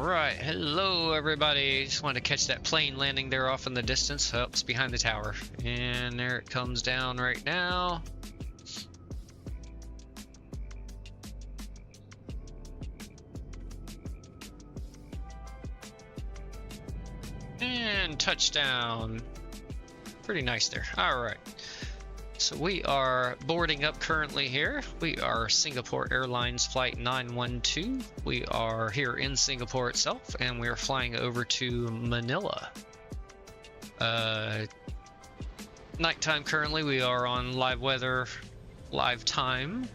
Alright, hello everybody. Just wanted to catch that plane landing there off in the distance. Oh, it's behind the tower. And there it comes down right now. And touchdown. Pretty nice there. Alright. So we are boarding up currently here. We are Singapore Airlines Flight 912. We are here in Singapore itself, and we are flying over to Manila. Nighttime currently. We are on live weather, live time,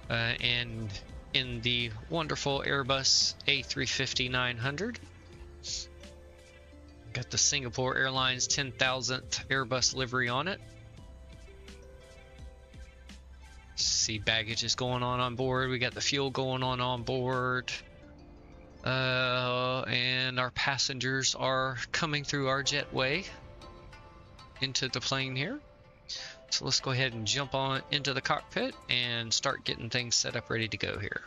and in the wonderful Airbus A350-900. Got the Singapore Airlines 10,000th Airbus livery on it. See baggage is going on board. We got the fuel going on board, and our passengers are coming through our jetway into the plane here. So let's go ahead and jump on into the cockpit and start getting things set up ready to go here.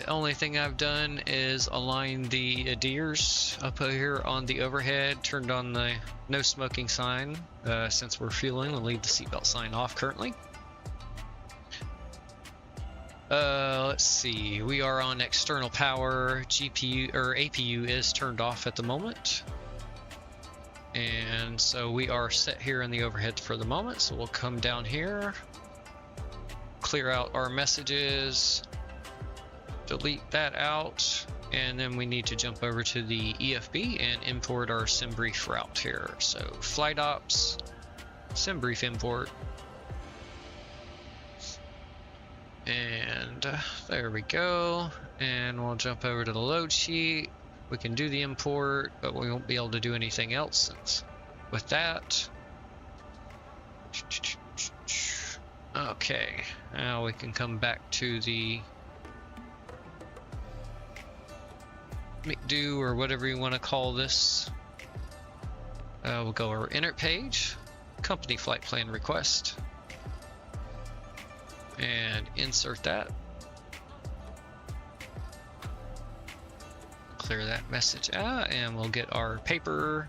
Only thing I've done is align the adheres up here on the overhead, turned on the no smoking sign. Since we're fueling, we'll leave the seatbelt sign off currently. Let's see, we are on external power. GPU or APU is turned off at the moment. And so we are set here in the overhead for the moment. So we'll come down here, clear out our messages, delete that out, and then we need to jump over to the EFB and import our SimBrief route here. So flight ops, SimBrief import, and there we go. And we'll jump over to the load sheet. We can do the import, but we won't be able to do anything else since with that. Okay, now we can come back to the McDo or whatever you want to call this. We'll go our enter page, company flight plan request, and insert that. Clear that message out, and we'll get our paper,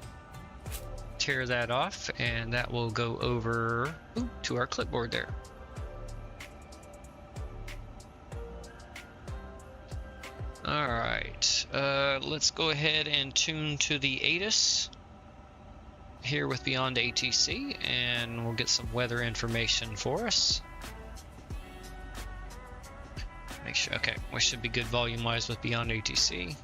tear that off, and that will go over to our clipboard there. Alright, let's go ahead and tune to the ATIS here with Beyond ATC, and we'll get some weather information for us. Make sure, okay, we should be good volume wise with Beyond ATC.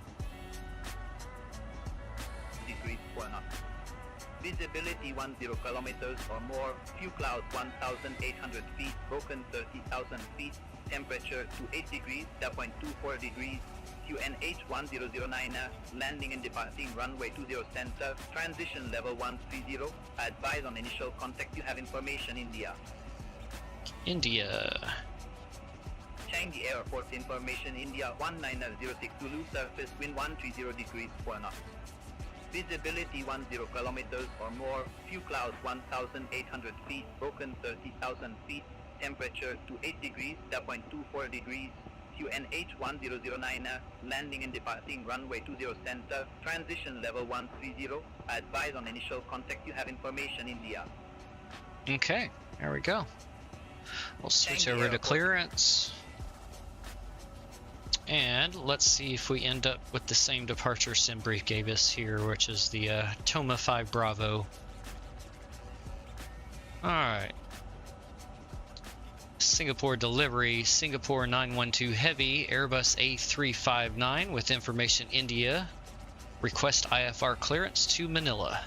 Visibility 10 kilometers or more, few clouds 1,800 feet, broken 30,000 feet, temperature to 8 degrees, 0.24 degrees, QNH 1009, landing and departing runway 20 center, transition level 130, advise on initial contact, you have information India. India. Changi Airport information India 1906 Zulu, surface wind 130 degrees 4 knots. Visibility 10 kilometers or more, few clouds 1,800 feet, broken 30,000 feet, temperature to 8 degrees, 0.24 degrees, QNH 1009, landing and departing runway 20 center, transition level 130, advise on initial contact, you have information India. Okay, there we go. We'll switch over to clearance. And let's see if we end up with the same departure SimBrief gave us here, which is the Toma 5 Bravo. Alright. Singapore delivery, Singapore 912 Heavy, Airbus A350-9 with information India. Request IFR clearance to Manila.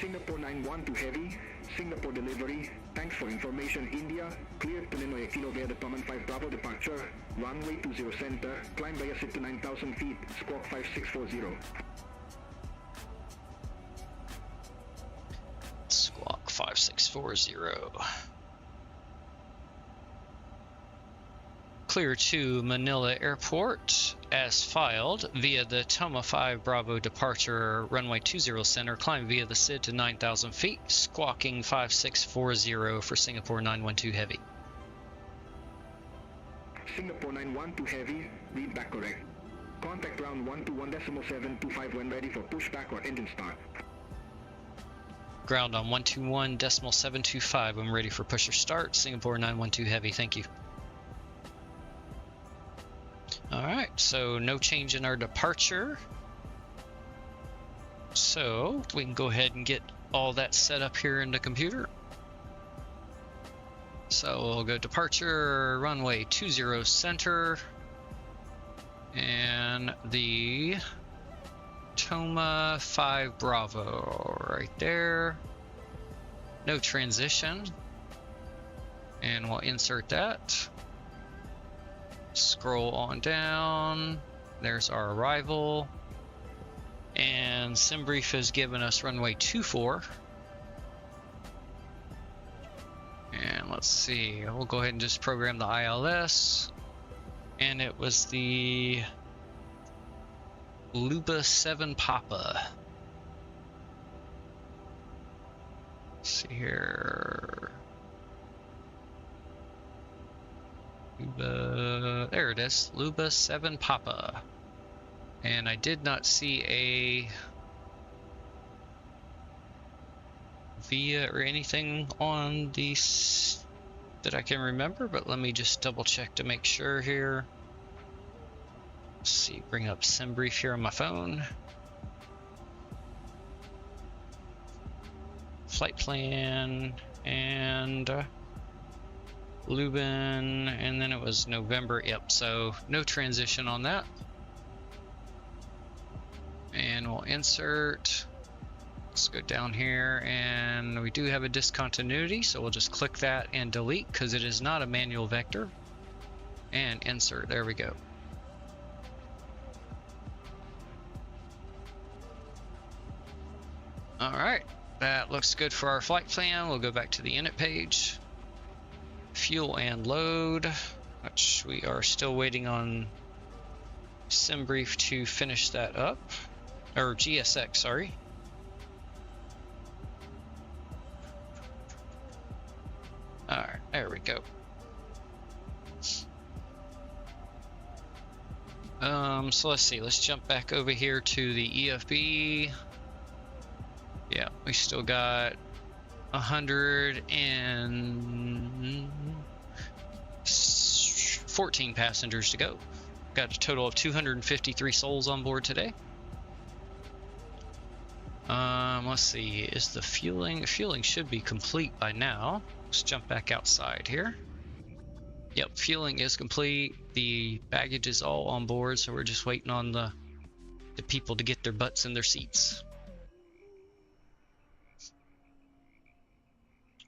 Singapore 912 Heavy, Singapore delivery. Thanks for information India. Clear to Ninoy Kilo via the Tomahawk 5 Bravo departure. Runway 20 center. Climb via SID to 9,000 feet. Squawk 5640. Squawk 5640. Clear to Manila Airport as filed via the Toma 5 Bravo departure runway 20 center, climb via the SID to 9,000 feet, squawking 5640 for Singapore 912 Heavy. Singapore 912 Heavy, read back correct. Contact ground 121.725 when ready for pushback or engine start. Ground on 121.725 when ready for push or start. Singapore 912 Heavy, thank you. Alright, so no change in our departure. So we can go ahead and get all that set up here in the computer. So we'll go departure, runway 20 center. And the Toma 5 Bravo right there. No transition. And we'll insert that. Scroll on down. There's our arrival. And SimBrief has given us runway 24. And let's see, we'll go ahead and just program the ILS. And it was the Luba 7 Papa. Let's see here. Luba, there it is, Luba 7 Papa. And I did not see a VIA or anything on these that I can remember, but let me just double check to make sure here. Let's see, bring up SimBrief here on my phone. Flight plan and Lubin, and then it was November. Yep, so no transition on that. And we'll insert. Let's go down here, and we do have a discontinuity, so we'll just click that and delete because it is not a manual vector. And insert, there we go. Alright, that looks good for our flight plan. We'll go back to the init page. Fuel and load, which we are still waiting on SimBrief to finish that up. Or GSX, sorry. Alright, there we go. So let's see, let's jump back over here to the EFB. Yeah, we still got 114 passengers to go. Got a total of 253 souls on board today. Let's see, is the fueling should be complete by now. Let's jump back outside here. Yep, fueling is complete. The baggage is all on board, so we're just waiting on the people to get their butts in their seats.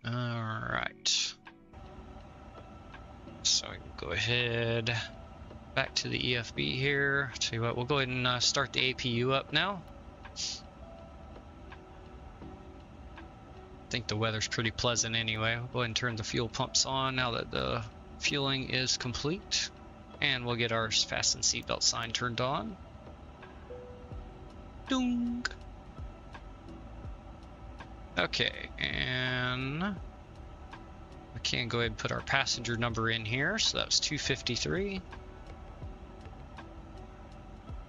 Alright. So we can go ahead back to the EFB here. Tell you what, we'll go ahead and start the APU up now. I think the weather's pretty pleasant anyway. We'll go ahead and turn the fuel pumps on now that the fueling is complete. And we'll get our fasten seatbelt sign turned on. Doong. Okay, and we can go ahead and put our passenger number in here. So that was 253.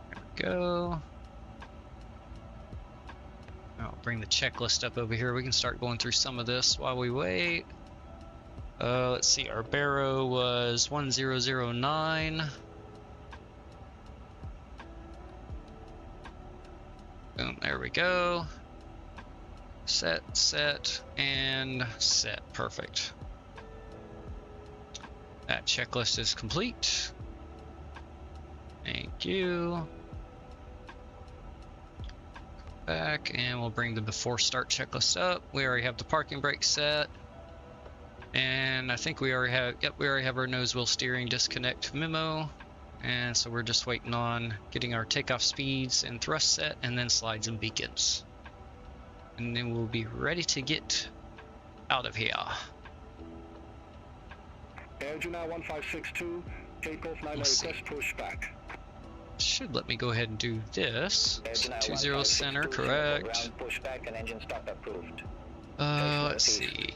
There we go. I'll bring the checklist up over here. We can start going through some of this while we wait. Let's see, our Barrow was 1009. Boom, there we go. Set, and set. Perfect. That checklist is complete. Thank you. Back, and we'll bring the before start checklist up. We already have the parking brake set. And I think we already have, yep, we already have our nose wheel steering disconnect memo. And so we're just waiting on getting our takeoff speeds and thrust set, and then slides and beacons. And then we'll be ready to get out of here. Air July 1562, takeoff 9 request pushback. Should let me go ahead and do this. 20 center, correct. Pushback and engine stop approved. Let's see.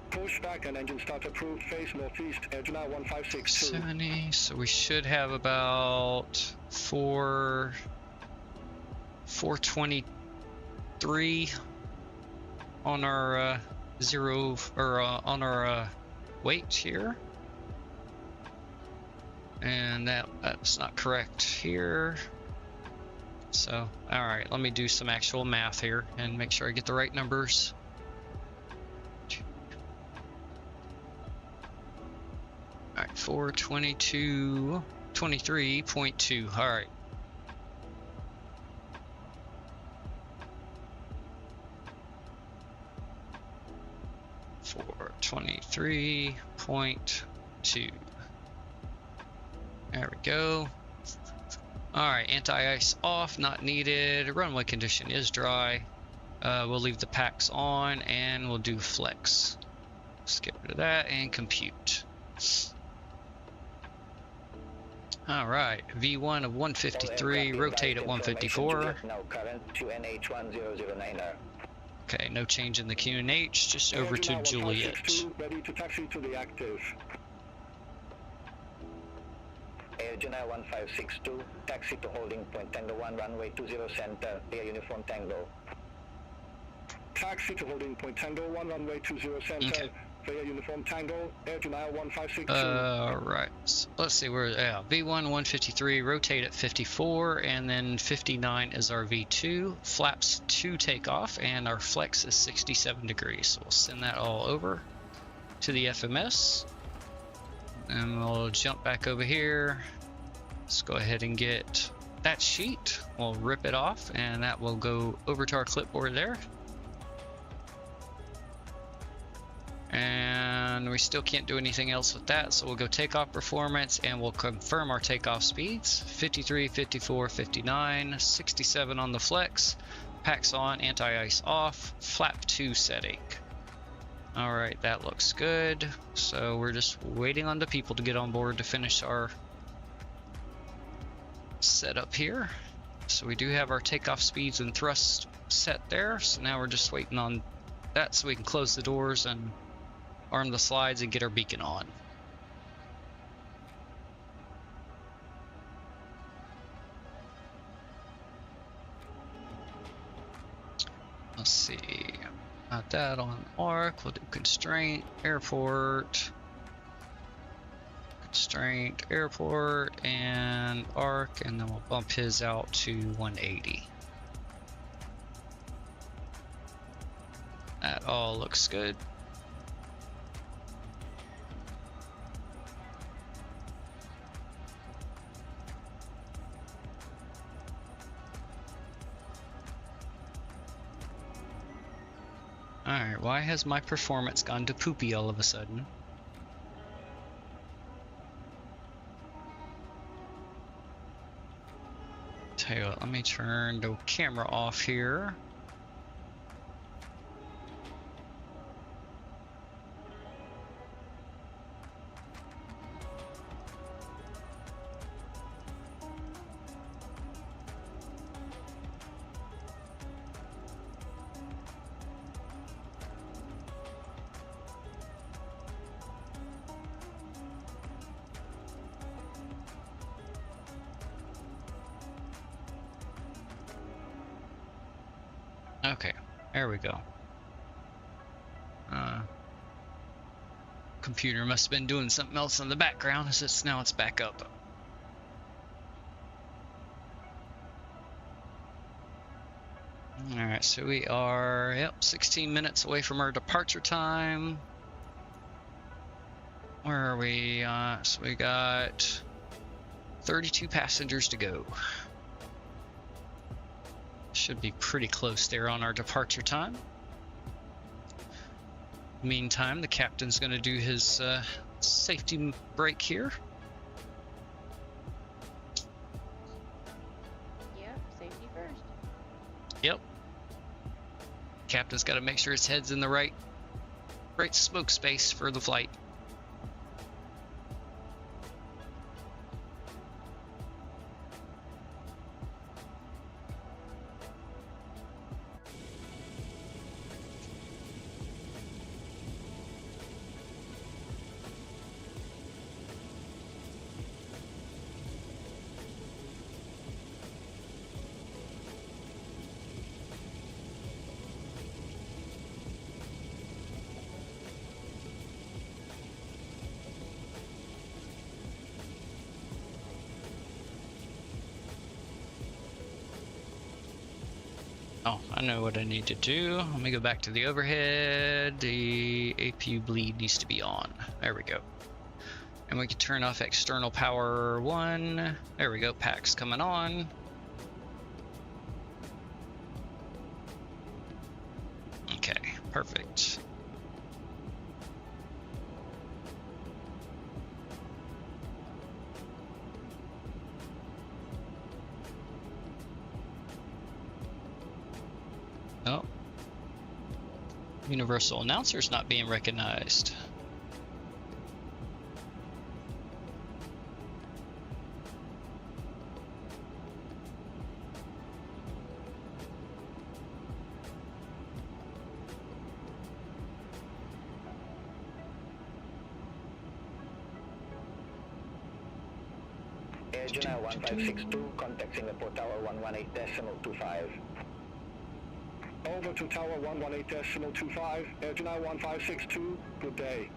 Push back and engine start approved. Face northeast, air July 1562. 70, so we should have about 423 on our on our weight here. And that's not correct here. So, all right, let me do some actual math here and make sure I get the right numbers. All right, 422, 23.2. All right. For 23.2. There we go. Alright, anti-ice off, not needed. Runway condition is dry. We'll leave the packs on and we'll do flex. Let's get rid of that and compute. Alright, V1 of 153, rotate at 154. Now current to NH1009er. Okay, no change in the QNH, just over to Juliet. Ready to taxi to the active. Air July 1562, taxi to holding point Tango 1, runway 20 center, Air Uniform Tango. Taxi to holding point Tango 1, runway 20 center, Okay. Air Uniform Tango, Air July 1562. Right, so let's see where, yeah, V1 153, rotate at 54, and then 59 is our V2, flaps to takeoff, and our flex is 67 degrees. So we'll send that all over to the FMS. And we'll jump back over here. Let's go ahead and get that sheet. We'll rip it off and that will go over to our clipboard there. And we still can't do anything else with that, so we'll go takeoff performance and we'll confirm our takeoff speeds. 53, 54, 59, 67 on the flex, packs on, anti-ice off, flap 2 setting. Alright, that looks good. So we're just waiting on the people to get on board to finish our setup here. So we do have our takeoff speeds and thrust set there. So now we're just waiting on that so we can close the doors and arm the slides and get our beacon on. Let's see. Got that on ARC. We'll do constraint, airport, constraint, airport, and ARC, and then we'll bump his out to 180. That all looks good. Alright, why has my performance gone to poopy all of a sudden? Tell you what, let me turn the camera off here. Okay, there we go. Computer must have been doing something else in the background, as now it's back up. Alright, so we are, 16 minutes away from our departure time. Where are we? So we got 32 passengers to go. Should be pretty close there on our departure time. Meantime, the captain's going to do his safety break here. Yep, safety first. Yep. Captain's got to make sure his head's in the right smoke space for the flight. Oh, I know what I need to do. Let me go back to the overhead. The APU bleed needs to be on. There we go. And we can turn off external power 1. There we go. Pack's coming on. Okay, perfect. Oh. Universal announcer's not being recognized. Air Janelle 1562, contact Singapore Tower 118.25. Over to Tower 118.25, Air Janelle 1562, good day.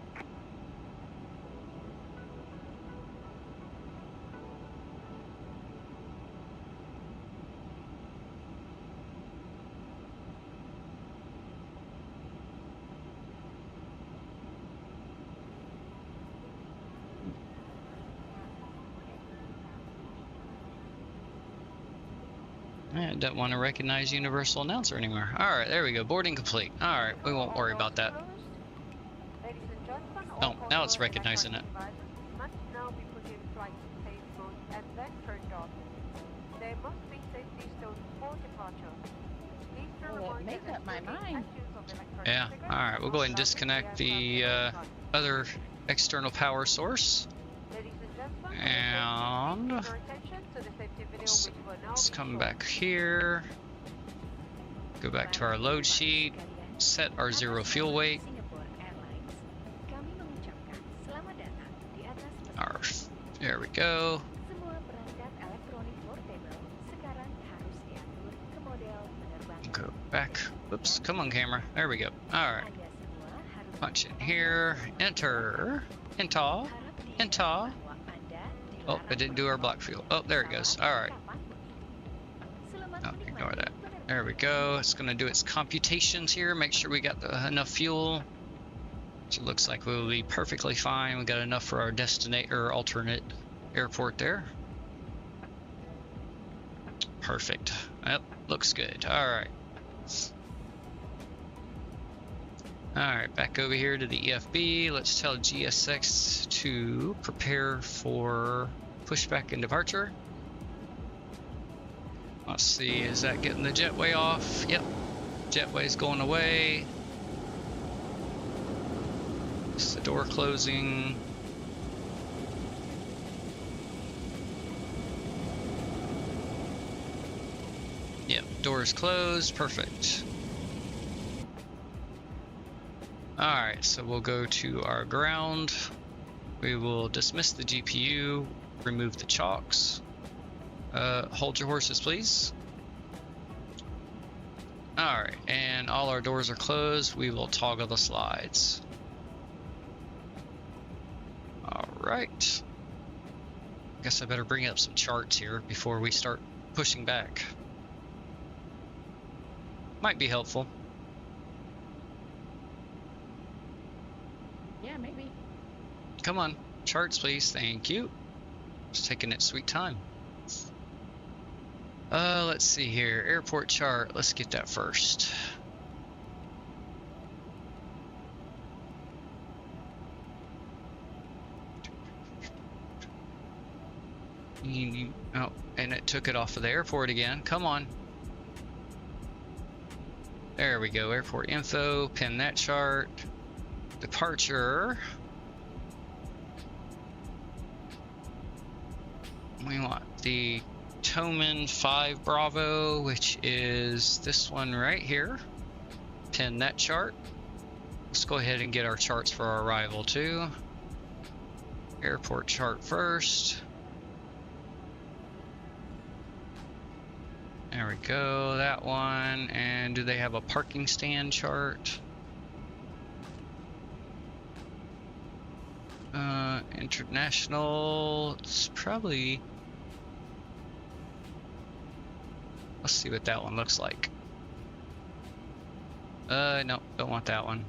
I don't want to recognize Universal Announcer anymore. Alright, there we go. Boarding complete. Alright, we won't worry about that. Oh, now it's recognizing it. Make up my mind. Yeah, alright, we'll go ahead and disconnect the other external power source. And let's come back here, go back to our load sheet, set our zero fuel weight. There we go. Go back. Oops, come on camera. There we go. Alright. Punch in here. Enter. Enter. Enter. Oh, it didn't do our black fuel. Oh, there it goes. Alright. Oh, ignore that. There we go. It's going to do its computations here. Make sure we got enough fuel. So it looks like we'll be perfectly fine. We got enough for our destination or alternate airport there. Perfect. Yep, looks good. Alright. Alright, back over here to the EFB. Let's tell GSX to prepare for pushback and departure. Let's see, is that getting the jetway off? Yep, jetway's going away. It's the door closing. Yep, door's closed, perfect. Alright, so we'll go to our ground. We will dismiss the GPU, remove the chocks. Hold your horses, please. Alright, and all our doors are closed. We will toggle the slides. Alright. Guess I better bring up some charts here before we start pushing back. Might be helpful. Yeah, maybe. Come on, charts please, thank you. Just taking its sweet time. Let's see here, airport chart, let's get that first. Oh, and it took it off of the airport again, come on. There we go, airport info, pin that chart. Departure. We want the Toman 5 Bravo, which is this one right here. Pin that chart. Let's go ahead and get our charts for our arrival too. Airport chart first. There we go, that one. And do they have a parking stand chart? International, it's probably, let's see what that one looks like. No, don't want that one.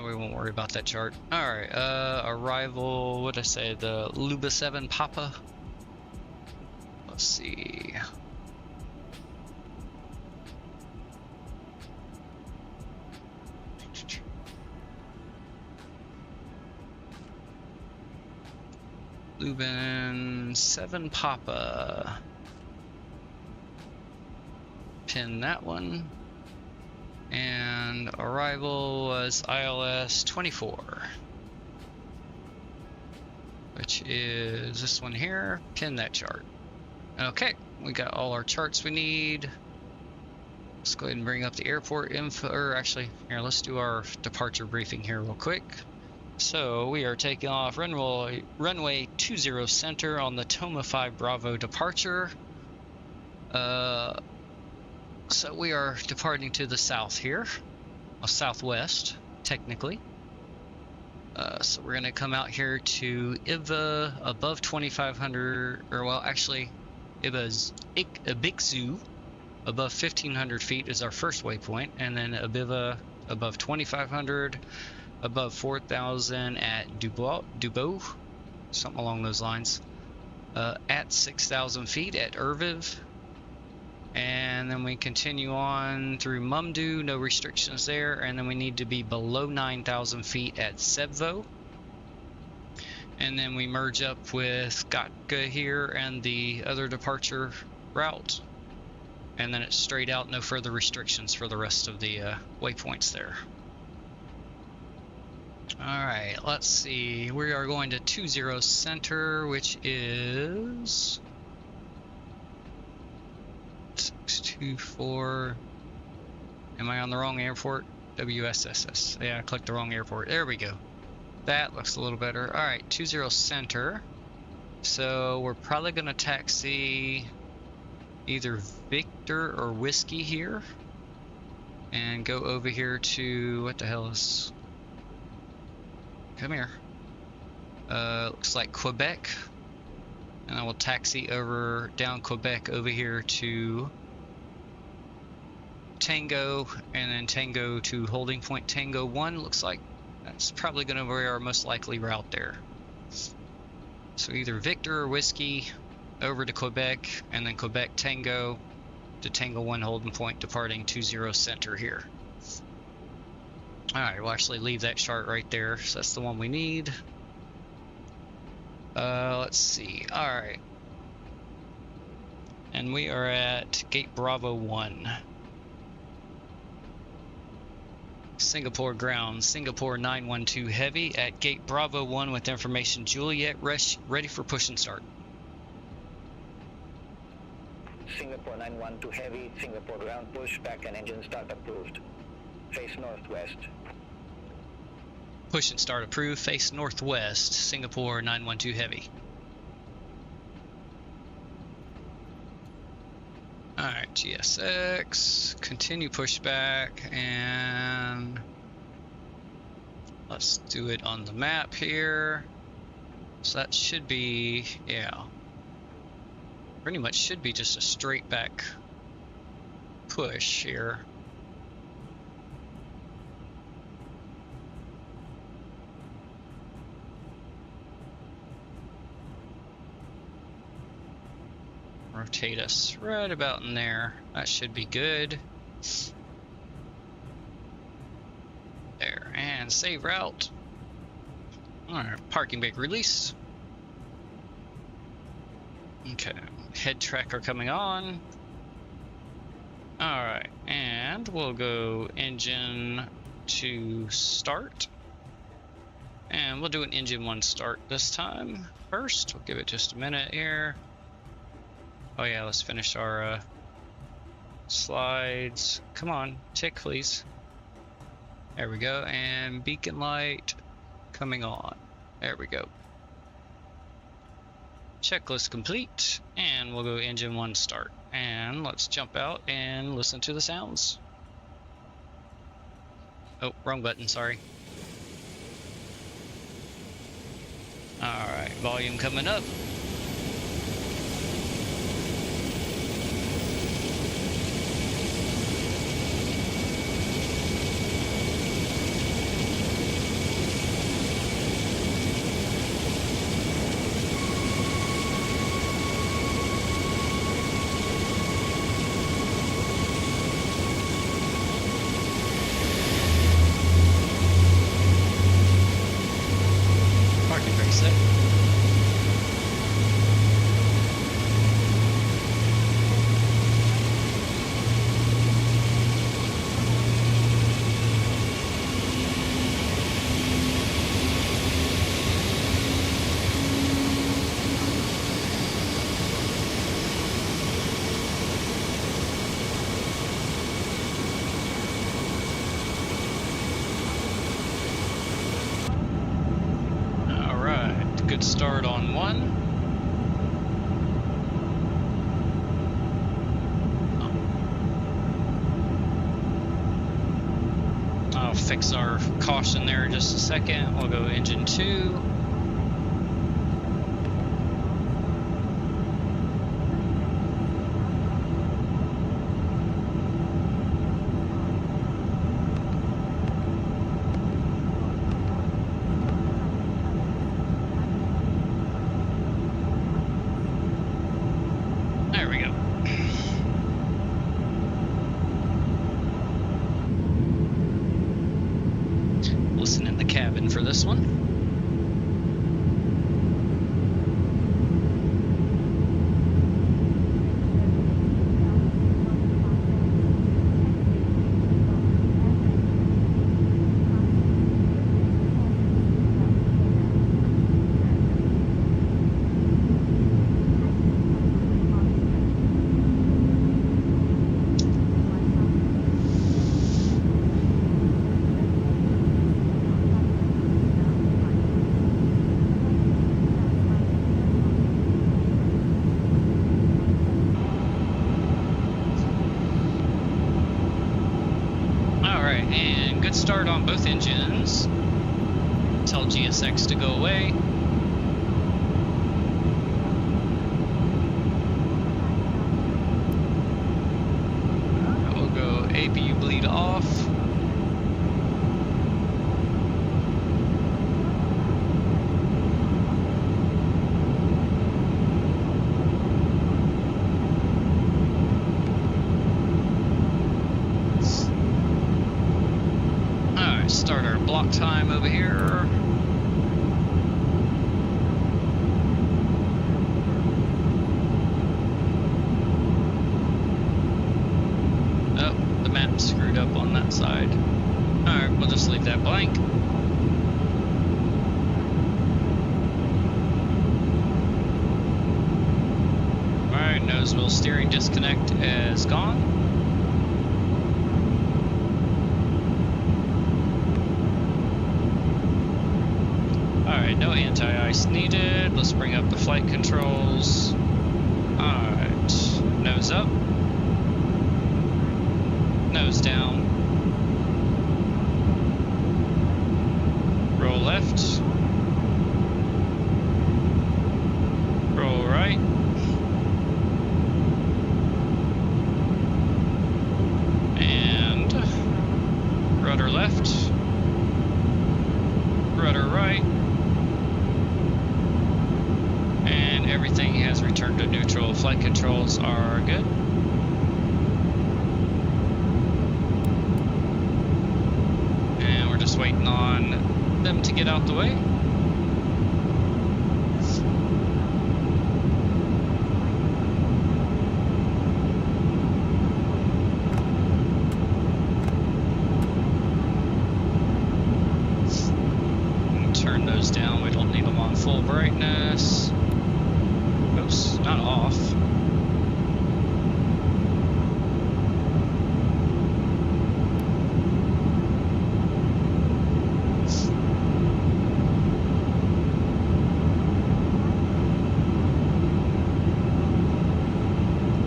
We won't worry about that chart. Alright, arrival, what did I say? The Luba 7 Papa. Let's see. Lubin 7 Papa. Pin that one. And arrival was ILS 24, which is this one here. Pin that chart. Okay, we got all our charts we need. Let's go ahead and bring up the airport info, or actually, here, let's do our departure briefing here real quick. So we are taking off runway 20 center on the Toma 5 Bravo departure. So we are departing to the south here, well, southwest, technically. So we're going to come out here to IVA above 2,500, or well, actually, IVA's Ibixu above 1,500 feet is our first waypoint, and then Abiva above 2,500, above 4,000 at Dubois, something along those lines, at 6,000 feet at Erviv. And then we continue on through Mumdu, no restrictions there, and then we need to be below 9,000 feet at Sebvo. And then we merge up with Gatka here and the other departure route. And then it's straight out, no further restrictions for the rest of the waypoints there. Alright, let's see. We are going to 20 center, which is 624. Am I on the wrong airport? WSSS. Yeah, I clicked the wrong airport. There we go. That looks a little better. Alright, 20 center. So we're probably going to taxi either Victor or Whiskey here. And go over here to, what the hell is... Come here. Looks like Quebec. And I will taxi over down Quebec over here to Tango, and then Tango to holding point Tango 1. Looks like that's probably going to be our most likely route there. So either Victor or Whiskey over to Quebec, and then Quebec Tango to Tango 1 holding point, departing 20 center here. Alright, we'll actually leave that chart right there, so that's the one we need. Let's see. Alright. And we are at Gate Bravo 1. Singapore ground, Singapore 912 Heavy at Gate Bravo 1 with information Juliet, ready for push and start. Singapore 912 Heavy, Singapore ground push, back and engine start approved. Face northwest. Push and start approved, face northwest, Singapore 912 Heavy. Alright, GSX, continue pushback, and let's do it on the map here. So that should be, yeah, pretty much should be just a straight back push here. Rotate us right about in there. That should be good. There, and save route. Alright, parking brake release. Okay, head tracker coming on. Alright, and we'll go engine to start. And we'll do an engine 1 start this time. First, we'll give it just a minute here. Oh yeah, let's finish our slides. Come on, tick please. There we go, and beacon light coming on. There we go. Checklist complete, and we'll go engine 1 start. And let's jump out and listen to the sounds. Oh, wrong button, sorry. Alright, volume coming up. Parking brake set. Alright, good start on one. I'll fix our caution there in just a second. We'll go engine 2. There we go. Listen in the cabin for this one. Alright, and good start on both engines. Tell GSX to go away. We'll go APU bleed off. Alright, start our block time over here. Oh, the map screwed up on that side. Alright, we'll just leave that blank. Alright, nose wheel steering disconnect is gone. Alright, no anti-ice needed. Let's bring up the flight controls. Alright, nose up. Nose down. Roll left. Roll right. And rudder left. Rudder right. And everything has returned to neutral. Flight controls are good. And we're just waiting on them to get out the way. Turn those down. We don't need them on full brightness. Oops, not off.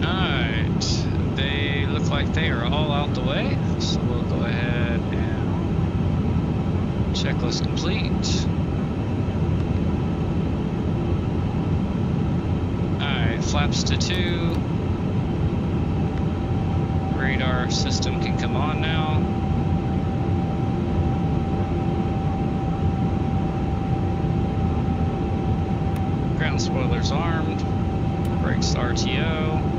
Alright, they look like they are all out the way, so we'll go ahead and Checklist complete. Alright, flaps to 2. Radar system can come on now. Ground spoilers armed. Brakes RTO.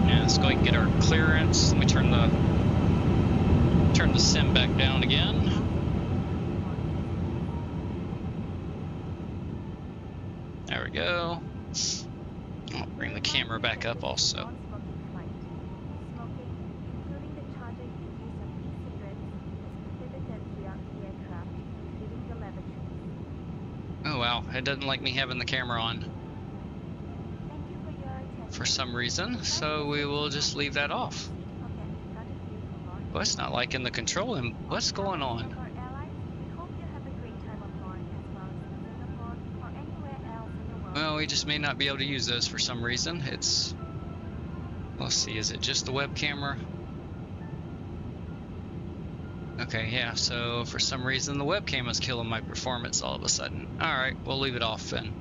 Yeah, let's go ahead and get our clearance. Let me turn the sim back down again. There we go. I'll bring the camera back up also. Oh wow, it doesn't like me having the camera on for some reason, so we will just leave that off. Well, it's not liking the control, and what's going on? Well, we just may not be able to use those for some reason. It's, let's see, is it just the web camera? Okay, yeah, so for some reason the webcam is killing my performance all of a sudden. Alright, we'll leave it off then.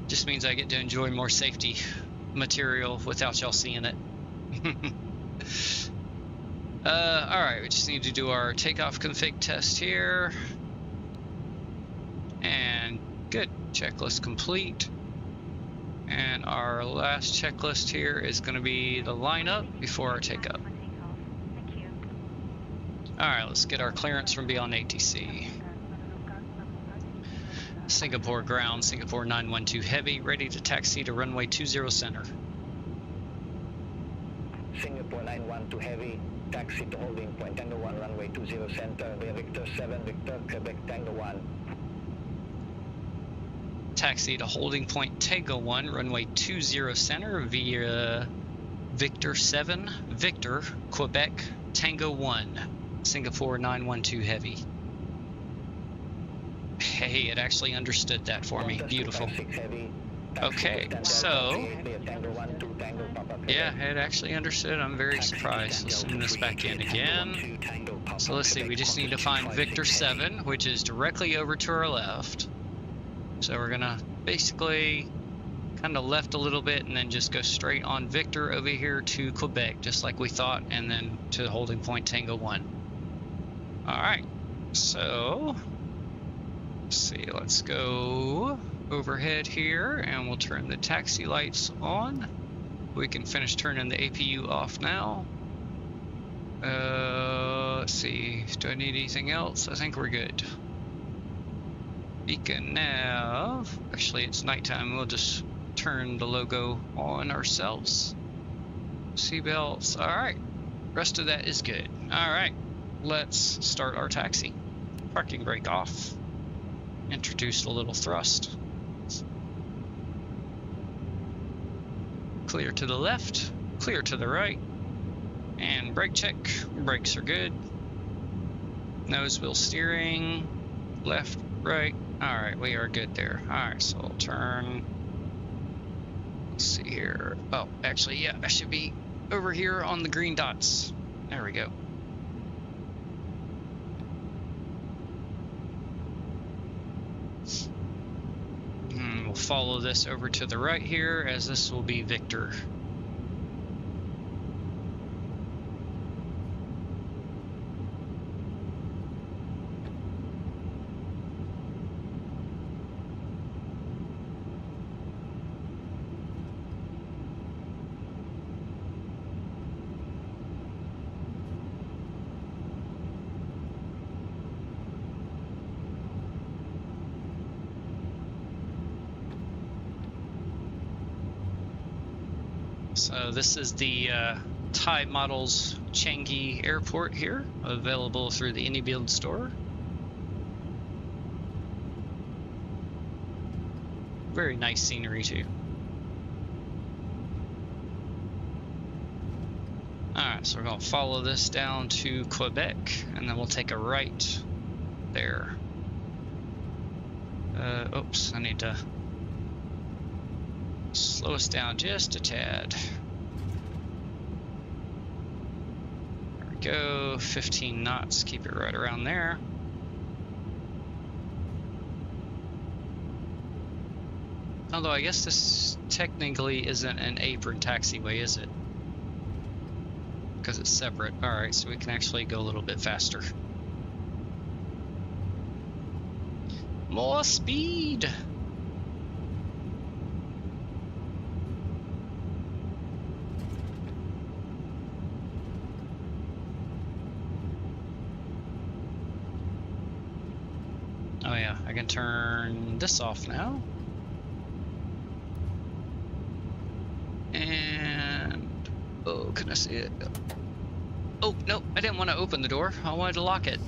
Just means I get to enjoy more safety material without y'all seeing it. Alright, we just need to do our takeoff config test here. And good, checklist complete. And our last checklist here is going to be the lineup before our takeoff. Alright, let's get our clearance from beyond ATC. Singapore ground, Singapore 912 heavy, ready to taxi to runway 20 center. Singapore 912 heavy, taxi to holding point Tango 1, runway 20 center, via Victor 7, Victor, Quebec Tango 1. Taxi to holding point Tango 1, runway 20 center via Victor 7, Victor, Quebec Tango 1. Singapore 912 heavy. Hey, it actually understood that for me. Beautiful. Okay, so yeah, it actually understood. I'm very surprised. Let's send this back in again. So let's see, we just need to find Victor 7, which is directly over to our left. So we're gonna basically kind of left a little bit and then just go straight on Victor over here to Quebec, just like we thought, and then to holding point Tango 1. Alright, so let's see, let's go overhead here and we'll turn the taxi lights on. We can finish turning the APU off now. Let's see, do I need anything else? I think we're good. Beacon nav, actually it's nighttime, we'll just turn the logo on ourselves. Seatbelts, alright, rest of that is good. Alright. Let's start our taxi. Parking brake off. Introduce a little thrust. Clear to the left, clear to the right. And brake check. Brakes are good. Nose wheel steering. Left, right. Alright, we are good there. Alright, so we'll turn. Let's see here. Oh, actually, yeah, I should be over here on the green dots. There we go. We'll follow this over to the right here, as this will be Victor. So this is the Thai Models Changi Airport here, available through the Inibuilds store. Very nice scenery too. Alright, so we're going to follow this down to Quebec, and then we'll take a right there. Oops, I need to slow us down just a tad. go. 15 knots, keep it right around there. Although I guess this technically isn't an apron taxiway, is it? Because it's separate. Alright, so we can actually go a little bit faster. More speed! Oh yeah, I can turn this off now. And... oh, can I see it? Oh, no, I didn't want to open the door. I wanted to lock it.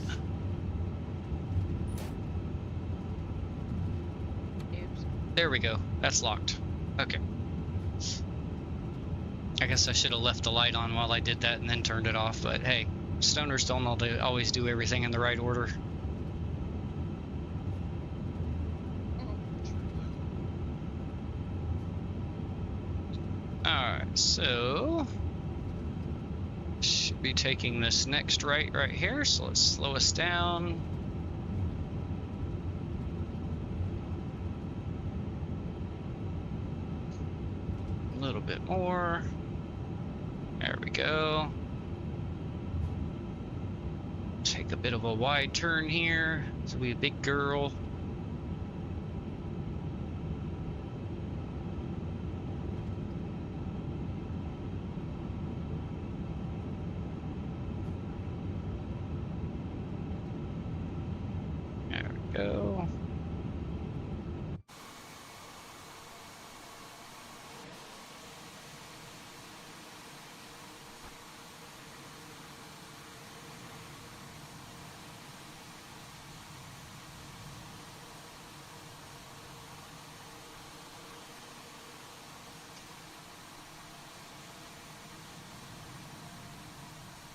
Oops. There we go. That's locked. Okay. I guess I should have left the light on while I did that and then turned it off, but hey, stoners don't always do everything in the right order. Alright, so... should be taking this next right here, so let's slow us down. A little bit more. There we go. Take a bit of a wide turn here. This will be a big girl. Go.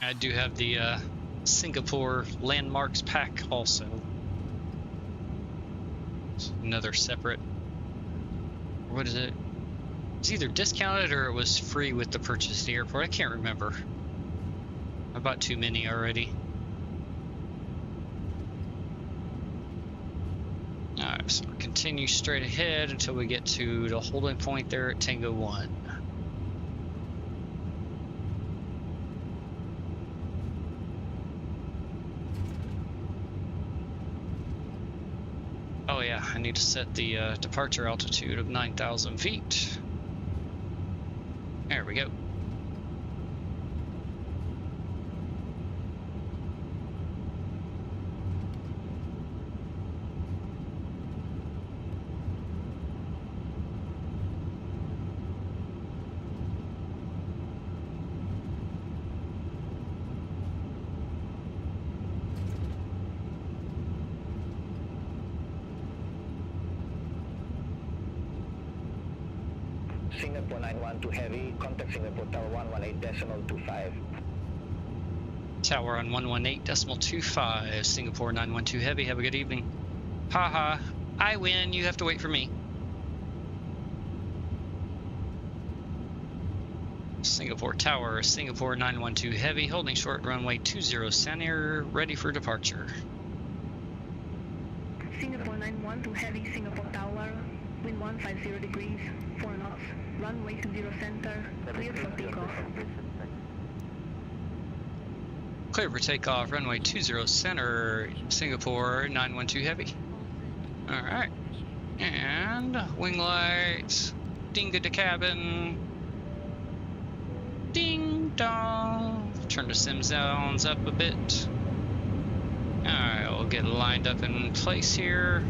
I do have the Singapore landmarks pack also. Another separate, what is it? It's either discounted or it was free with the purchase at the airport. I can't remember. I bought too many already. Alright, so we'll continue straight ahead until we get to the holding point there at Tango 1. Oh yeah, I need to set the departure altitude of 9,000 feet. There we go. Singapore 912 Heavy, contact Singapore Tower 118.25. Tower on 118.25, Singapore 912 Heavy, have a good evening. Haha, I win, you have to wait for me. Singapore Tower, Singapore 912 Heavy, holding short runway 20 center, ready for departure. Singapore 912 Heavy, Singapore Tower, wind 150 degrees, 4 knots, runway 20 center, cleared for takeoff. Clear for takeoff, runway 20 center, Singapore 912 Heavy. Alright, and wing lights, ding to cabin, ding dong, turn the sim zones up a bit. Alright, we'll get lined up in place here.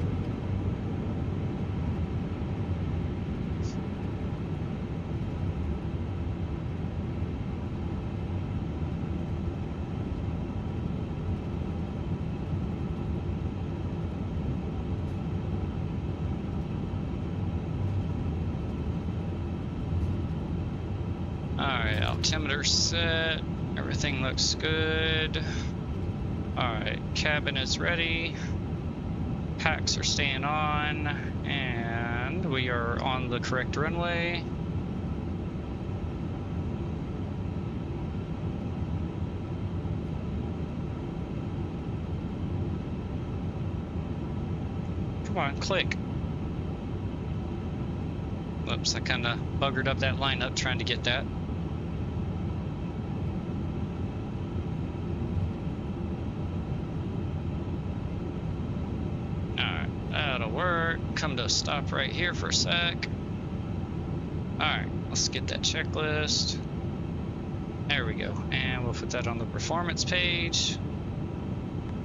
Alright, altimeter set, everything looks good. Alright, cabin is ready, packs are staying on, and we are on the correct runway. Come on, click. Whoops, I kind of buggered up that lineup trying to get that. Alright, that'll work. Come to a stop right here for a sec. Alright, let's get that checklist. There we go. And we'll put that on the performance page.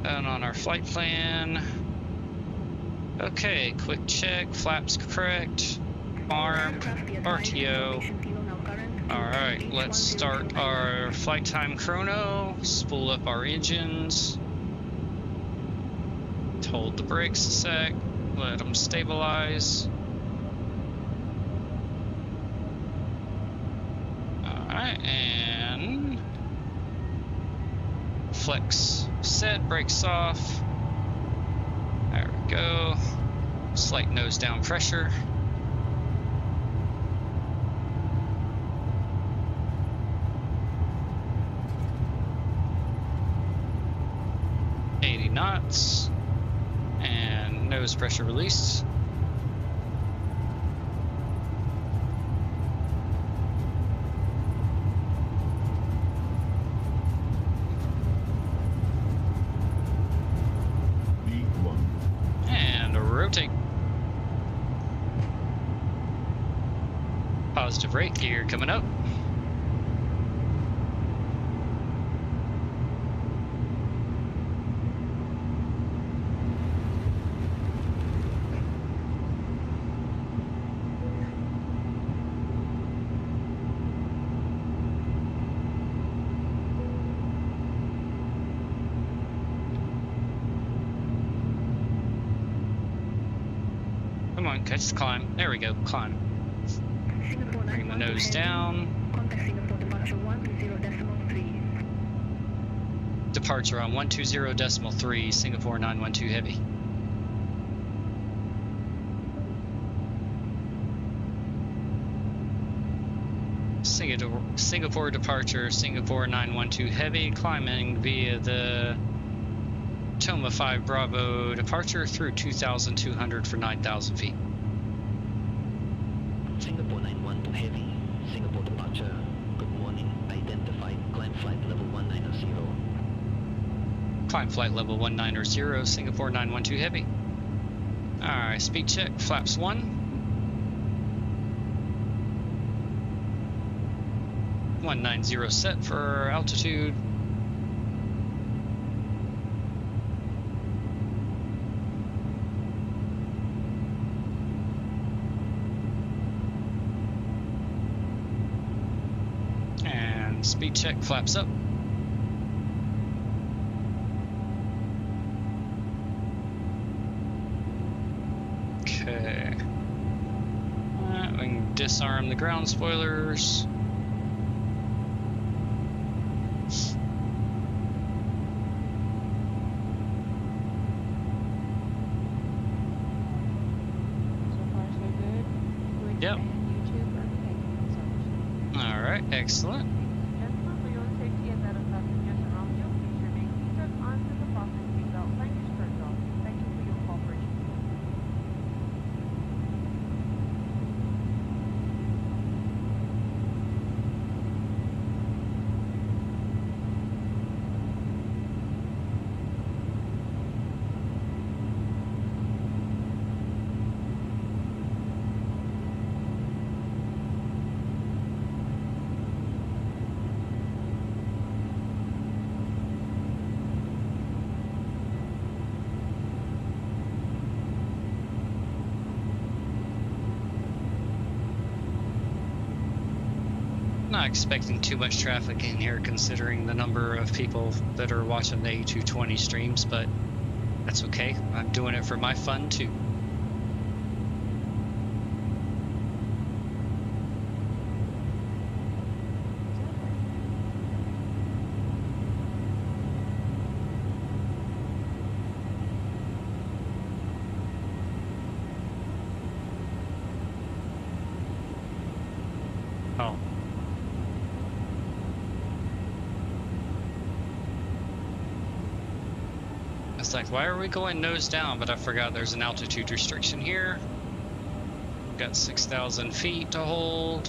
And on our flight plan. Okay, quick check. Flaps correct. Armed. RTO. Alright, let's start our flight time chrono. Spool up our engines. Hold the brakes a sec. Let them stabilize. Alright, and flex set, brakes off. There we go. Slight nose down pressure. Knots and nose pressure release. And rotate. Positive rate gear coming up. Come on, catch the climb. There we go, climb. Bring the nose down. Contact Singapore departure 120.3. Departure on 120.3, Singapore 912 heavy. Singapore departure, Singapore 912 heavy, climbing via the Toma 5 Bravo departure through 2,200 for 9,000 feet. Singapore 912 heavy, Singapore departure. Good morning. Identified. Climb flight level 1900. Climb flight level 1900, Singapore 912 heavy. Alright, speed check, flaps 1. 190 set for altitude. And speed check, flaps up. Okay. We can disarm the ground spoilers. Yep. Alright, excellent. Gentlemen, for your safety and that of passengers around you, please remain seated until the fasten seatbelt sign is turned off. Thank you for your cooperation. Not expecting too much traffic in here considering the number of people that are watching the A220 streams, but that's okay. I'm doing it for my fun too. Oh. It's like, why are we going nose down? But I forgot there's an altitude restriction here. We've got 6,000 feet to hold.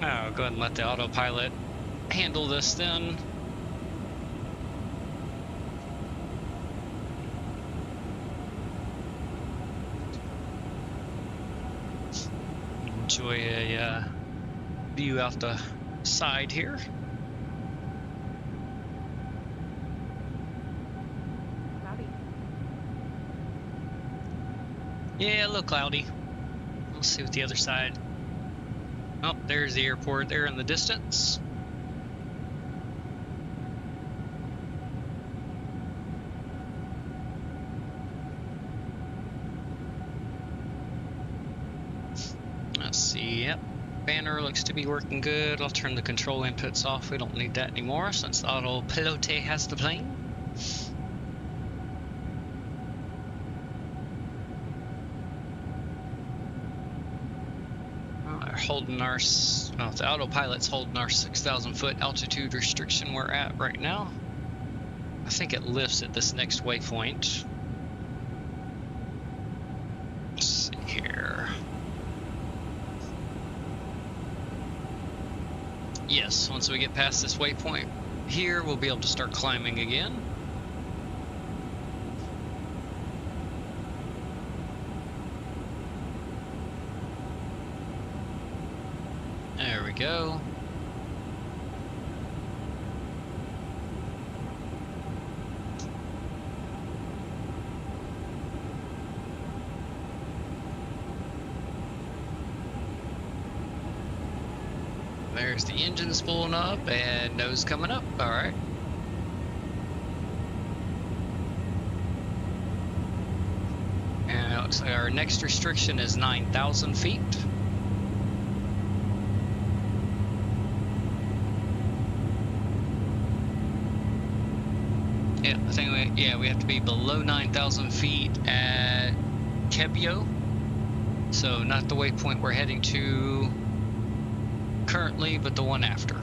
Oh, go ahead and let the autopilot handle this then. Enjoy a view out the side here. Cloudy. Yeah, a little cloudy. We'll see what the other side. Oh, there's the airport there in the distance. Let's see, yep. Banner looks to be working good. I'll turn the control inputs off. We don't need that anymore since the autopilot has the plane. Holding our, oh, the autopilot's holding our 6,000 foot altitude restriction we're at right now. I think it lifts at this next waypoint. Let's see here. Yes, once we get past this waypoint here, we'll be able to start climbing again. There we go. There's the engine spooling up and nose coming up. All right. And it looks like our next restriction is 9,000 feet. Yeah, I think we have to be below 9,000 feet at Kebio. So not the waypoint we're heading to currently, but the one after.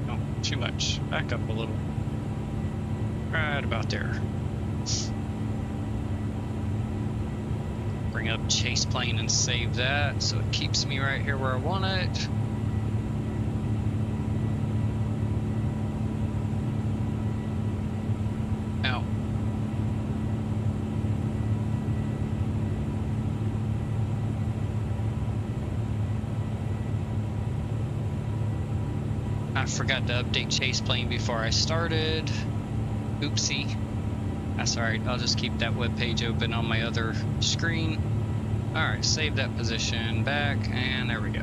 Oh, too much. Back up a little. Right about there. Bring up chase plane and save that so it keeps me right here where I want it. Ow. I forgot to update chase plane before I started. Oopsie. That's alright, I'll just keep that web page open on my other screen. Alright, save that position back, and there we go.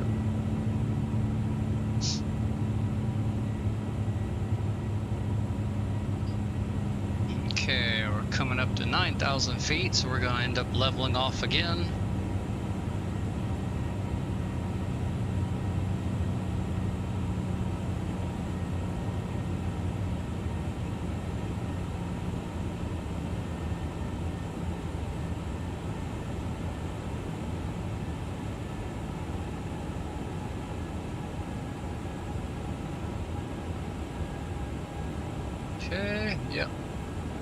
Okay, we're coming up to 9,000 feet, so we're going to end up leveling off again. Okay, yep.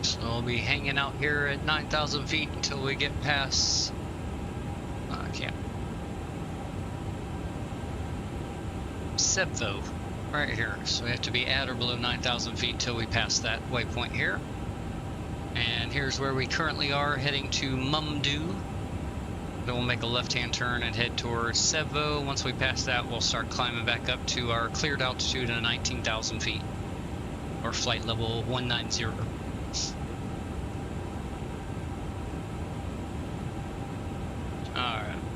So we'll be hanging out here at 9,000 feet until we get past... I can't. Sebvo, right here. So we have to be at or below 9,000 feet till we pass that waypoint here. And here's where we currently are, heading to Mumdu. Then we'll make a left-hand turn and head towards Sebvo. Once we pass that, we'll start climbing back up to our cleared altitude of 19,000 feet. Or flight level 190.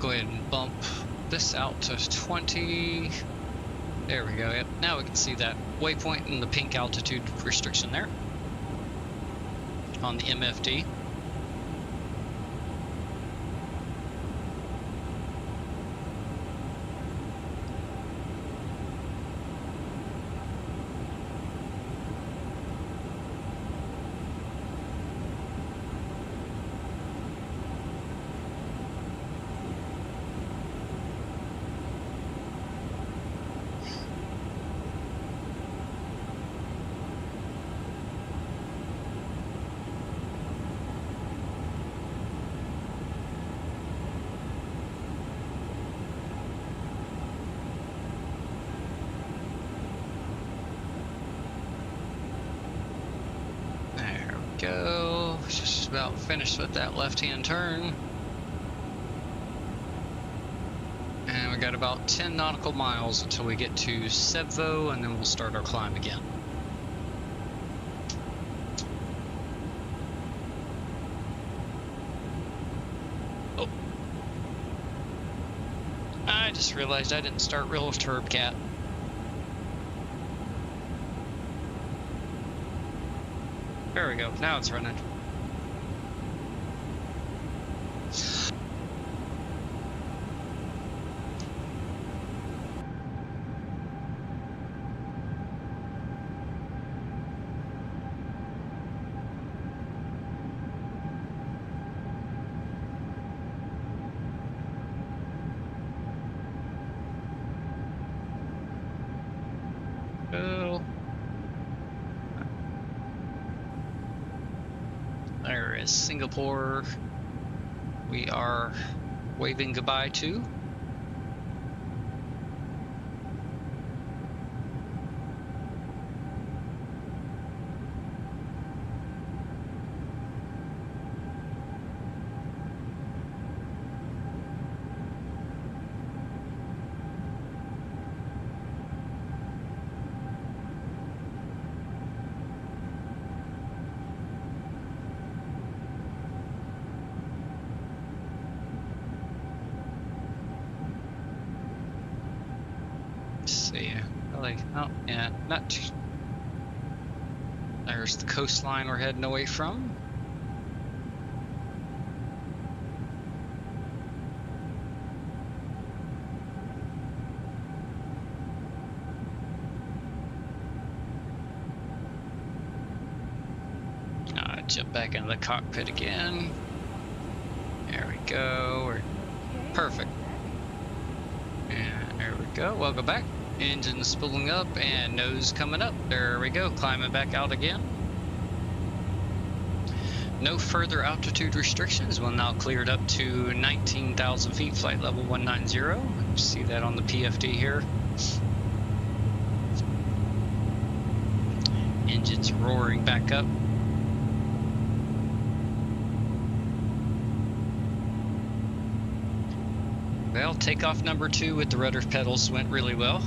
Go ahead and bump this out to 20. There we go. Yep. Now we can see that waypoint and the pink altitude restriction there on the MFD. Go. Just about finished with that left-hand turn. And we got about 10 nautical miles until we get to Sebvo, and then we'll start our climb again. Oh. I just realized I didn't start RealTurb cat. There we go, now it's running. Oh. There is Singapore. We are waving goodbye to. See, really, oh yeah, not too. There's the coastline we're heading away from. Jump back into the cockpit again. There we go. We're perfect. And there we go. Welcome back. Engine spooling up and nose coming up. There we go. Climbing back out again. No further altitude restrictions. We're now cleared up to 19,000 feet, flight level 190. See that on the PFD here. Engine's roaring back up. Well, takeoff number 2 with the rudder pedals went really well.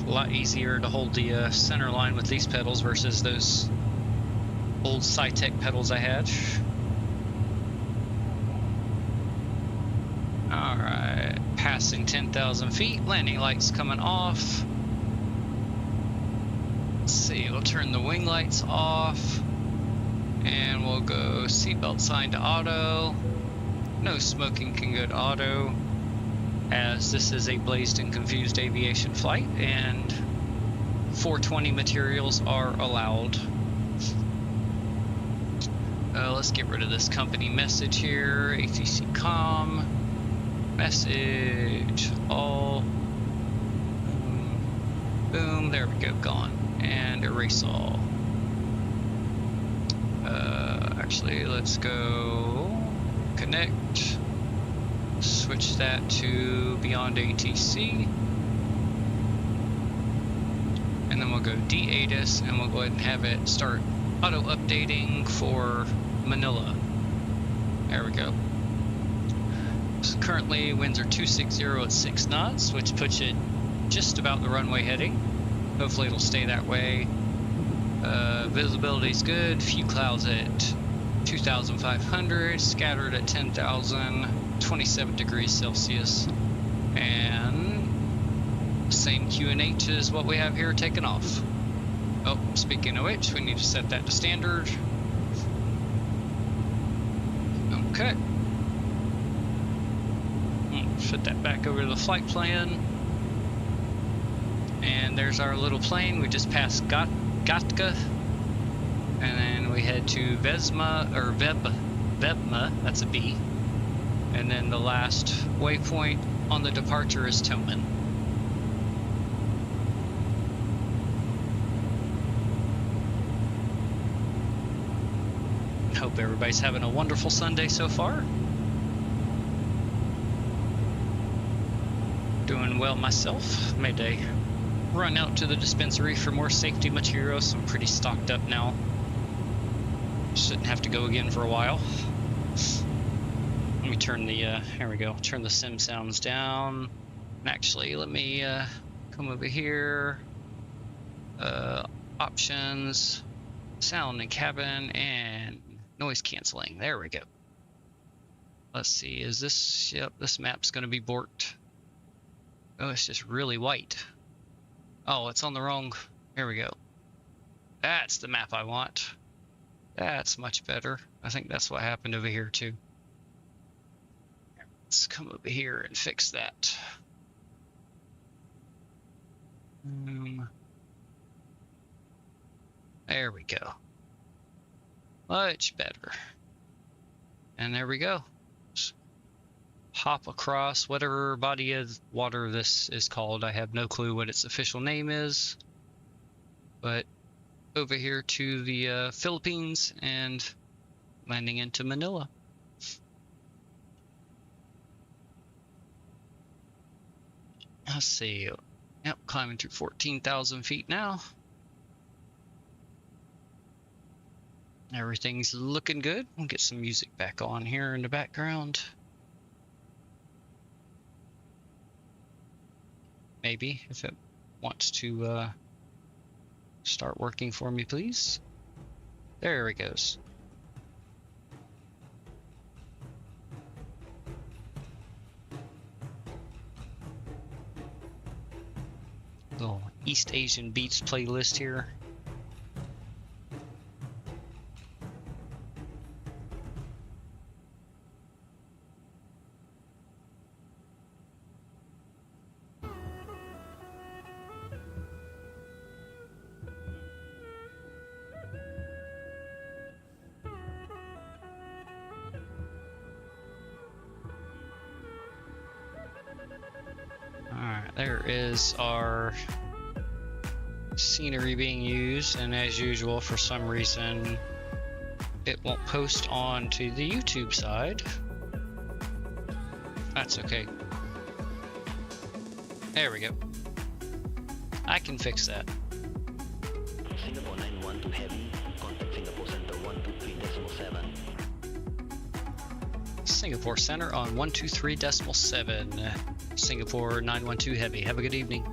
A lot easier to hold the center line with these pedals versus those old S-TECS pedals I had. Alright, passing 10,000 feet, landing lights coming off. Let's see, we'll turn the wing lights off. And we'll go seatbelt sign to auto. No smoking can go to auto, as this is a blazed and confused aviation flight, and 420 materials are allowed. Let's get rid of this company message here. ATC com message all. Boom, there we go, gone. And erase all. Actually, let's go connect. Switch that to Beyond ATC, and then we'll go D-ATIS, and we'll go ahead and have it start auto updating for Manila. There we go. So currently winds are 260 at 6 knots, which puts it just about the runway heading. Hopefully it'll stay that way. Visibility's good. Few clouds at 2,500, scattered at 10,000. 27 degrees Celsius. And same QNH is what we have here taken off. Oh, speaking of which, we need to set that to standard. Okay. Put that back over to the flight plan. And there's our little plane. We just passed Gatka. And then we head to Vesma, or Vebma, that's a B. And then the last waypoint on the departure is Toman. Hope everybody's having a wonderful Sunday so far. Doing well myself. Made a run out to the dispensary for more safety materials. I'm pretty stocked up now. Shouldn't have to go again for a while. Let me turn the, here we go, turn the sim sounds down. And actually, let me come over here. Options, sound and cabin, and noise canceling. There we go. Let's see, is this, yep, this map's gonna be borked. Oh, it's just really white. Oh, it's on the wrong, here we go. That's the map I want. That's much better. I think that's what happened over here too. Let's come over here and fix that. There we go. Much better. And there we go. Just hop across whatever body of water this is called. I have no clue what its official name is. But over here to the Philippines and landing into Manila. Let's see. Yep, climbing through 14,000 feet now. Everything's looking good. We'll get some music back on here in the background. Maybe, if it wants to start working for me, please. There it goes. Little East Asian Beats playlist here. There is our scenery being used, and as usual, for some reason it won't post on to the YouTube side. That's okay. There we go. I can fix that. Singapore 912 Heavy, contact Singapore Center 123.7. Singapore Center on 123.7. Singapore 912 Heavy. Have a good evening.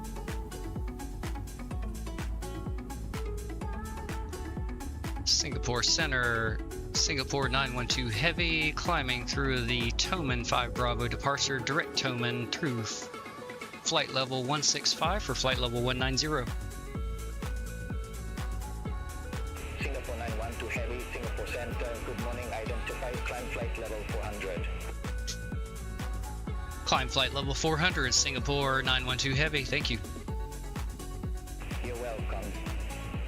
Singapore Center, Singapore 912 Heavy, climbing through the Toman 5 Bravo departure, direct Toman through flight level 165 for flight level 190. Singapore 912 Heavy, Singapore Center, good morning, identify, climb flight level 400. Climb flight level 400, Singapore 912 Heavy, thank you. You're welcome.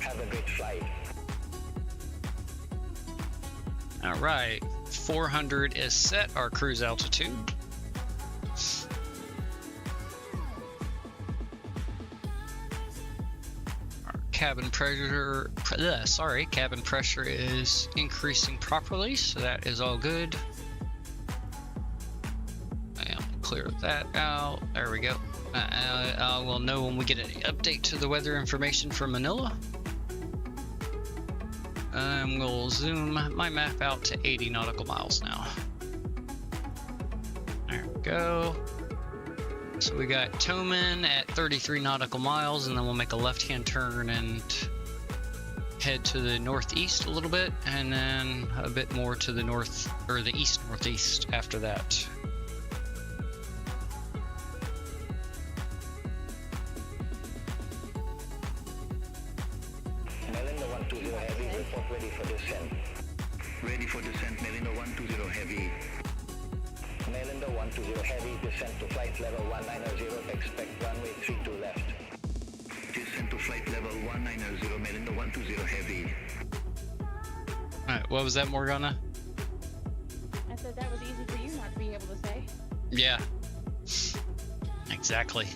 Have a great flight. All right, 400 is set, our cruise altitude. Our cabin pressure, cabin pressure is increasing properly, so that is all good. Clear that out. There we go. We'll know when we get an update to the weather information from Manila. We'll zoom my map out to 80 nautical miles now. There we go. So we got Toman at 33 nautical miles, and then we'll make a left-hand turn and head to the northeast a little bit, and then a bit more to the north, or the east-northeast after that. 120 Heavy, report ready for descent. Ready for descent, Melindo 120 Heavy. Melindo 120 Heavy, descent to flight level 190, expect runway 32 left. Descent to flight level 190, Melindo 120 Heavy. Alright, what was that, Morgana? I said that was easy for you not to be able to say. Yeah. Exactly.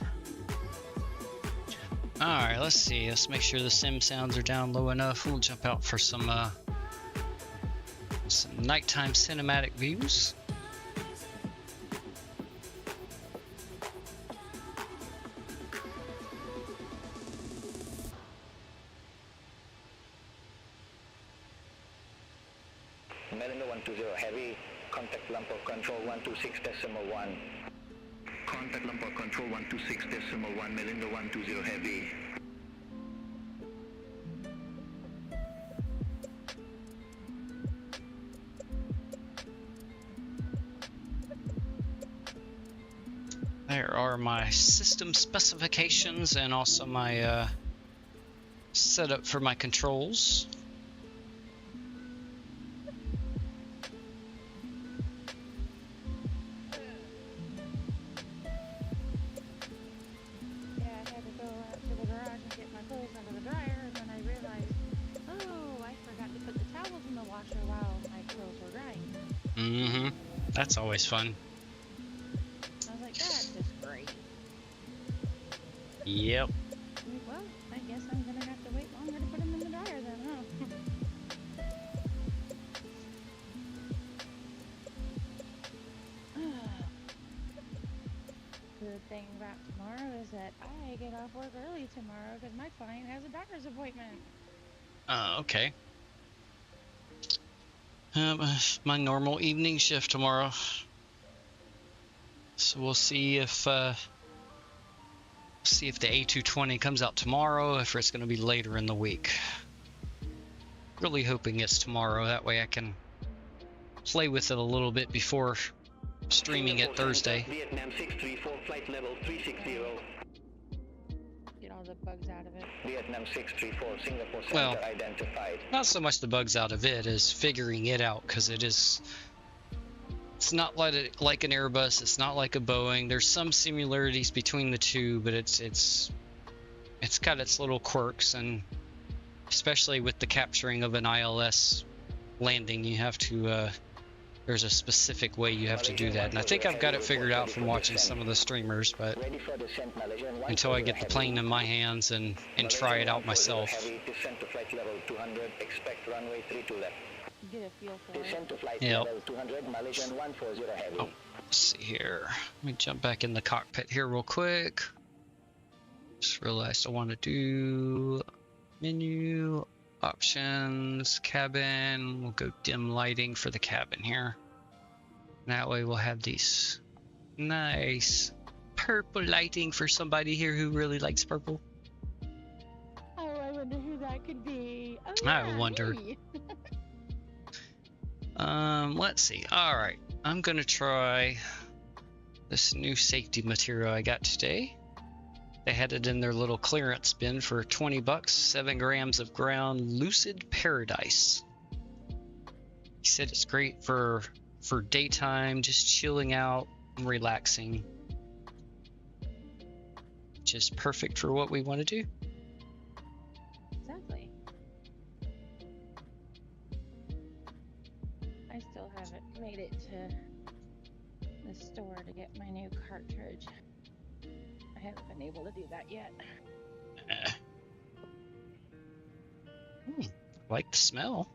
Alright, let's see. Let's make sure the sim sounds are down low enough. We'll jump out for some nighttime cinematic views. Melindo 120 Heavy, contact lump of control 126.1. Contact lump of control 126.1, Melindo 120 Heavy. There are my system specifications and also my setup for my controls. Yeah, I had to go out to the garage and get my clothes under the dryer, and then I realized, oh, I forgot to put the towels in the washer while my clothes were drying. Mm-hmm. That's always fun. I was like, that's just great. Yep. Well, I guess I'm gonna have to wait longer to put them in the dryer then, huh? Good thing about tomorrow is that I get off work early tomorrow because my client has a doctor's appointment. Okay. My normal evening shift tomorrow. So we'll see if the A220 comes out tomorrow, if it's going to be later in the week. Really hoping it's tomorrow. That way I can play with it a little bit before streaming it Thursday. Vietnam 634, flight level 360. Get all the bugs out of it. Vietnam 634, Singapore Center Well, identified. not so much the bugs out of it as figuring it out, because it's not like an Airbus, it's not like a Boeing. There's some similarities between the two, but it's got its little quirks, and especially with the capturing of an ILS landing, you have to there's a specific way you have to do that, and I think I've got it figured out from watching some of the streamers, but until I get the plane in my hands and try it out myself. Descent to flight level 200, expect runway 32 left. Get a feel for Descent it. to flight Yep. level 200, Malaysian 140 Heavy. Oh, let's see here. Let me jump back in the cockpit here real quick. Just realized I want to do menu, options, cabin. We'll go dim lighting for the cabin here. That way we'll have these nice purple lighting for somebody here who really likes purple. Oh, I wonder who that could be. Oh, I yeah, wondered. me. Let's see. All right, I'm gonna try this new safety material I got today. They had it in their little clearance bin for 20 bucks, 7 grams of ground Lucid Paradise. He said it's great for daytime, just chilling out and relaxing. Just perfect for what we want to do. Exactly. I still haven't made it to the store to get my new cartridge. I haven't been able to do that yet. Like the smell.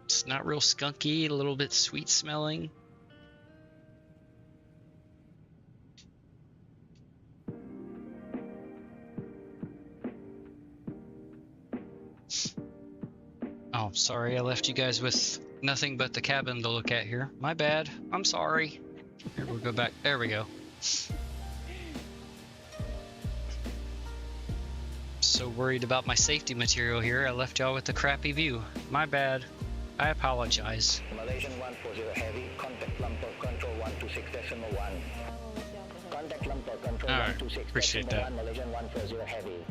It's not real skunky, a little bit sweet smelling. Oh, sorry, I left you guys with nothing but the cabin to look at here. My bad. I'm sorry. Here, we'll go back. There we go. So worried about my safety material here, I left y'all with the crappy view. My bad. I apologize. Malaysian 140 Heavy, contact lump of control 126.1. Contact lump of control All right, 126.1, appreciate that. Malaysian 140 Heavy.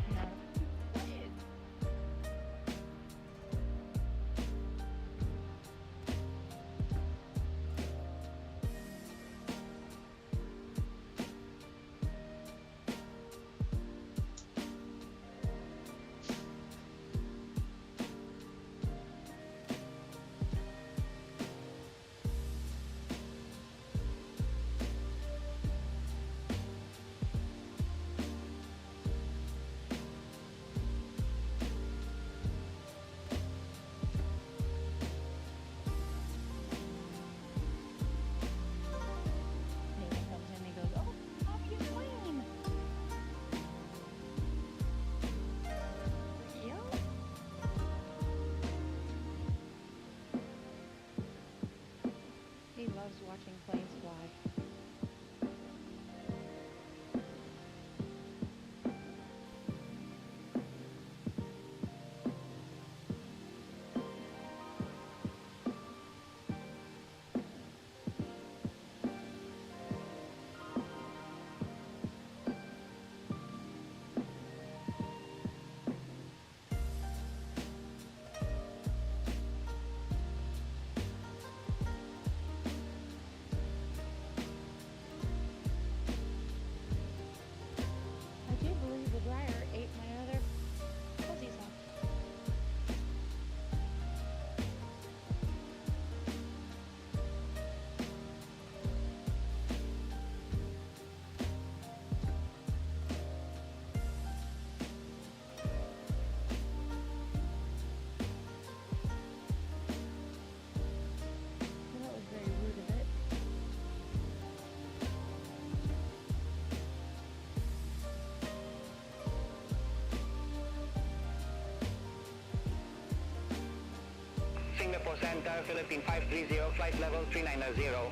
Singapore Center, Philippine 530, flight level 390.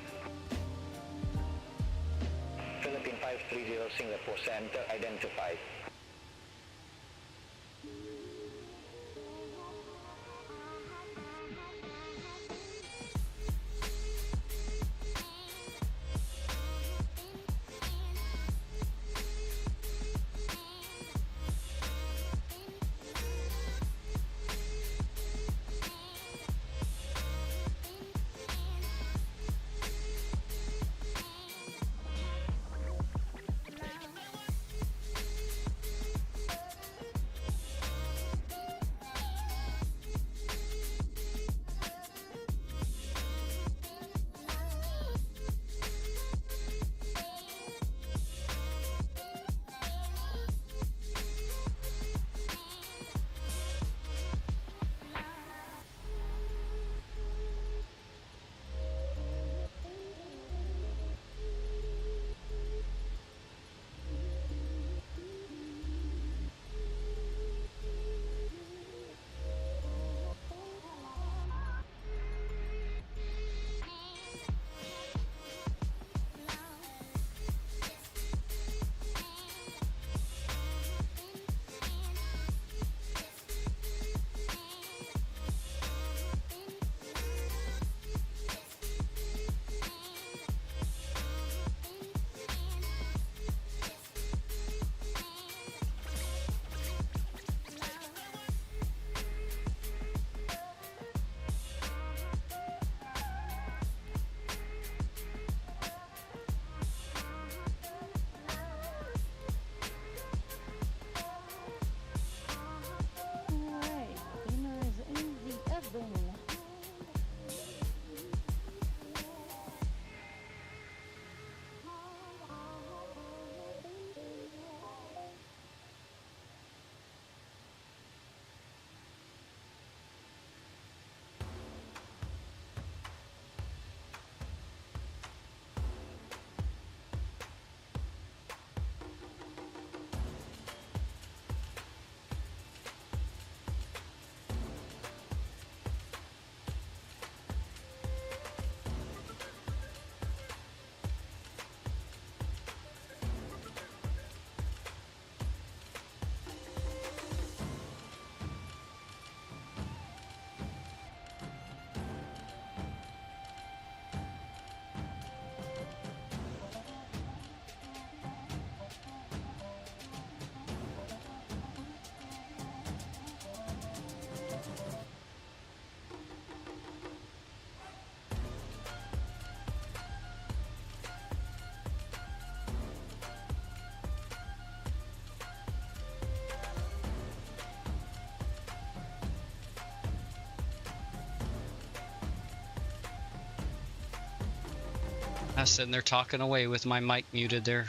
Philippine 530, Singapore Center, identified. Alright, dinner is in the oven. I was sitting there talking away with my mic muted there.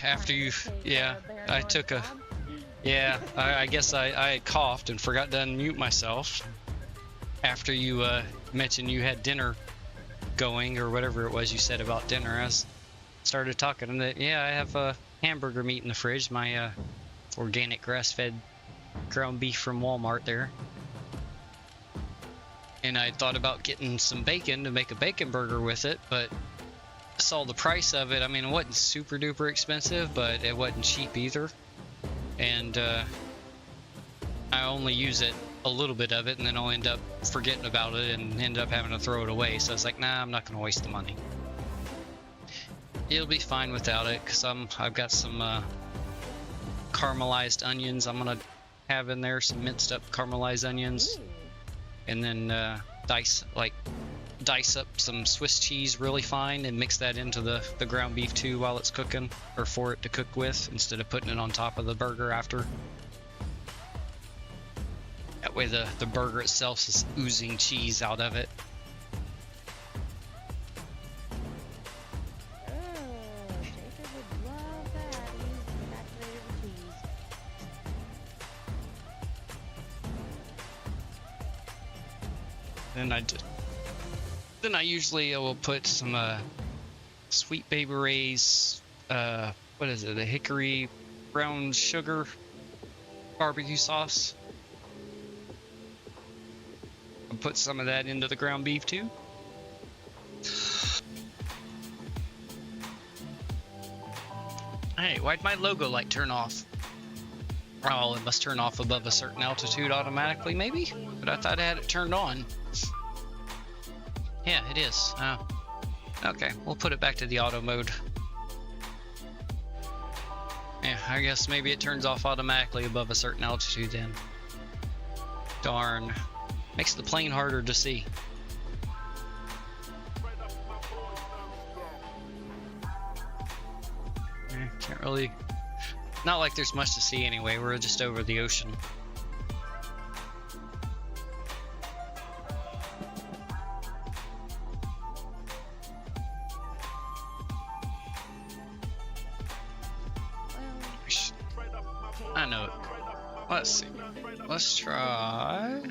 After you, yeah, I took a, yeah, I guess I coughed and forgot to unmute myself after you mentioned you had dinner going or whatever it was you said about dinner. I started talking and that, yeah, I have hamburger meat in the fridge, my organic grass-fed ground beef from Walmart there. And I thought about getting some bacon to make a bacon burger with it, but saw the price of it. I mean, it wasn't super duper expensive, but it wasn't cheap either. And I only use it a little bit of it, and then I'll end up forgetting about it and end up having to throw it away. So I was like, nah, I'm not going to waste the money. It'll be fine without it, because I've got some caramelized onions I'm going to have in there, some minced up caramelized onions. And then dice up some Swiss cheese really fine and mix that into the ground beef too while it's cooking, or for it to cook with, instead of putting it on top of the burger after. That way the burger itself is oozing cheese out of it. Oh, Jacob would love that. He's saturated with cheese. Then I usually will put some Sweet Baby Ray's what is it, the hickory brown sugar barbecue sauce. I'll put some of that into the ground beef too. Hey, why'd my logo light turn off? Oh, it must turn off above a certain altitude automatically, maybe? But I thought I had it turned on. Yeah, it is. Oh. Okay, we'll put it back to the auto mode. Yeah, I guess maybe it turns off automatically above a certain altitude then. Darn. Makes the plane harder to see. Can't really... Not like there's much to see anyway, we're just over the ocean. I know it. Let's see. Let's try...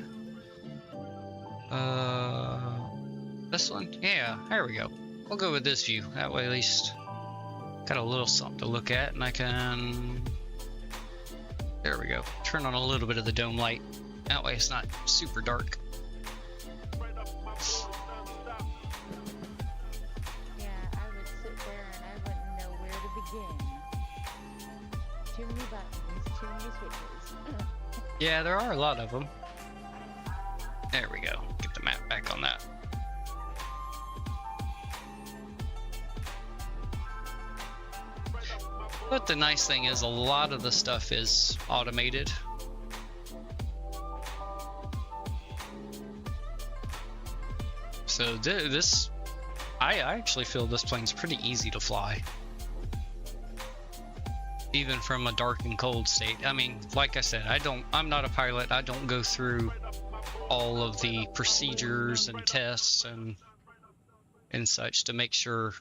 this one? Yeah, there we go. We'll go with this view. That way at least got a little something to look at, and I can... There we go. Turn on a little bit of the dome light. That way it's not super dark. Yeah, I would sit there and I wouldn't know where to begin. Too many buttons, too many switches. Yeah, there are a lot of them. There we go. Get the map back on that. But the nice thing is a lot of the stuff is automated. So this, I actually feel this plane's pretty easy to fly. Even from a dark and cold state. I mean, like I said, I'm not a pilot. I don't go through all of the procedures and tests and such to make sure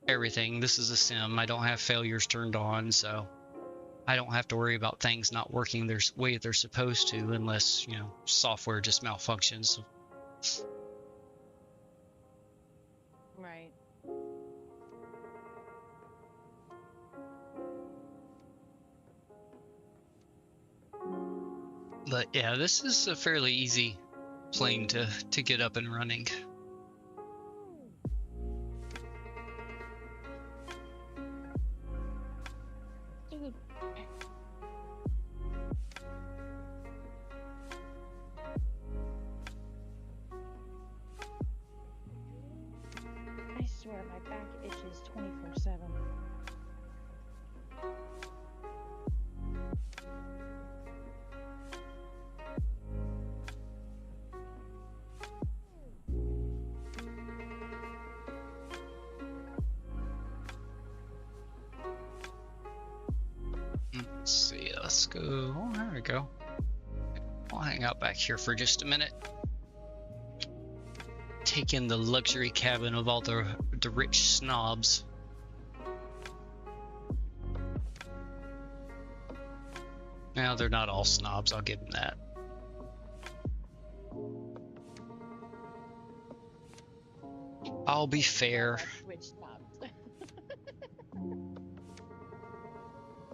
everything. This is a sim. I don't have failures turned on, so I don't have to worry about things not working their way they're supposed to, unless, you know, software just malfunctions. Right. But yeah, this is a fairly easy plane to get up and running. I swear my back itches 24/7. Let's see, let's go. Oh, there we go. I'll hang out back here for just a minute. Take in the luxury cabin of all the rich snobs. Now, they're not all snobs, I'll give them that. I'll be fair. Which stopped.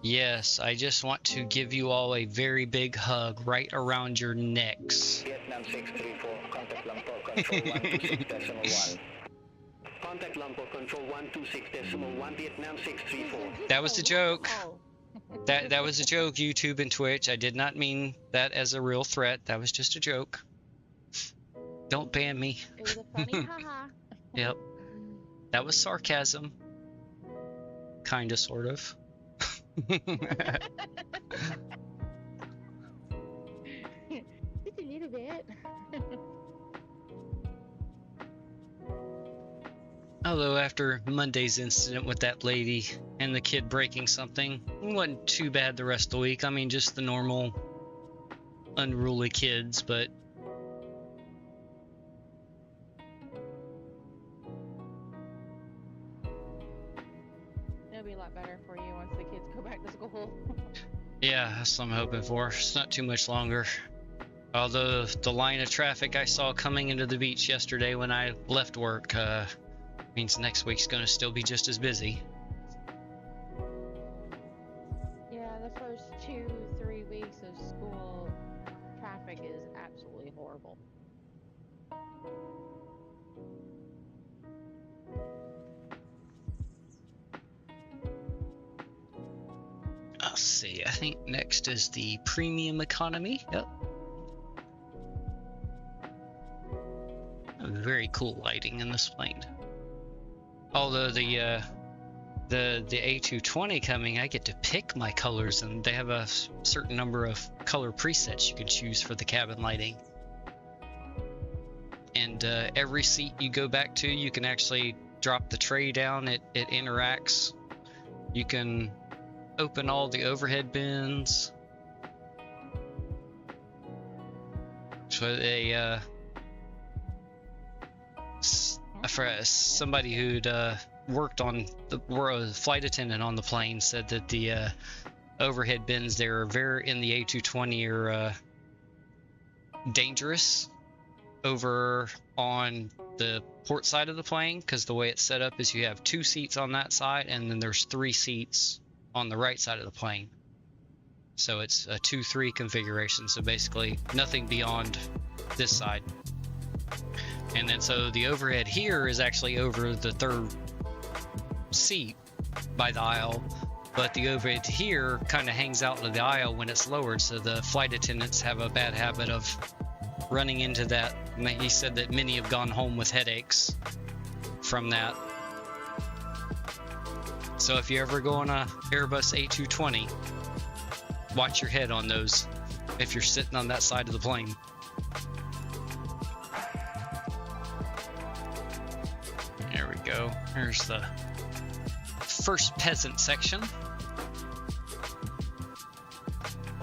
Yes, I just want to give you all a very big hug right around your necks. Vietnam 634, contact Lumpur control 126.1. Contact Lumpur control 126.1, Vietnam 634. That was a joke. Oh. That was a joke, YouTube and Twitch. I did not mean that as a real threat. That was just a joke. Don't ban me. It was a funny haha. Yep. That was sarcasm. Kinda, sort of. Just a little bit. Although after Monday's incident with that lady and the kid breaking something, it wasn't too bad the rest of the week. I mean, just the normal unruly kids, but It'll be a lot better for you once the kids go back to school. yeah, that's what I'm hoping for. It's not too much longer. Although the line of traffic I saw coming into the beach yesterday when I left work means next week's going to still be just as busy. Yeah, the first 2 2-3 weeks of school, traffic is absolutely horrible. Let's see, I think next is the premium economy. Yep. Very cool lighting in this plane. Although the A220 coming, I get to pick my colors, and they have a certain number of color presets you can choose for the cabin lighting. And every seat you go back to, you can actually drop the tray down. It interacts. You can open all the overhead bins. So they somebody who'd worked on were a flight attendant on the plane said that the overhead bins there are very in the A220 are dangerous over on the port side of the plane, because the way it's set up is you have 2 seats on that side and then there's 3 seats on the right side of the plane. So it's a 2-3 configuration, so basically nothing beyond this side. And then so the overhead here is actually over the 3rd seat by the aisle, but the overhead here kind of hangs out into the aisle when it's lowered, so the flight attendants have a bad habit of running into that. He said that many have gone home with headaches from that. So if you ever go on a Airbus A220, watch your head on those if you're sitting on that side of the plane. There we go. Here's the first peasant section.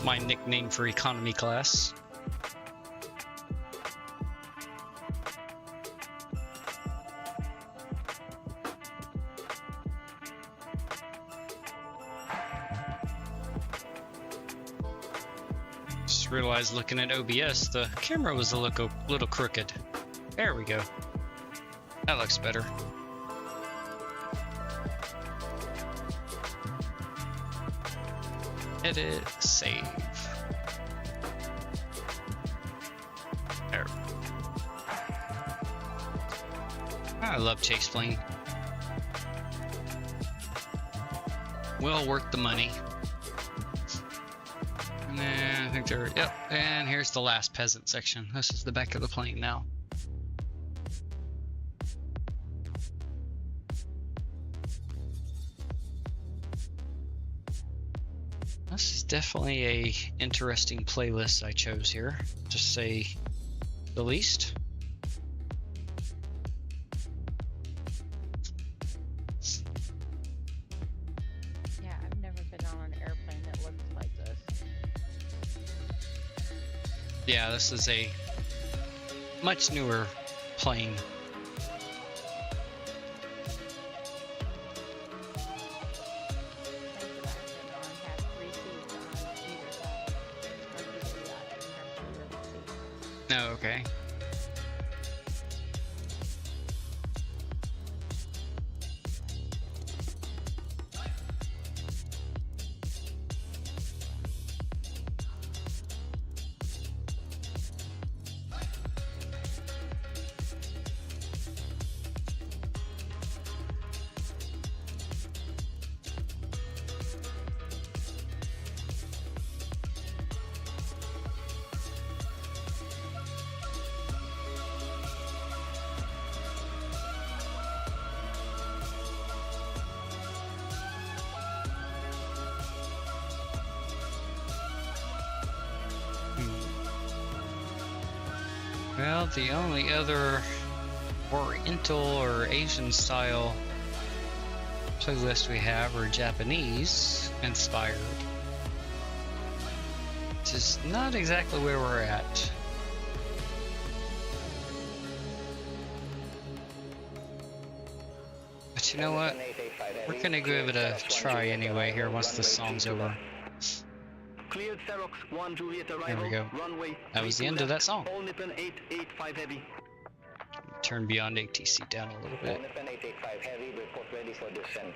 My nickname for economy class. Just realized looking at OBS, the camera was a little crooked. There we go. That looks better. Edit, save. There. I love chase plane. Well worth the money. And then I think they're, yep, and here's the last peasant section. This is the back of the plane now. This is definitely a interesting playlist I chose here, to say the least. Yeah, I've never been on an airplane that looks like this. Yeah, this is a much newer plane. Oh, okay. Well, the only other Oriental or Asian style playlist we have are Japanese inspired, which is not exactly where we're at. But you know what? We're gonna give it a try anyway here once the song's over. Cleared Xerox 1 Juliet arrival. There we go. Runway That was the end of that song. All Nippon 885 heavy. Turn beyond ATC down a little bit. All Nippon 885 heavy, report ready for descent.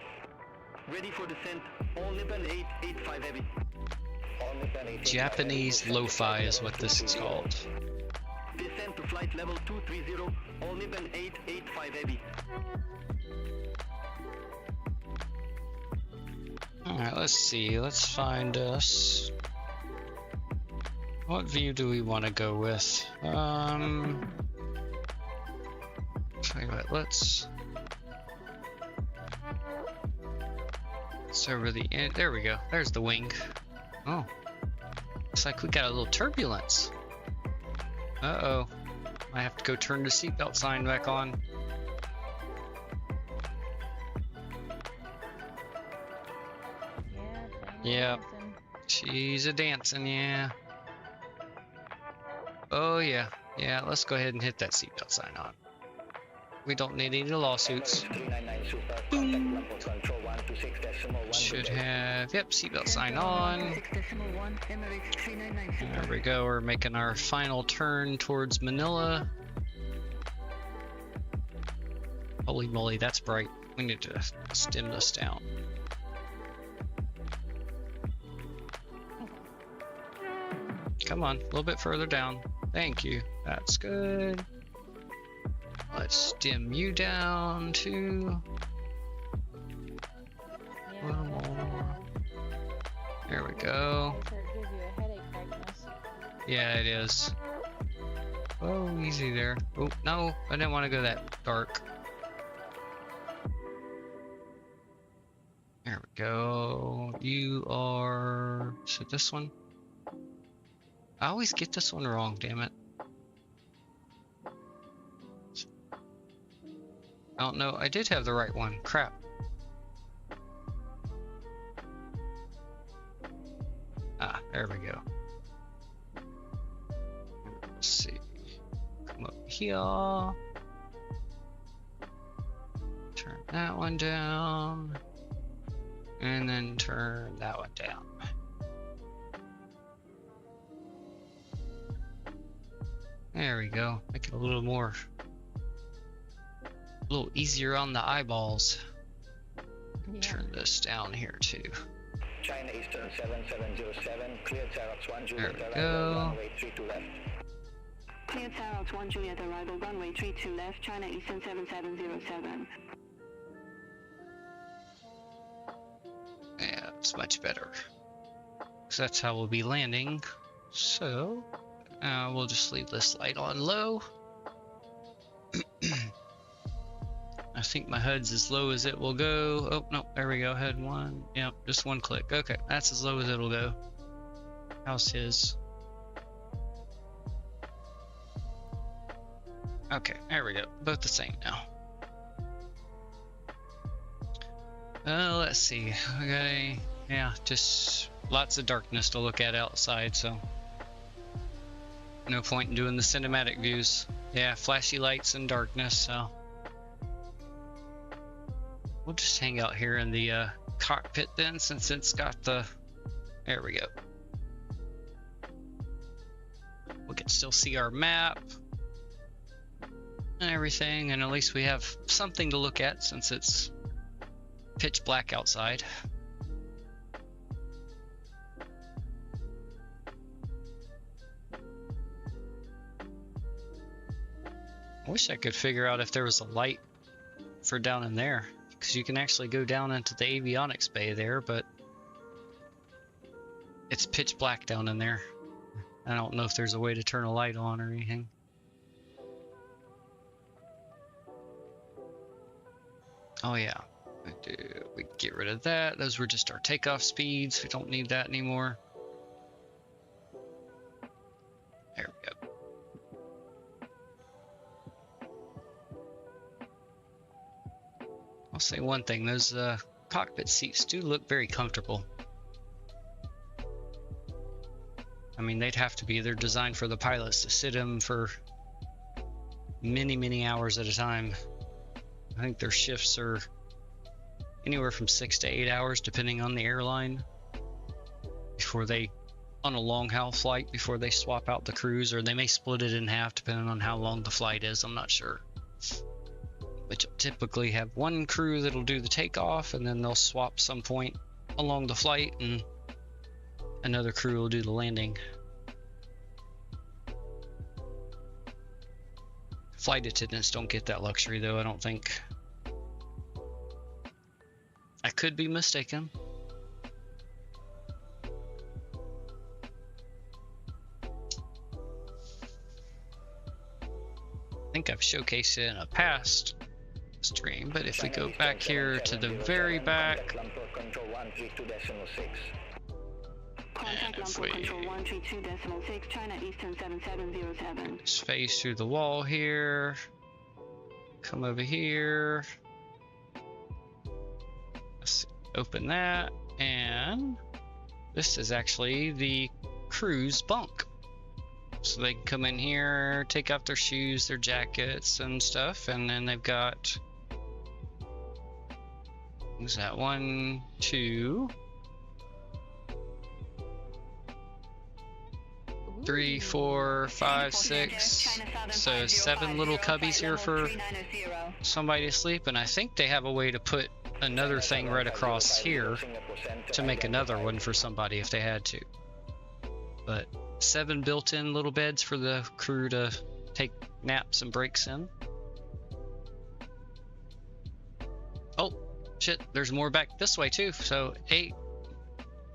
Ready for descent. All Nippon 885 heavy. All Japanese lo-fi is what this is called. Descend to flight level 230, all Nippon 885 heavy. Alright, let's see. Let's find us. What view do we want to go with? Tell you what, let's over the end. There we go. There's the wing. Oh. Looks like we got a little turbulence. Uh-oh. I have to go turn the seatbelt sign back on. Yeah. Yep. She's a dancing, yeah. Oh yeah. Yeah, let's go ahead and hit that seatbelt sign on. We don't need any lawsuits. Boom. Should have, yep, seatbelt sign on. There we go, we're making our final turn towards Manila. Holy moly, that's bright. We need to stem this down. Come on, a little bit further down. Thank you, that's good. Let's dim you down to a little more. There we go. Yeah, it is. Oh, easy there. Oh, no, I didn't want to go that dark. There we go. You are... Is it this one? I always get this one wrong, damn it. I don't know. I did have the right one. Crap. Ah, there we go. Let's see. Come up here. Turn that one down. And then turn that one down. There we go. Make it a little more... a little easier on the eyeballs. Yeah. Turn this down here too. China Eastern 7707, clear Xerox 1 Juliet There we arrival, go. runway 32 left. Clear Xerox 1 Juliet arrival, runway 32 left, China Eastern 7707. Yeah, it's much better. So that's how we'll be landing. So, we'll just leave this light on low. I think my HUD's as low as it will go. Oh, no, there we go. HUD 1. Yep, just one click. Okay, that's as low as it'll go. How's his? Okay, there we go. Both the same now. Let's see. Okay, yeah, just lots of darkness to look at outside, so no point in doing the cinematic views. Yeah, flashy lights and darkness, so we'll just hang out here in the cockpit then, since it's got the... There we go. We can still see our map and everything, and at least we have something to look at since it's pitch black outside. I wish I could figure out if there was a light for down in there, because you can actually go down into the avionics bay there, but it's pitch black down in there. I don't know if there's a way to turn a light on or anything. Oh yeah, we can get rid of that. Those were just our takeoff speeds. We don't need that anymore. There we go. I'll say one thing, those cockpit seats do look very comfortable. I mean, they'd have to be. They're designed for the pilots to sit in for many, many hours at a time. I think their shifts are anywhere from 6 to 8 hours, depending on the airline, before they, on a long haul flight, before they swap out the crews, or they may split it in half depending on how long the flight is. I'm not sure. But you'll typically have one crew that'll do the takeoff, and then they'll swap some point along the flight and another crew will do the landing. Flight attendants don't get that luxury though, I don't think. I could be mistaken. I think I've showcased it in a past stream, but if we go back here to the very back, and if we just phase through the wall here, come over here, let's open that, and this is actually the crew's bunk. So they can come in here, take off their shoes, their jackets and stuff, and then they've got, what's that, 1, 2, 3, 4, 5, 6, so 7 little cubbies here for somebody to sleep, and I think they have a way to put another thing right across here to make another one for somebody if they had to. But 7 built-in little beds for the crew to take naps and breaks in. Oh shit, there's more back this way too, so 8,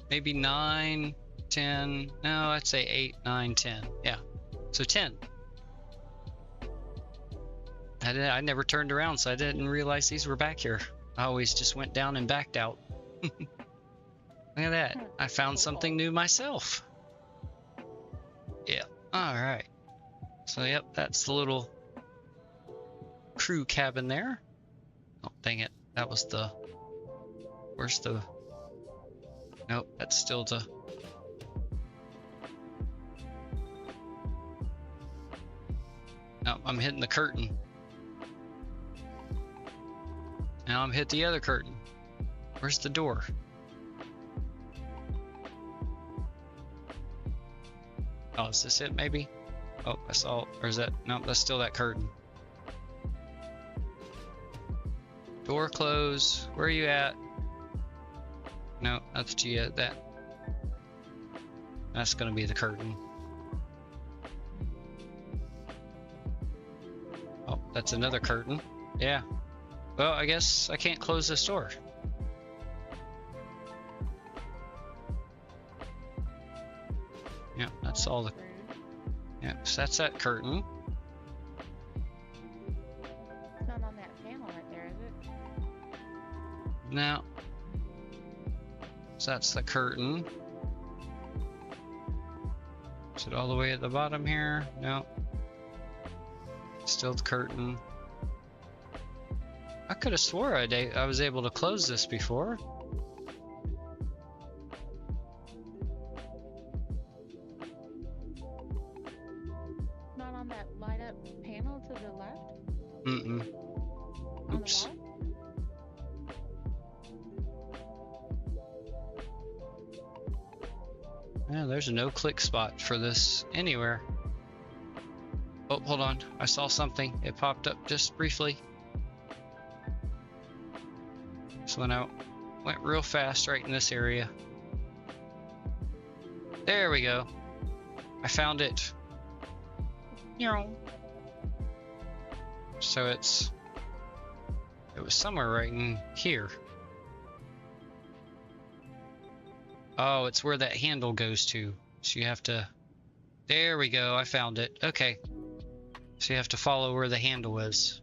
maybe 9, 10, no, I'd say 8, 9, 10, yeah, so 10. I never turned around, so I didn't realize these were back here. I always just went down and backed out. Look at that, I found something new myself. Yeah, alright. So yep, that's the little crew cabin there. Oh, dang it, that was the, where's the, nope, that's still the, no, I'm hitting the curtain. Now I'm hit the other curtain. Where's the door? Oh, is this it maybe? Oh, I saw, or is that, no, that's still that curtain. Door close, where are you at? No, that's Gia, that's gonna be the curtain. Oh, that's another curtain, yeah. Well, I guess I can't close this door. Yeah, that's all the, yeah, so that's that curtain. It's not on that panel right there, is it? No. So that's the curtain. Is it all the way at the bottom here? No. Still the curtain. I could have swore I was able to close this before. Not on that light up panel to the left? Mm-mm. On Oops. the wall? Yeah, there's a no click spot for this anywhere. Oh, hold on. I saw something. It popped up just briefly. So then I went real fast right in this area. There we go. I found it. So it was somewhere right in here. Oh, it's where that handle goes to. So you have to, there we go, I found it. Okay. So you have to follow where the handle is.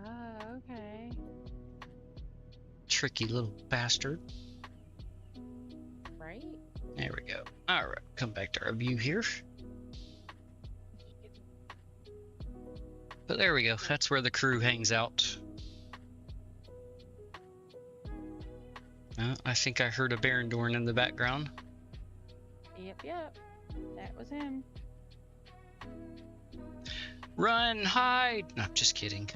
Ah, okay. Tricky little bastard. Right? There we go. Alright, come back to our view here. But there we go, that's where the crew hangs out. I think I heard a Barendorn in the background. Yep. That was him. Run, hide! No, I'm just kidding.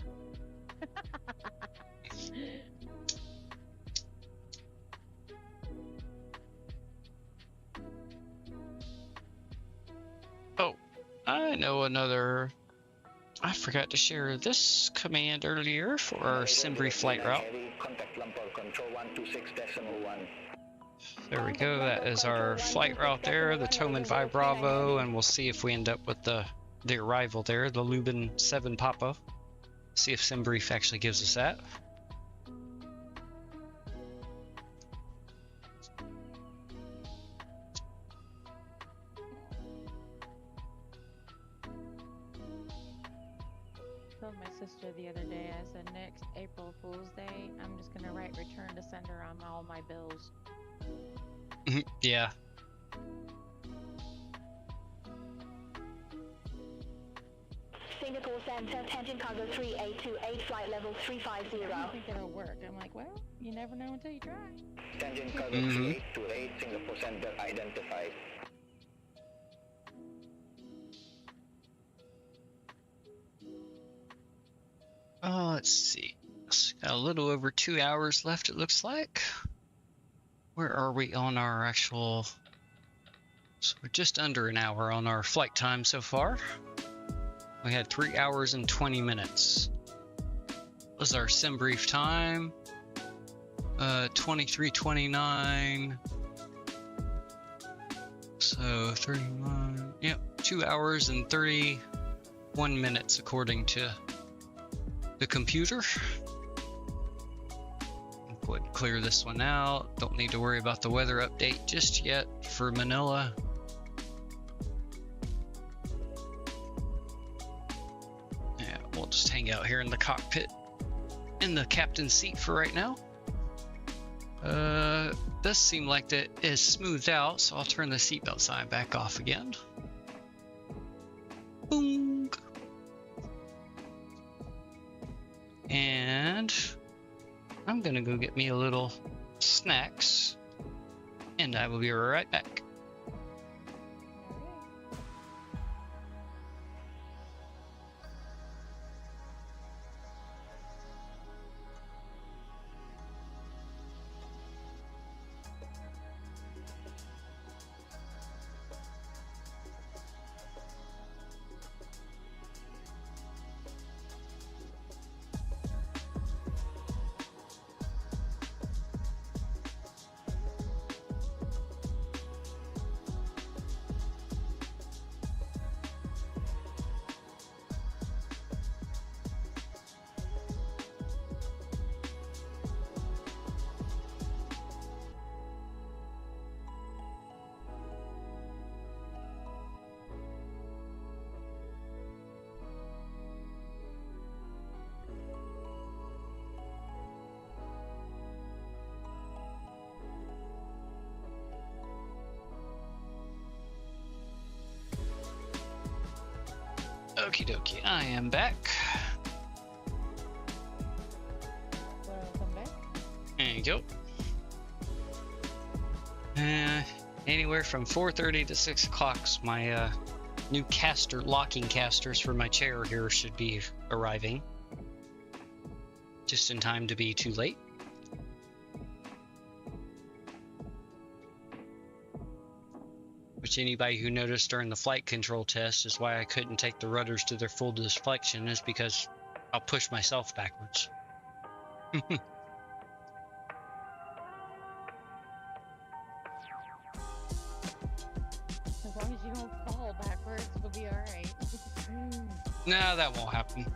Oh, I know another. I forgot to share this command earlier for our Simbri flight route. Contact Lamport Control 126.1. There we go. That is our flight route there, the Toman 5 Bravo, and we'll see if we end up with the arrival there, the Lubin 7 Papa. See if SimBrief actually gives us that. Told my sister the other day, I said next April Fool's Day, I'm just gonna write return to sender on all my bills. Yeah. Singapore Center, tangent cargo 3828, flight level 350. I don't think it'll work. I'm like, well, you never know until you try. Tangent cargo 3828, Singapore Center identified. Let's see. Got a little over 2 hours left, it looks like. Where are we on our actual... So we're just under an hour on our flight time so far. We had 3 hours and 20 minutes. Was our SimBrief time. 23:29. So 31. Yep, 2 hours and 31 minutes according to the computer. Go ahead and clear this one out. Don't need to worry about the weather update just yet for Manila. Yeah, we'll just hang out here in the cockpit in the captain's seat for right now. Does seem like that is smoothed out, so I'll turn the seatbelt sign back off again. Boom. And I'm gonna go get me a little snacks, and I will be right back. Okie dokie, I am back. Welcome back. There you go. Anywhere from 4:30 to 6 o'clock's my new locking casters for my chair here should be arriving. Just in time to be too late. Which anybody who noticed during the flight control test is why I couldn't take the rudders to their full deflection, is because I'll push myself backwards. As long as you don't fall backwards, it'll be alright. No, that won't happen.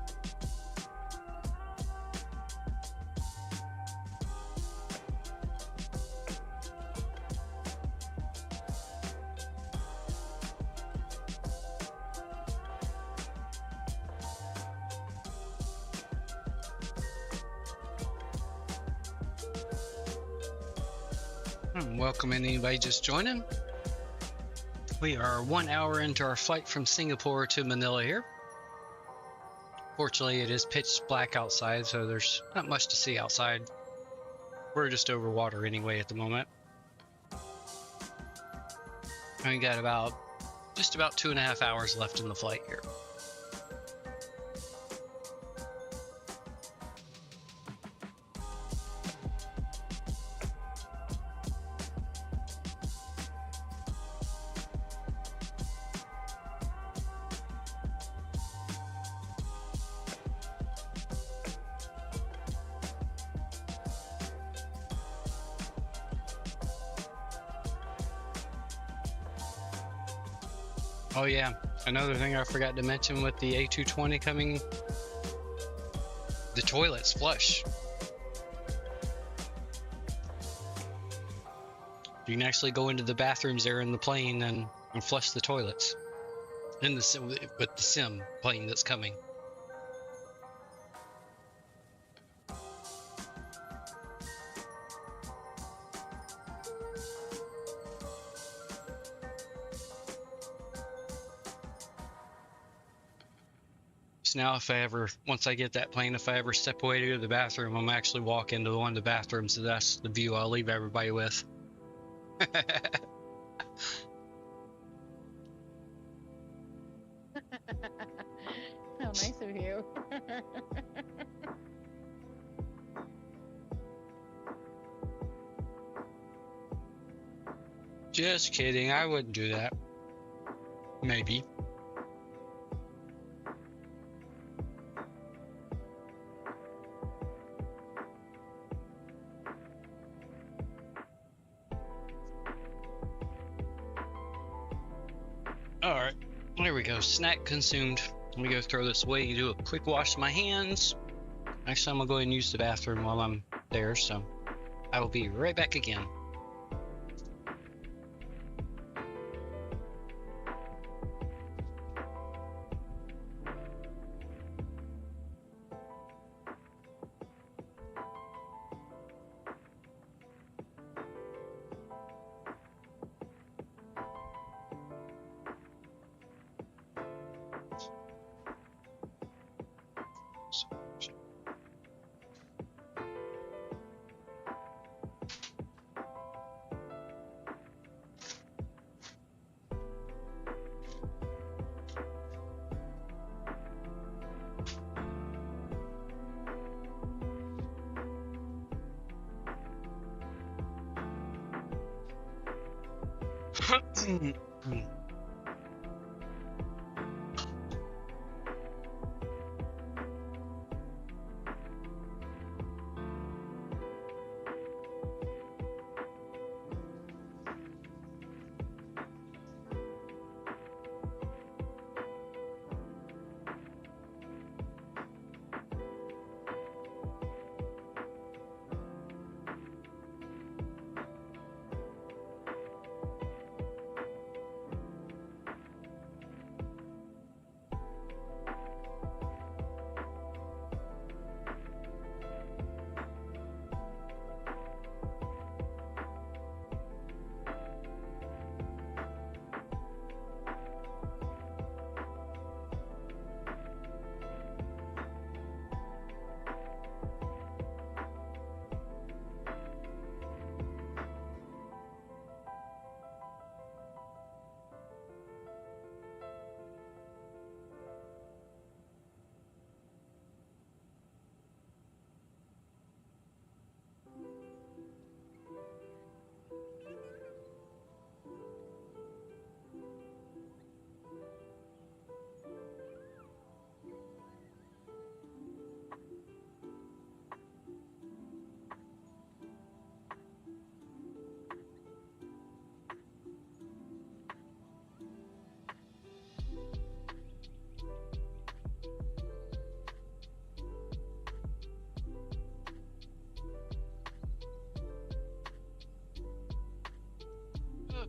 Welcome anybody just joining. We are 1 hour into our flight from Singapore to Manila here. Fortunately, it is pitch black outside, so there's not much to see outside. We're just over water anyway at the moment. And we got just about 2.5 hours left in the flight here. Oh yeah, another thing I forgot to mention with the A220 coming, the toilet's flush. You can actually go into the bathrooms there in the plane and flush the toilets in the sim, with the sim plane that's coming. So now if I ever, once I get that plane, if I ever step away to go to the bathroom, I'm actually walk into one of the bathrooms, so that's the view I'll leave everybody with. How nice of you. Just kidding, I wouldn't do that. Maybe. Alright, there we go. Snack consumed. Let me go throw this away and do a quick wash of my hands. Actually, I'm gonna go ahead and use the bathroom while I'm there, so I will be right back again.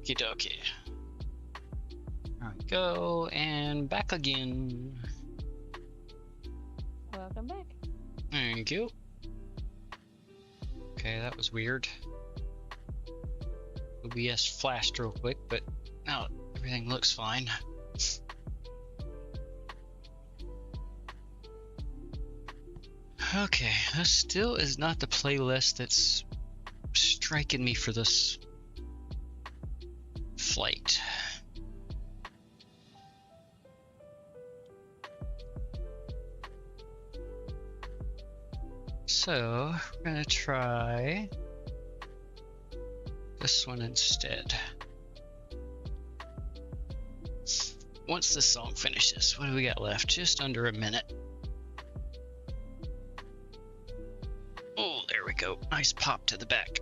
Okie dokie. There we go, and back again. Welcome back. Thank you. Okay, that was weird. OBS flashed real quick, but now everything looks fine. Okay, this still is not the playlist that's striking me for this flight. So we're gonna try this one instead. Once this song finishes, what do we got left? Just under a minute. Oh, there we go. Nice pop to the back.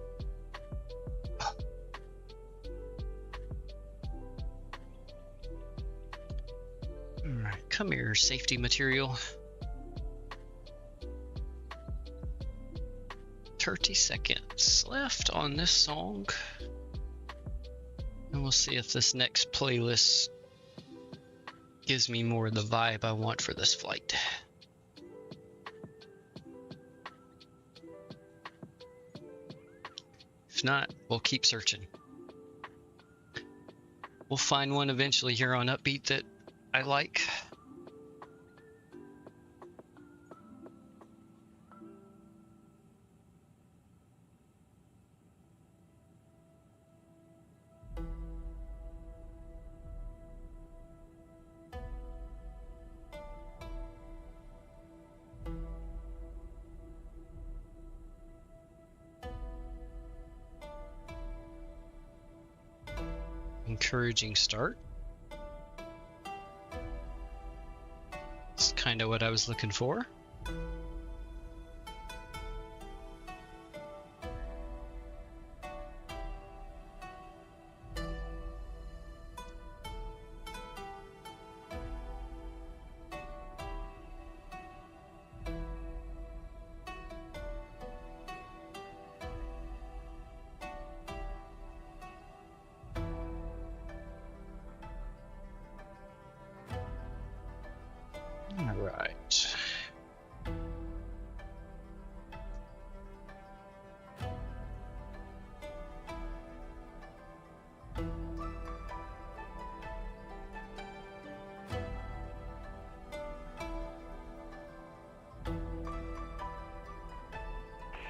Come here, safety material. 30 seconds left on this song. And we'll see if this next playlist gives me more of the vibe I want for this flight. If not, we'll keep searching. We'll find one eventually here on Upbeat that I like. Encouraging start. It's kind of what I was looking for. Alright.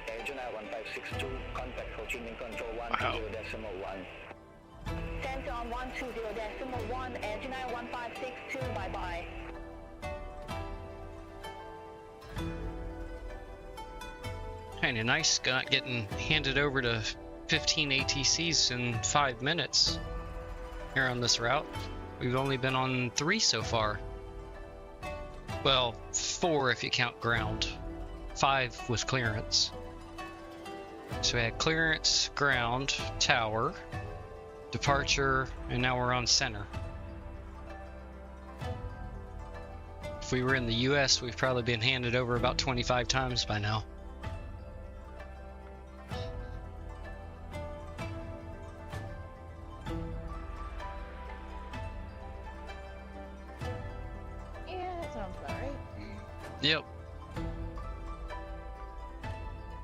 Airjuna 1562, contact Ho Chi Minh Control 120.1. Center on 120.1, Airjuna 1562, bye-bye. Kinda nice not getting handed over to 15 ATCs in 5 minutes here on this route. We've only been on 3 so far. Well, 4 if you count ground. 5 with clearance. So we had clearance, ground, tower, departure, and now we're on center. If we were in the US, we've probably been handed over about 25 times by now. Yep.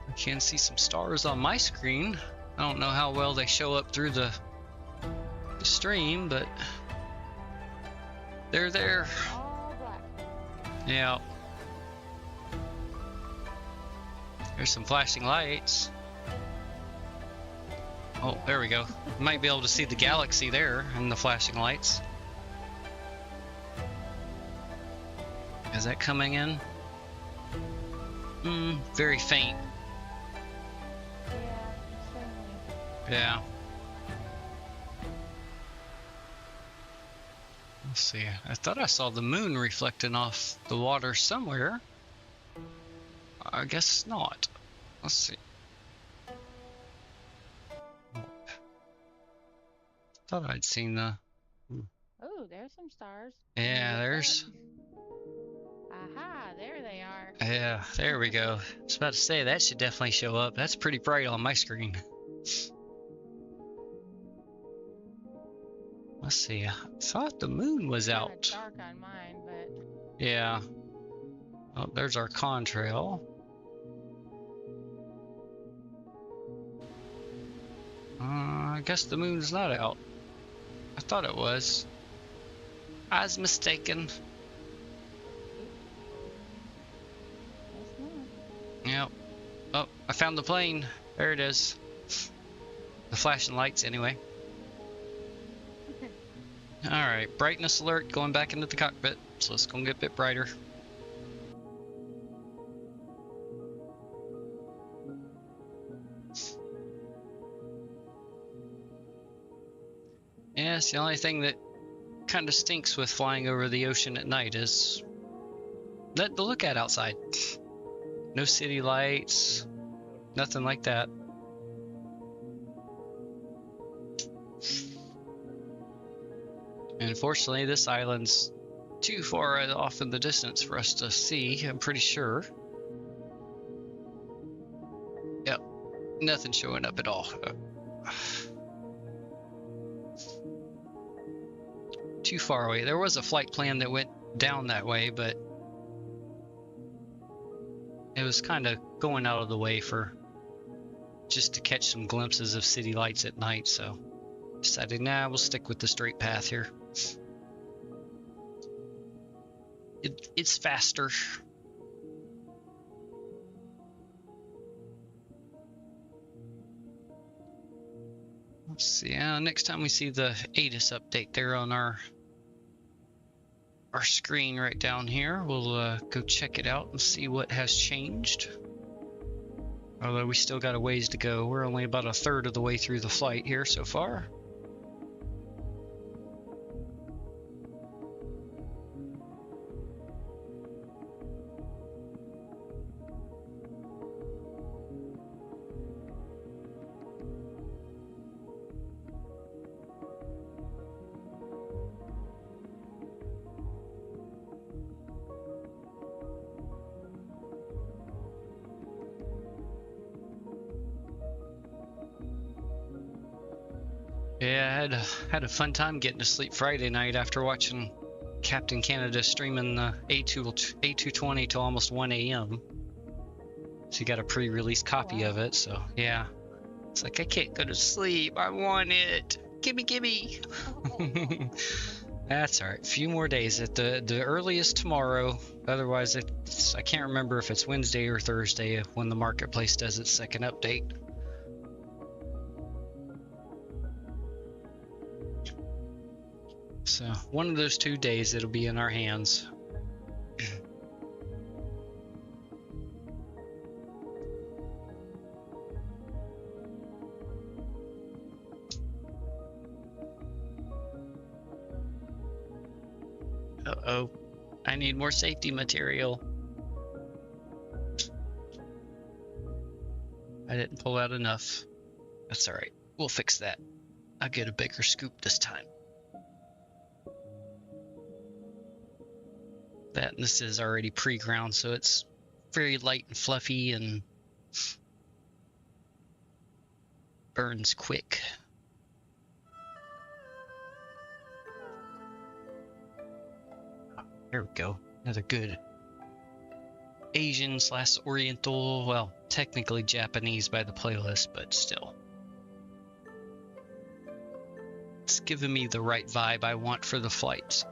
I can see some stars on my screen. I don't know how well they show up through the stream, but they're there. All black. Yeah. There's some flashing lights. Oh, there we go. You might be able to see the galaxy there in the flashing lights. Is that coming in? Very faint. Yeah, certainly. Yeah. Let's see. I thought I saw the moon reflecting off the water somewhere. I guess not. Let's see. Thought I'd seen the... Oh, there's some stars. Yeah, there's... Aha, there they are. Yeah, there we go. I was about to say, that should definitely show up. That's pretty bright on my screen. Let's see. I thought the moon was Kinda out. dark on mine, but Yeah. Oh, there's our contrail. I guess the moon's not out. I thought it was. I was mistaken. it's not. Yep. Oh, I found the plane. There it is. The flashing lights, anyway. Alright, brightness alert going back into the cockpit. So it's gonna get a bit brighter. Yeah, it's the only thing that kind of stinks with flying over the ocean at night is nothing to look at outside. No city lights, nothing like that. And unfortunately, this island's too far off in the distance for us to see, I'm pretty sure. Yep, nothing showing up at all. Too far away. There was a flight plan that went down that way, but it was kind of going out of the way for just to catch some glimpses of city lights at night, so decided, nah, we'll stick with the straight path here. It's faster. Let's see. Next time we see the ATIS update there on our screen right down here, we'll go check it out and see what has changed. Although we still got a ways to go. We're only about a third of the way through the flight here so far. Yeah, I had a fun time getting to sleep Friday night after watching Captain Canada streaming the A220 till almost 1 a.m. So you got a pre-release copy of it, so yeah. It's like, I can't go to sleep, I want it. Gimme. That's alright, a few more days at the earliest tomorrow. Otherwise, I can't remember if it's Wednesday or Thursday when the marketplace does its second update. So one of those 2 days it'll be in our hands. Uh-oh, I need more safety material. I didn't pull out enough. That's all right, we'll fix that. I'll get a bigger scoop this time. That, and this is already pre-ground, so it's very light and fluffy and burns quick. There we go. Another good Asian / Oriental, well, technically Japanese by the playlist, but still. It's giving me the right vibe I want for the flight.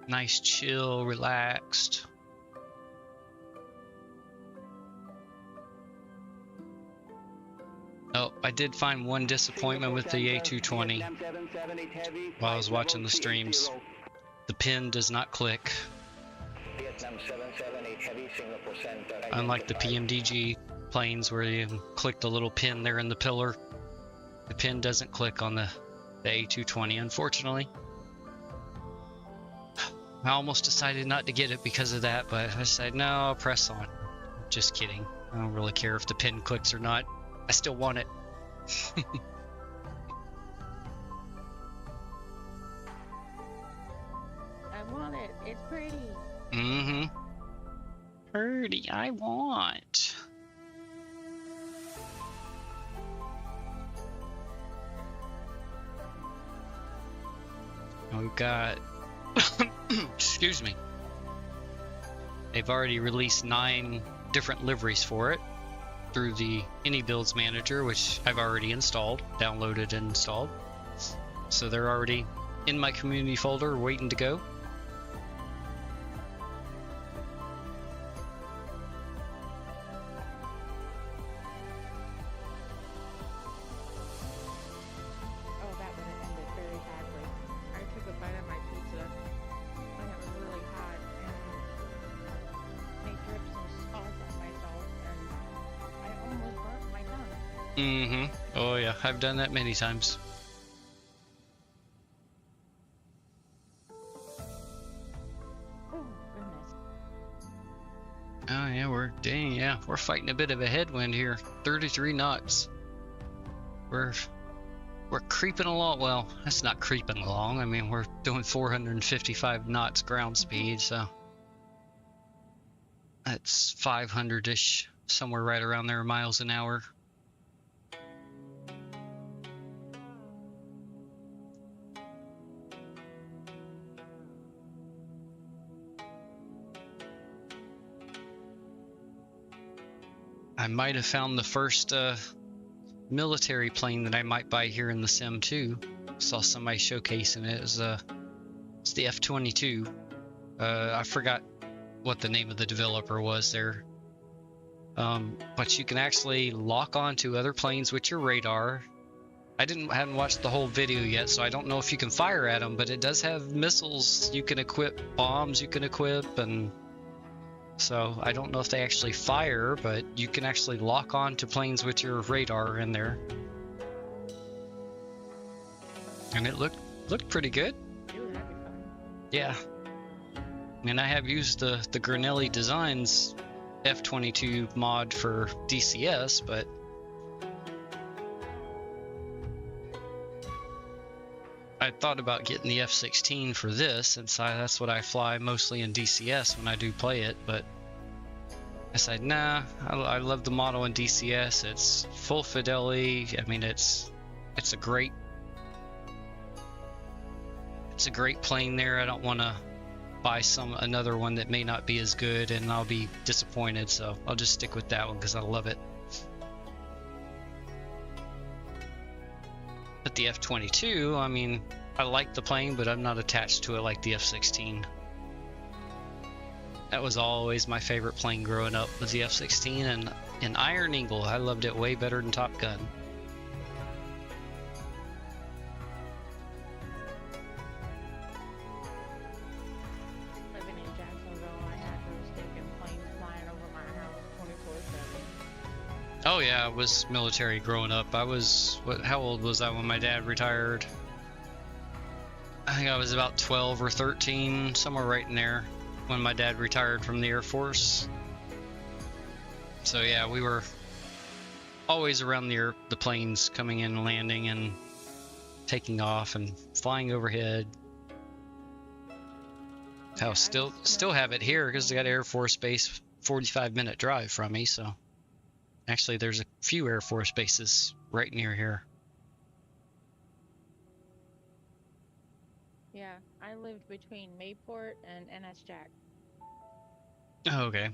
Nice, chill, relaxed. Oh, I did find one disappointment with the A220 while I was watching the streams. The pin does not click. Unlike the PMDG planes where you click the little pin there in the pillar, the pin doesn't click on the A220, unfortunately. I almost decided not to get it because of that, but I said, no, I'll press on. Just kidding. I don't really care if the pin clicks or not. I still want it. I want it. It's pretty. Mm-hmm. Pretty, I want. We've got... Excuse me. They've already released 9 different liveries for it through the Inibuilds manager, which I've already installed, downloaded and installed. So they're already in my community folder waiting to go. Oh, that would have ended very badly. I took a bite of my pizza when it was really hot and I dripped some sauce on myself and I almost burnt my tongue. Mm-hmm. Oh yeah, I've done that many times. Oh, goodness. Oh yeah, we're fighting a bit of a headwind here. 33 knots. We're We're creeping along. Well, that's not creeping along. I mean, we're doing 455 knots ground speed, so that's 500-ish, somewhere right around there, miles an hour. I might have found the first military plane that I might buy here in the sim too. Saw somebody showcasing it. It's the F-22. I forgot what the name of the developer was there. But you can actually lock onto other planes with your radar. I haven't watched the whole video yet, so I don't know if you can fire at them, but it does have missiles you can equip, bombs you can equip, and so I don't know if they actually fire, but you can actually lock on to planes with your radar in there. And it looked pretty good. Yeah. And I have used the Granelli Designs F-22 mod for DCS, but I thought about getting the F-16 for this, since that's what I fly mostly in DCS when I do play it, but I said, nah, I love the model in DCS. It's full fidelity. I mean, it's a great plane there. I don't want to buy another one that may not be as good and I'll be disappointed, so I'll just stick with that one because I love it. But the F-22, I mean, I like the plane, but I'm not attached to it like the F-16. That was always my favorite plane growing up, was the F-16, and Iron Eagle. I loved it way better than Top Gun. Living in Jacksonville, I had those stinking planes flying over my house 24/7. Oh yeah, I was military growing up. How old was I when my dad retired? I think I was about 12 or 13, somewhere right in there, when my dad retired from the Air Force. So yeah, we were always around the planes coming in and landing and taking off and flying overhead. I still have it here because I got Air Force Base 45-minute drive from me, so actually there's a few Air Force bases right near here. Yeah, I lived between Mayport and NS Jack. Oh, okay.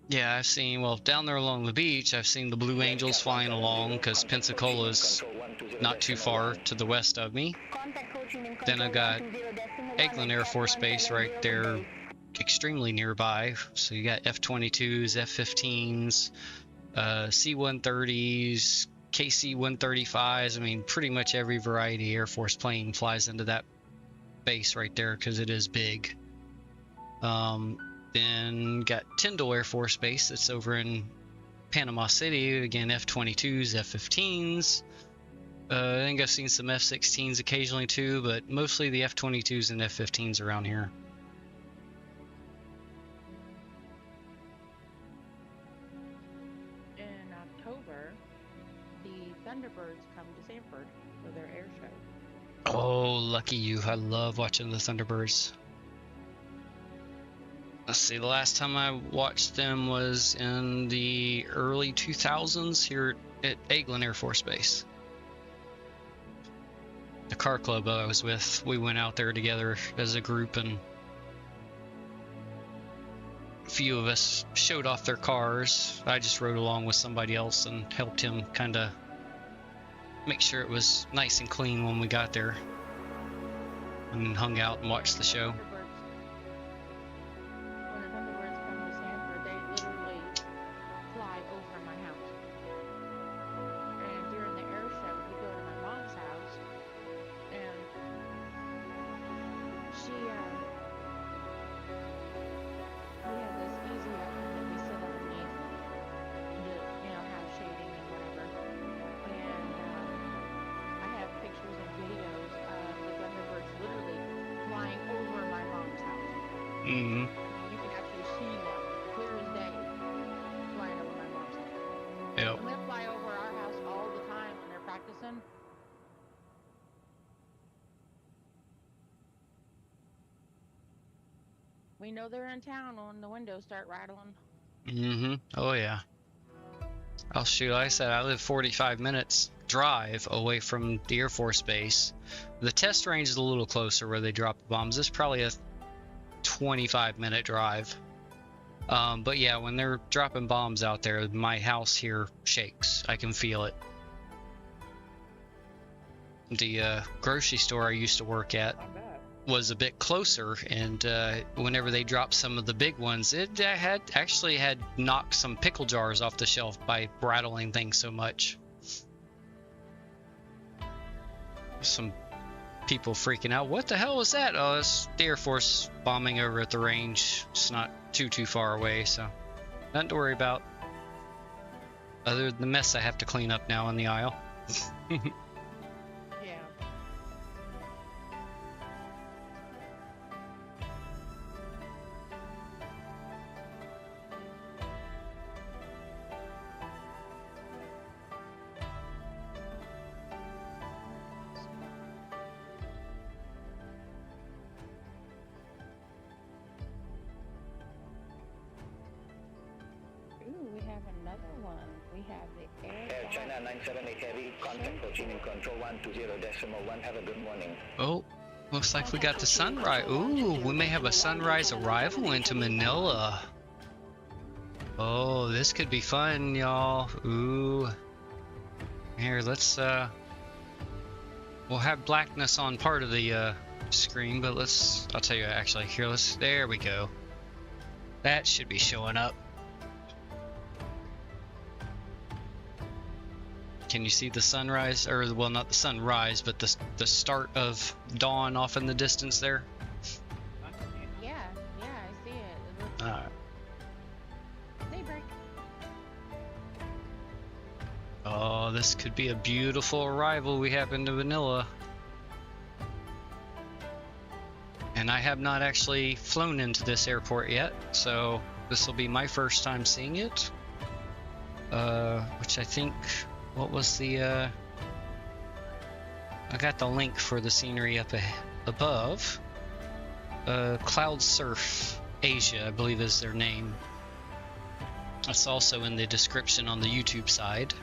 Yeah, I've seen, well, down there along the beach, I've seen the Blue Angels flying along because Pensacola's not too far to the west of me. Then I got Eglin Air Force Base right there, extremely nearby. So you got F-22s, F-15s, C-130s, KC-135s. I mean, pretty much every variety Air Force plane flies into that base right there because it is big. Then got Tyndall Air Force Base that's over in Panama City. Again, F-22s, F-15s. I think I've seen some F-16s occasionally too, but mostly the F-22s and F-15s around here. In October, the Thunderbirds come to Sanford for their air show. Oh, lucky you. I love watching the Thunderbirds. Let's see, the last time I watched them was in the early 2000s here at Eglin Air Force Base. The car club I was with, we went out there together as a group, and a few of us showed off their cars. I just rode along with somebody else and helped him kind of make sure it was nice and clean when we got there, and hung out and watched the show. When the Thunderbirds come to Sanford, they literally fly over my house. And during the air show, we go to my mom's house, and we have this easy oven that we sit underneath to, have shading and whatever. And I have pictures and videos of the Thunderbirds literally flying over my mom's house. Mm-hmm. You can actually see them clear as day flying over my mom's house. Yep. And they fly over our house all the time when they're We know they're in town when the windows start rattling. Mm-hmm. Oh yeah. I'll shoot. Like I said, I live 45 minutes drive away from the Air Force Base. The test range is a little closer where they drop the bombs. It's probably a 25-minute drive. But yeah, when they're dropping bombs out there, my house here shakes. I can feel it. The grocery store I used to work at was a bit closer, and whenever they dropped some of the big ones, it had actually knocked some pickle jars off the shelf by rattling things so much. Some people freaking out. What the hell was that? Oh, it's the Air Force bombing over at the range. It's not too far away, so nothing to worry about. Other than the mess I have to clean up now in the aisle. Yeah. Ooh, we have another one. We have the Air China 978 Heavy, contact Ho Chi Minh Control 120.1. Have a good morning. Oh, looks like we got the sunrise. Ooh, we may have a sunrise arrival into Manila. Oh, this could be fun, y'all. Ooh. Here, let's we'll have blackness on part of the screen, but I'll tell you actually, here, there we go. That should be showing up. Can you see the sunrise, or well, not the sunrise, but the start of dawn off in the distance there? Yeah, I see it. It looks daybreak. Oh, this could be a beautiful arrival we have into Manila. And I have not actually flown into this airport yet, so this will be my first time seeing it. Which I think, what was the, I got the link for the scenery up above. Cloudsurf Asia, I believe is their name. That's also in the description on the YouTube side.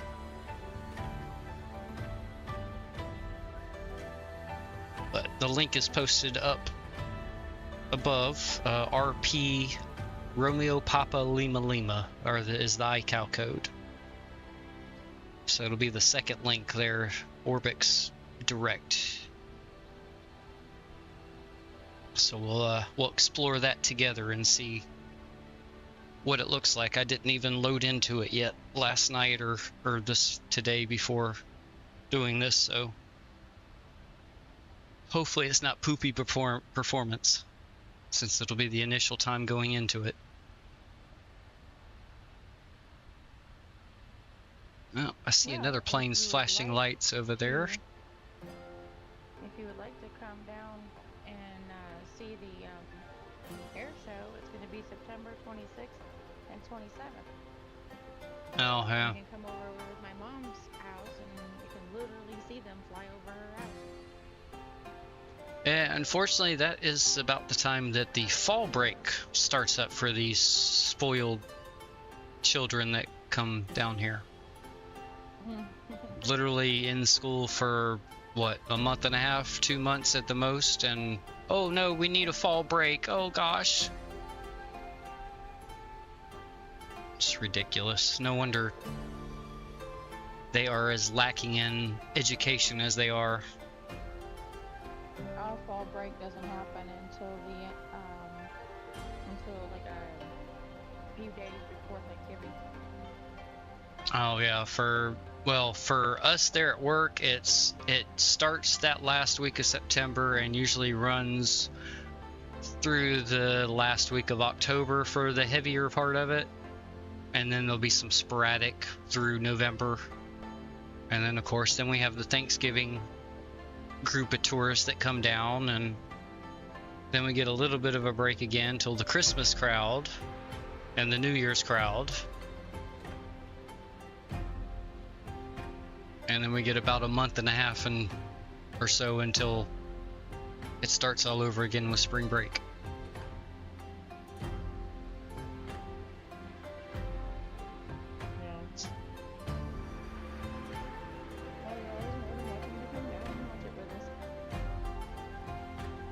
But the link is posted up above. RP Romeo Papa Lima Lima is the iCal code. So it'll be the second link there, Orbx Direct. So we'll explore that together and see what it looks like. I didn't even load into it yet last night or today before doing this, so hopefully it's not poopy performance, since it'll be the initial time going into it. Oh, I see another plane's flashing lights over there. If you would like to come down and see the air show, it's going to be September 26th and 27th. Oh, yeah. You can come over with my mom's house and you can literally see them fly over her house. And unfortunately, that is about the time that the fall break starts up for these spoiled children that come down here. Literally in school for, what, a month and a half, 2 months at the most, and oh no, we need a fall break, oh gosh. It's ridiculous. No wonder they are as lacking in education as they are. Our fall break doesn't happen until like a few days before Thanksgiving. Oh yeah, for us there at work, it starts that last week of September and usually runs through the last week of October for the heavier part of it, and then there'll be some sporadic through November, and then of course we have the Thanksgiving group of tourists that come down, and then we get a little bit of a break again till the Christmas crowd and the New Year's crowd. And then we get about a month and a half or so until it starts all over again with spring break.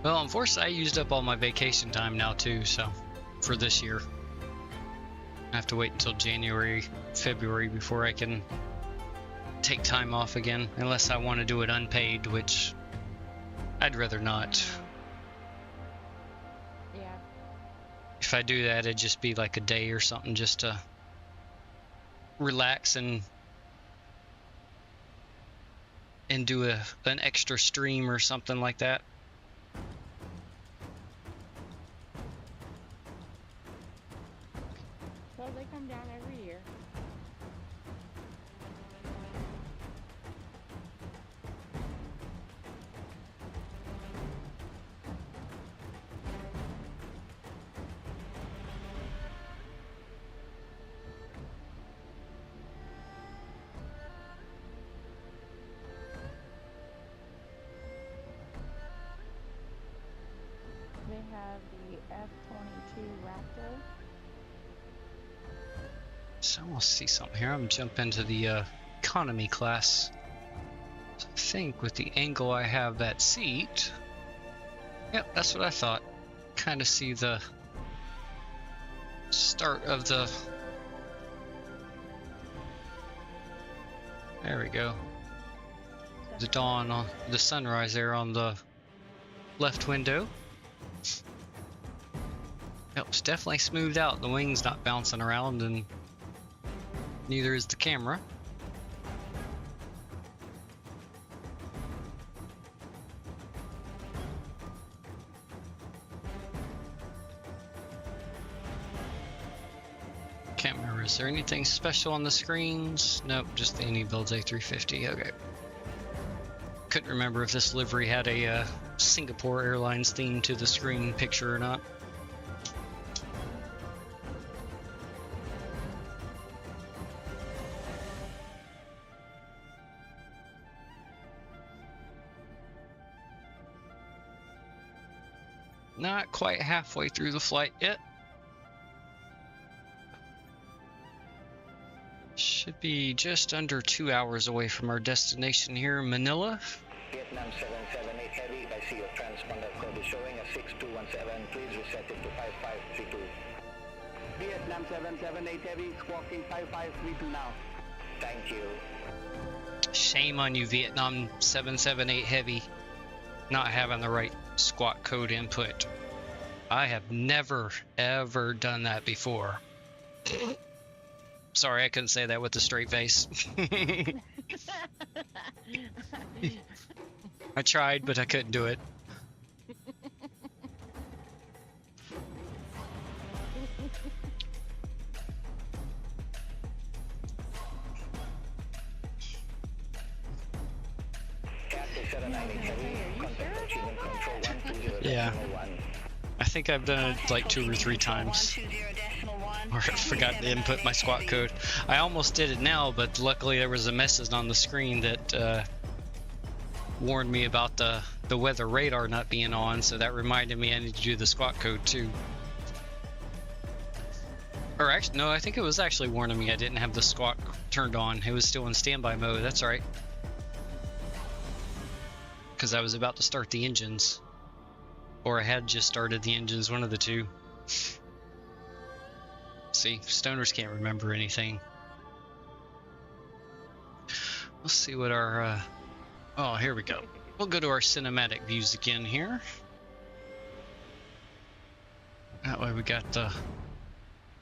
Well, unfortunately, I used up all my vacation time now too, so for this year. I have to wait until January, February before I can take time off again, unless I want to do it unpaid, which I'd rather not. Yeah. If I do that, it'd just be like a day or something just to relax and do an extra stream or something like that. Well, they come down every year. They have the F-22 Raptor. So we'll see something here. I'm gonna jump into the economy class. I think with the angle I have that seat. Yep, that's what I thought. Kind of see the start of the. There we go. The dawn on the sunrise there on the left window. Yep, it's definitely smoothed out. The wing's not bouncing around, and neither is the camera. Can't remember, is there anything special on the screens? Nope, just the Inibuilds A350. Okay. Couldn't remember if this livery had a Singapore Airlines theme to the screen picture or not. Not quite halfway through the flight yet. Should be just under 2 hours away from our destination here in Manila. Vietnam 778 Heavy, I see your transponder code is showing a 6217. Please reset it to 5532. Vietnam 778 Heavy, squawking 5532 now. Thank you. Shame on you, Vietnam 778 Heavy, not having the right squawk code input. I have never ever done that before. Sorry, I couldn't say that with a straight face. I tried, but I couldn't do it. Yeah. I think I've done it like 2 or 3 times. Or I forgot to input my squawk code. I almost did it now, but luckily there was a message on the screen that warned me about the weather radar not being on, so that reminded me I need to do the squawk code too. Or actually, no, I think it was actually warning me I didn't have the squawk turned on. It was still in standby mode, that's right. Because I was about to start the engines. Or I had just started the engines, one of the two. See, stoners can't remember anything. Let's see what our, oh, here we go. We'll go to our cinematic views again here. That way we got the,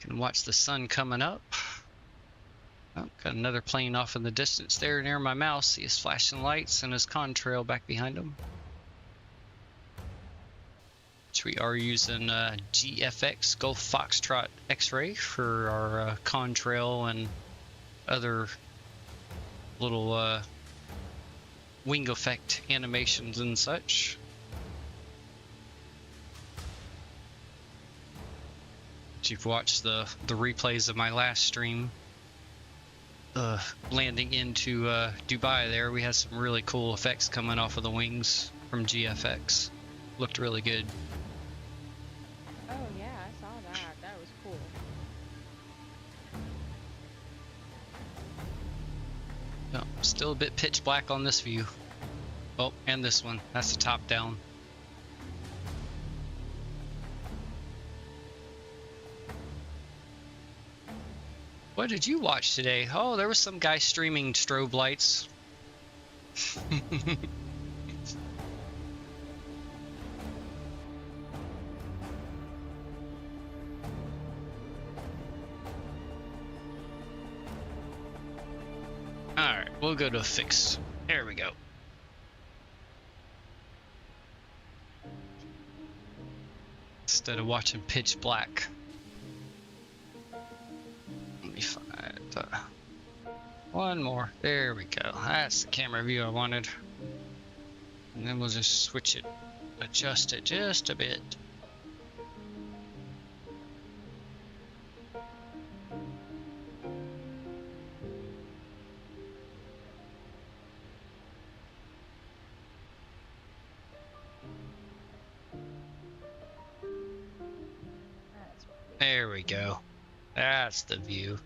can watch the sun coming up. Oh, got another plane off in the distance there near my mouse. See his flashing lights and his contrail back behind him. Which we are using GFX, Gulf Foxtrot X-Ray, for our contrail and other little wing effect animations and such. If you've watched the replays of my last stream, landing into Dubai there, we had some really cool effects coming off of the wings from GFX. Looked really good. Oh yeah, I saw that. That was cool. Oh, still a bit pitch black on this view. Oh, and this one. That's the top down. What did you watch today? Oh, there was some guy streaming strobe lights. Alright, we'll go to a fix. There we go. Instead of watching pitch black. Let me find one more. There we go. That's the camera view I wanted. And then we'll just switch it, adjust it just a bit. There we go. That's the view.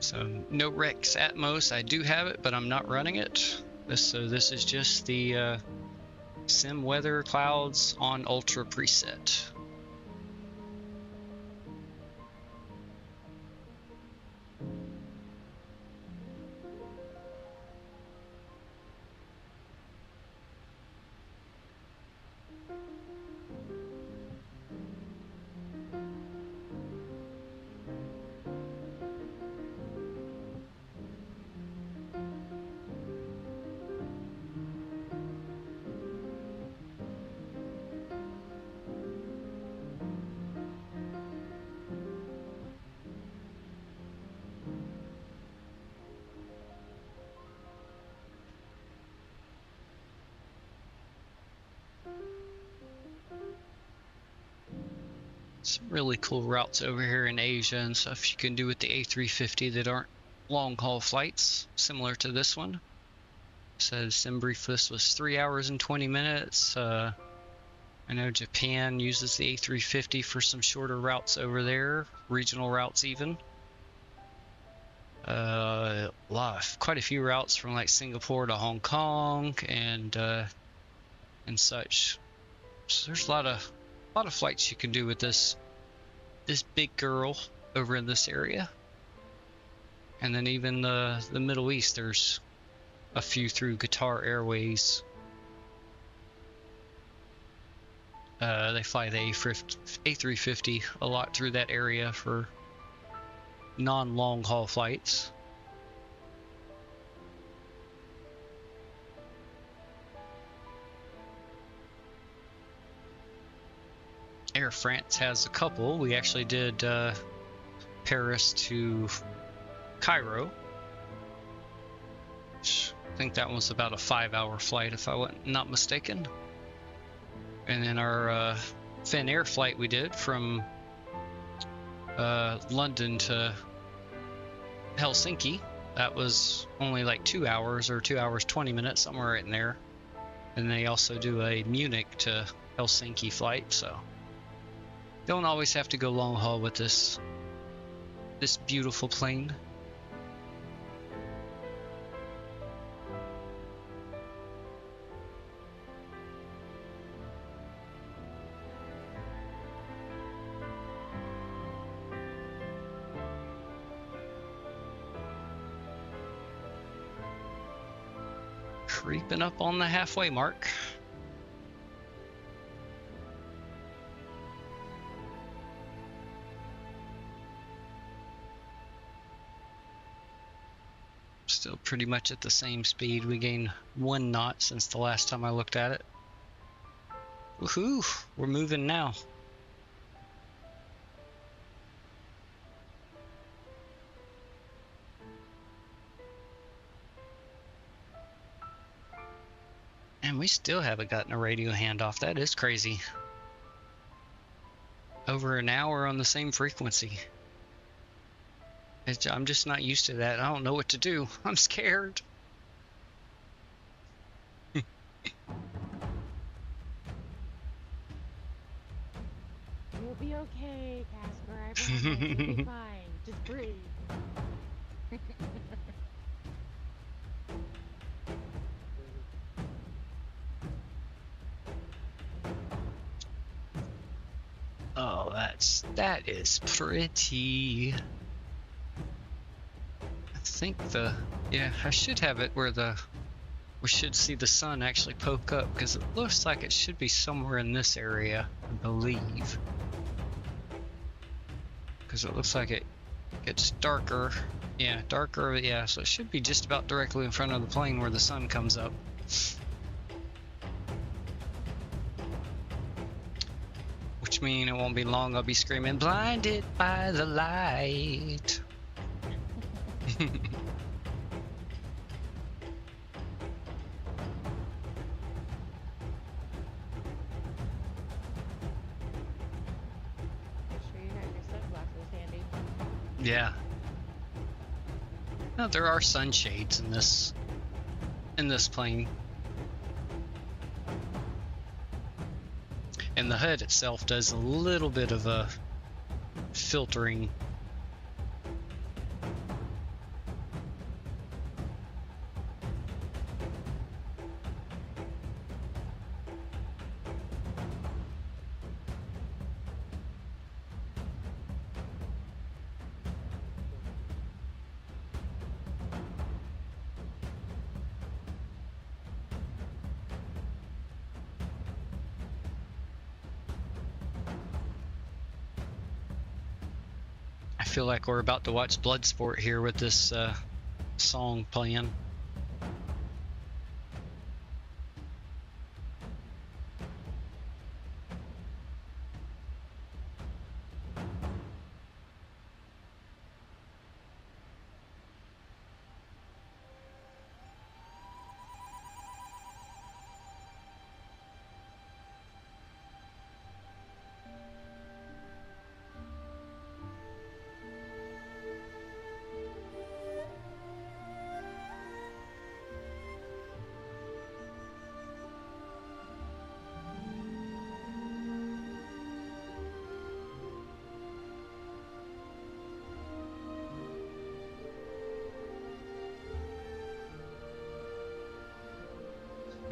So no Rex Atmos. I do have it, but I'm not running it. This is just the Sim Weather Clouds on Ultra preset. Some really cool routes over here in Asia and stuff you can do with the A350 that aren't long haul flights, similar to this one. It says sim briefless was 3 hours and 20 minutes. I know Japan uses the A350 for some shorter routes over there, regional routes even. Quite a few routes from like Singapore to Hong Kong and such. So there's a lot of flights you can do with this big girl over in this area. And then even the Middle East, there's a few through Qatar Airways. They fly the A350 a lot through that area for non-long haul flights. Air France has a couple. We actually did Paris to Cairo. I think that was about a 5-hour flight if I not mistaken. And then our Finnair flight we did from London to Helsinki. That was only like 2 hours or 2 hours 20 minutes, somewhere in there. And they also do a Munich to Helsinki flight, so don't always have to go long haul with this beautiful plane. Creeping up on the halfway mark. Still pretty much at the same speed. We gained 1 knot since the last time I looked at it. Woohoo! We're moving now. And we still haven't gotten a radio handoff. That is crazy. Over an hour on the same frequency. I'm just not used to that. I don't know what to do. I'm scared. You'll be okay, Casper. I promise. You'll be fine. Just breathe. that is pretty. I think I should have it where we should see the sun actually poke up, because it looks like it should be somewhere in this area, I believe. Because it looks like it gets darker. Yeah, darker, yeah, so it should be just about directly in front of the plane where the sun comes up. Which means it won't be long I'll be screaming, blinded by the light. Yeah. No, there are sunshades in this plane. And the HUD itself does a little bit of a filtering. I feel like we're about to watch Bloodsport here with this song playing.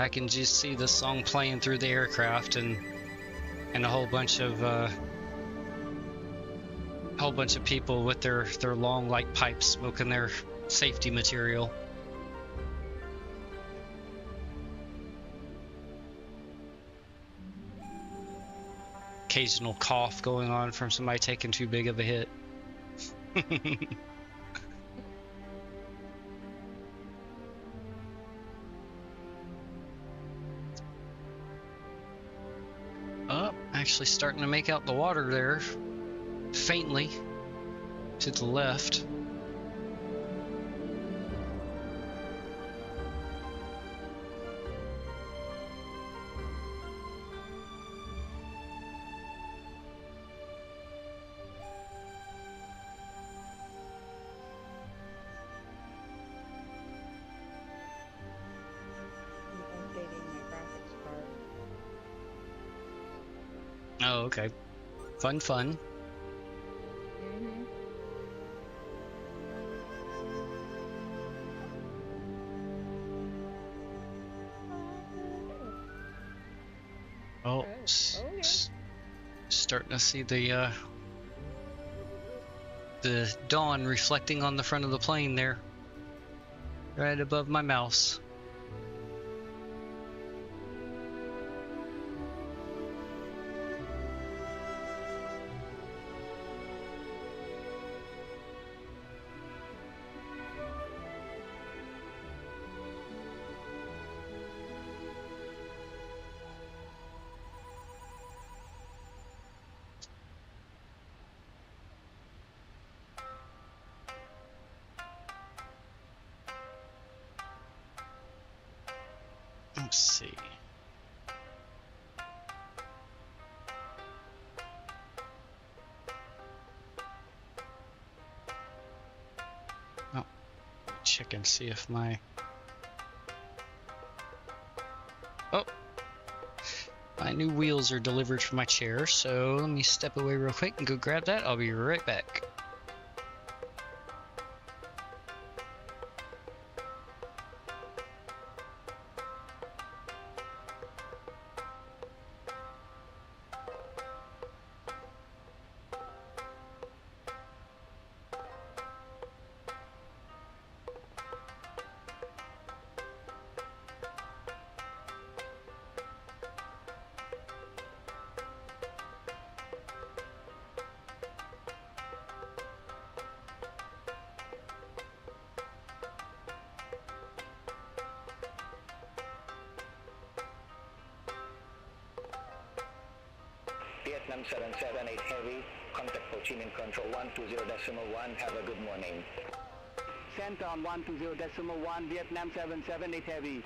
I can just see the song playing through the aircraft and a whole bunch of people with their long like pipes smoking their safety material. Occasional cough going on from somebody taking too big of a hit. Actually starting to make out the water there, faintly, to the left. Oh, okay. Fun. Oh, starting to see the dawn reflecting on the front of the plane there, right above my mouse. Let's see. Oh, check and see if my... Oh, my new wheels are delivered from my chair, so let me step away real quick and go grab that. I'll be right back. Vietnam 778 Heavy, contact Ho Chi Minh Control 120.1, have a good morning. Center on 120.1, Vietnam 778 Heavy.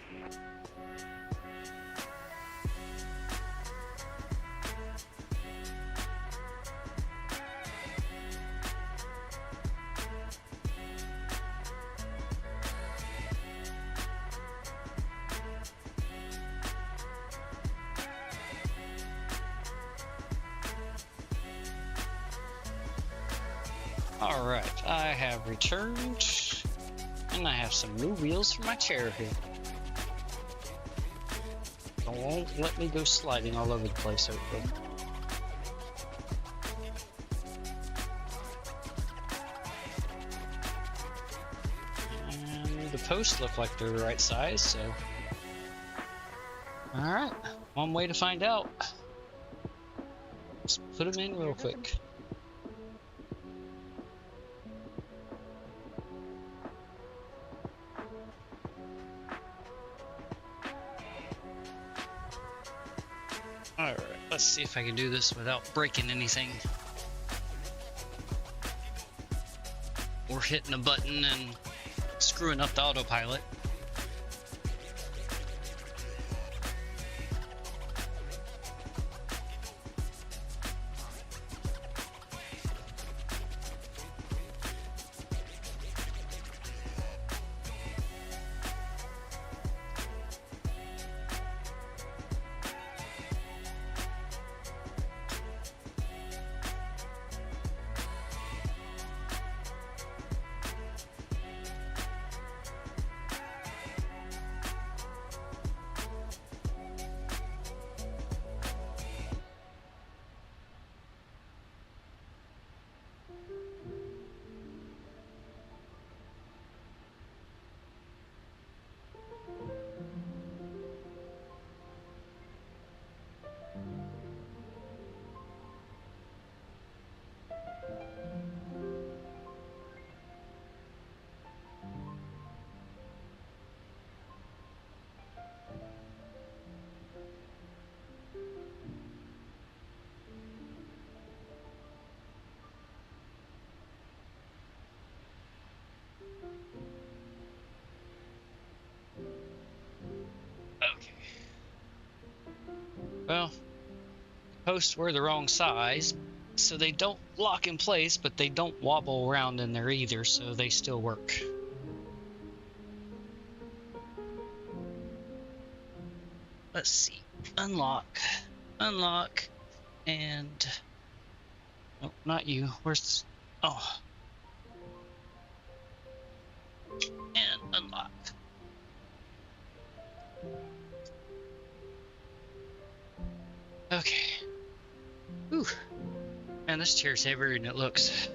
Alright, I have returned, and I have some new wheels for my chair here. It won't let me go sliding all over the place, hopefully. And the posts look like they're the right size, so... Alright, one way to find out. Let's put them in real quick. Alright, let's see if I can do this without breaking anything. Or hitting a button and screwing up the autopilot. Okay. Well, posts were the wrong size, so they don't lock in place, but they don't wobble around in there either, so they still work. Let's see. Unlock. Unlock. And... Oh, not you. Where's... Oh. And unlock. Okay. Whew. Man, this chair's heavier than it looks.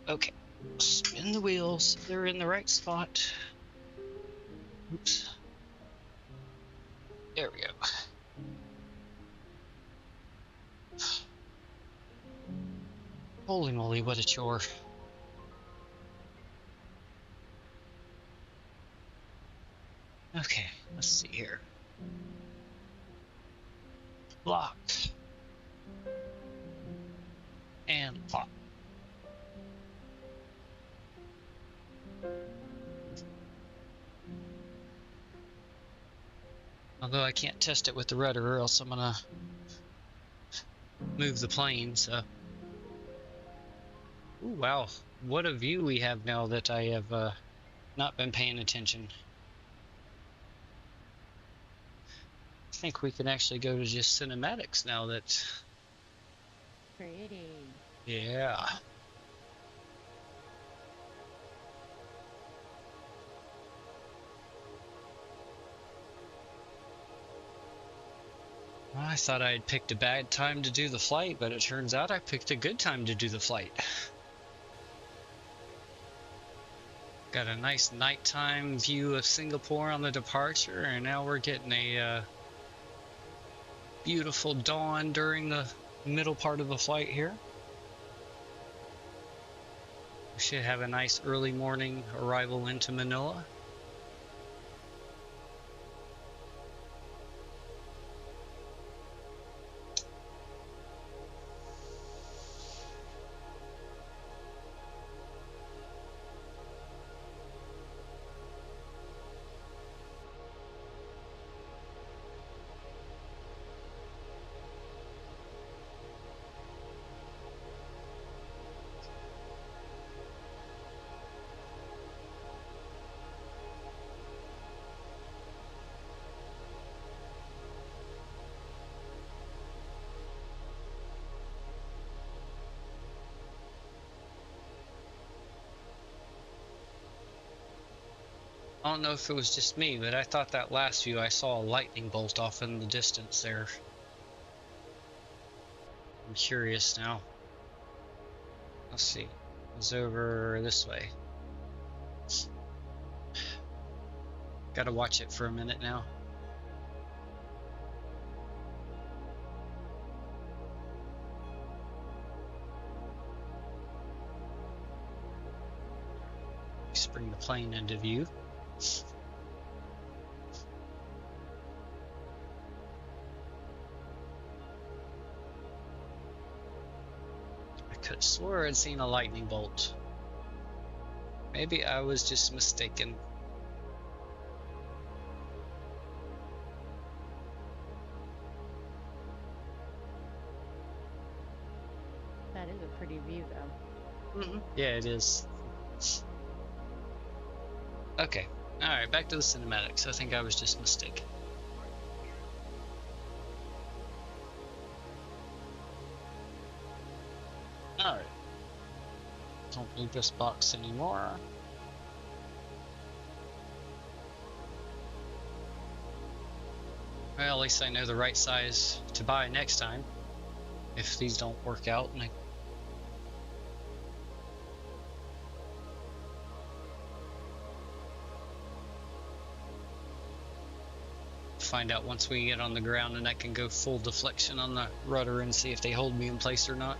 Okay, spin the wheels. They're in the right spot. Oops. There we go. Holy moly, what a chore. Okay, let's see here. Lock. And lock. Although I can't test it with the rudder, or else I'm gonna move the plane, so... Ooh, wow, what a view we have now that I have not been paying attention. I think we can actually go to just cinematics now that... Pretty. Yeah. I thought I had picked a bad time to do the flight, but it turns out I picked a good time to do the flight. Got a nice nighttime view of Singapore on the departure, and now we're getting a beautiful dawn during the middle part of the flight here. We should have a nice early morning arrival into Manila. I don't know if it was just me, but I thought that last view I saw a lightning bolt off in the distance there. I'm curious now. Let's see. It's over this way. Gotta watch it for a minute now. Just bring the plane into view. I could have swore I'd seen a lightning bolt. Maybe I was just mistaken. That is a pretty view, though. Yeah, it is. Okay. Alright, back to the cinematics. I think I was just mistaken. Alright. Don't need this box anymore. Well, at least I know the right size to buy next time. If these don't work out and I find out once we get on the ground, and I can go full deflection on the rudder and see if they hold me in place or not.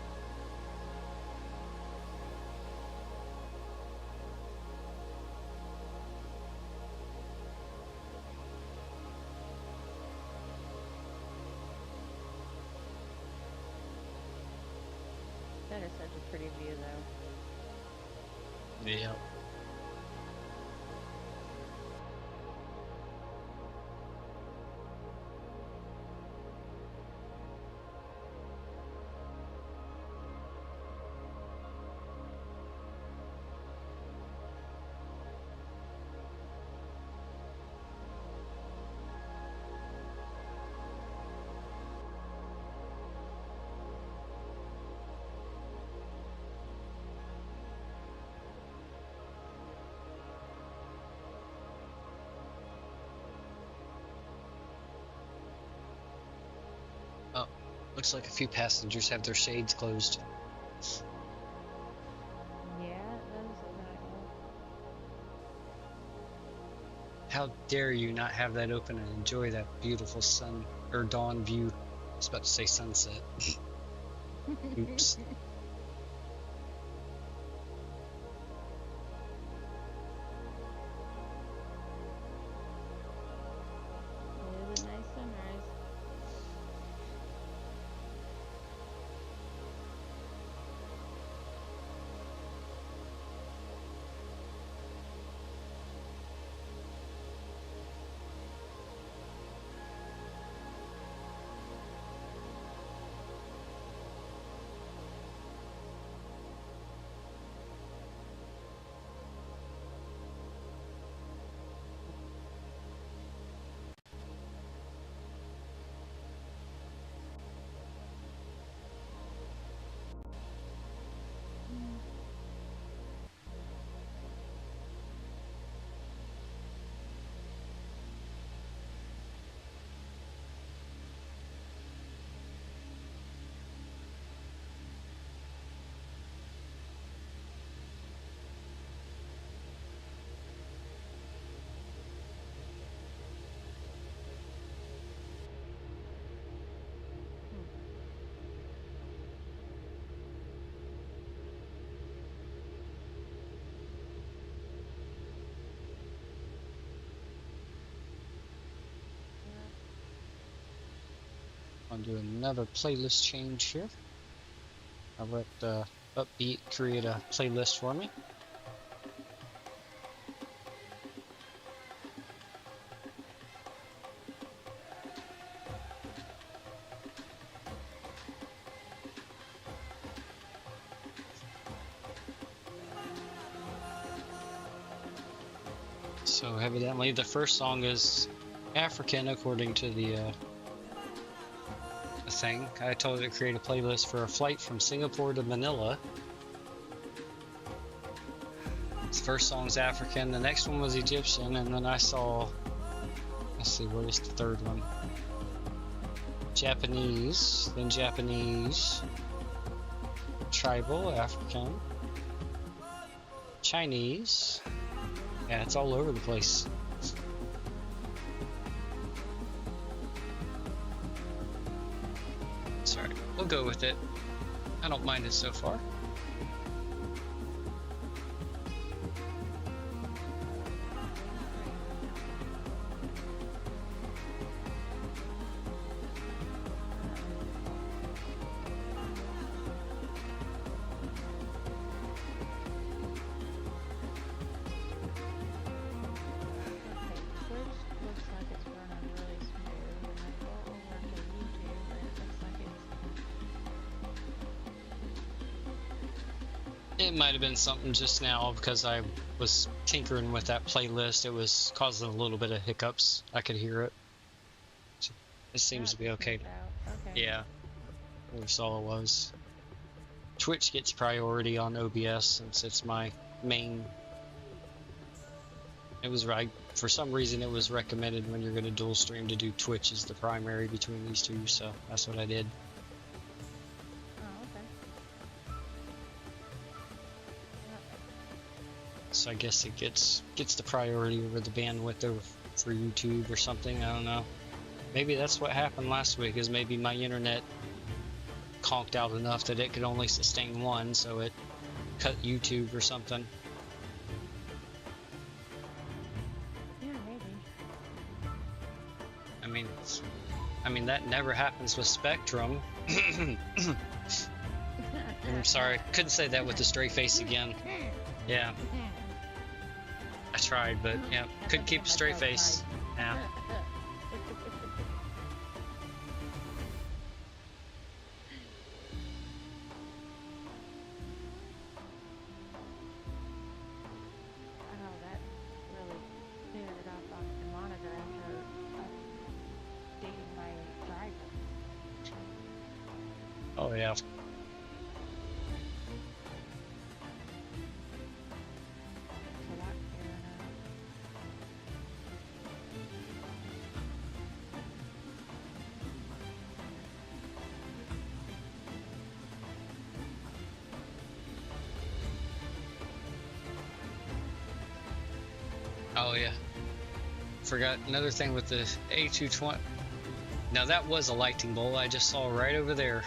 That is such a pretty view, though. Yeah. Oh, looks like a few passengers have their shades closed. Yeah, that is a nice. How dare you not have that open and enjoy that beautiful sun or dawn view? I was about to say sunset. Oops. It is a nice sunrise. I'll do another playlist change here. I'll let Upbeat create a playlist for me. So evidently the first song is African according to the thing. I told it to create a playlist for a flight from Singapore to Manila. The first song's African, the next one was Egyptian, and then I saw, let's see, what is the third one? Japanese, then Japanese, tribal, African, Chinese. Yeah, it's all over the place. Sorry, we'll go with it. I don't mind it so far. It might have been something just now because I was tinkering with that playlist. It was causing a little bit of hiccups. I could hear it. It seems to be okay. Okay. Yeah, that's all it was. Twitch gets priority on OBS since it's my main. It was right. For some reason, it was recommended when you're going to dual stream to do Twitch as the primary between these two, so that's what I did. So I guess it gets the priority over the bandwidth over for YouTube or something. I don't know. Maybe that's what happened last week. Is maybe my internet conked out enough that it could only sustain one, so it cut YouTube or something. Yeah, maybe. I mean that never happens with Spectrum. I'm sorry, couldn't say that with a straight face again. Yeah. I tried, but yeah, couldn't keep a straight face. Yeah. Oh, that really cleared it up on the monitor after updating my driver. Oh yeah. Oh yeah, forgot another thing with the A220. Now that was a lightning bolt I just saw right over there.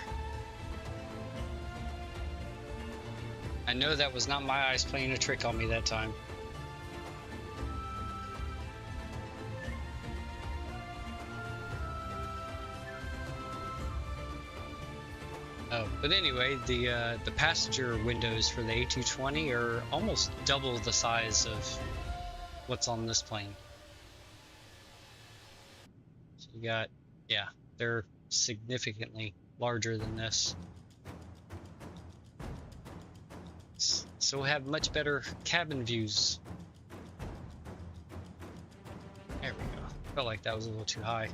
I know that was not my eyes playing a trick on me that time. Oh, but anyway, the passenger windows for the A220 are almost double the size of what's on this plane. So you got, yeah, they're significantly larger than this. So we'll have much better cabin views. There we go. Felt like that was a little too high.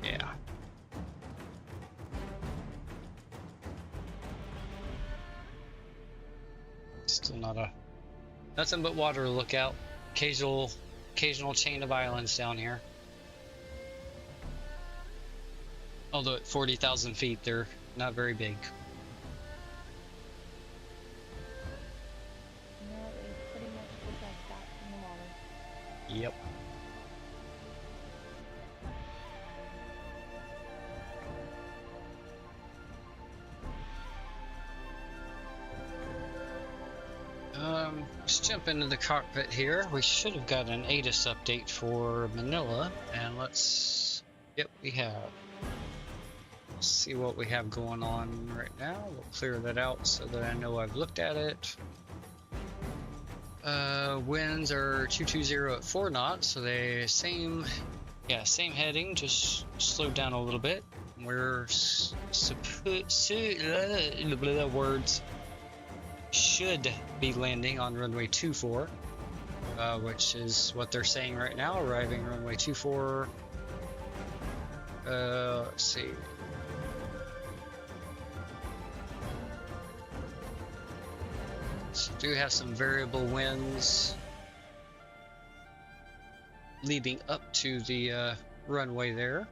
Yeah. Still not a nothing but water to look out. Occasional chain of islands down here. Although at 40,000 feet, they're not very big. No, it's pretty much just like dots in the water. Yep. Let's jump into the cockpit here. We should have got an ATIS update for Manila, and let's Yep, we have. Let's see what we have going on right now. We'll clear that out so that I know I've looked at it. Winds are 220 at 4 knots, so they same heading, just slowed down a little bit. We're words should be landing on runway 24, which is what they're saying right now. Arriving runway 24. Let's see. So do have some variable winds leading up to the runway there,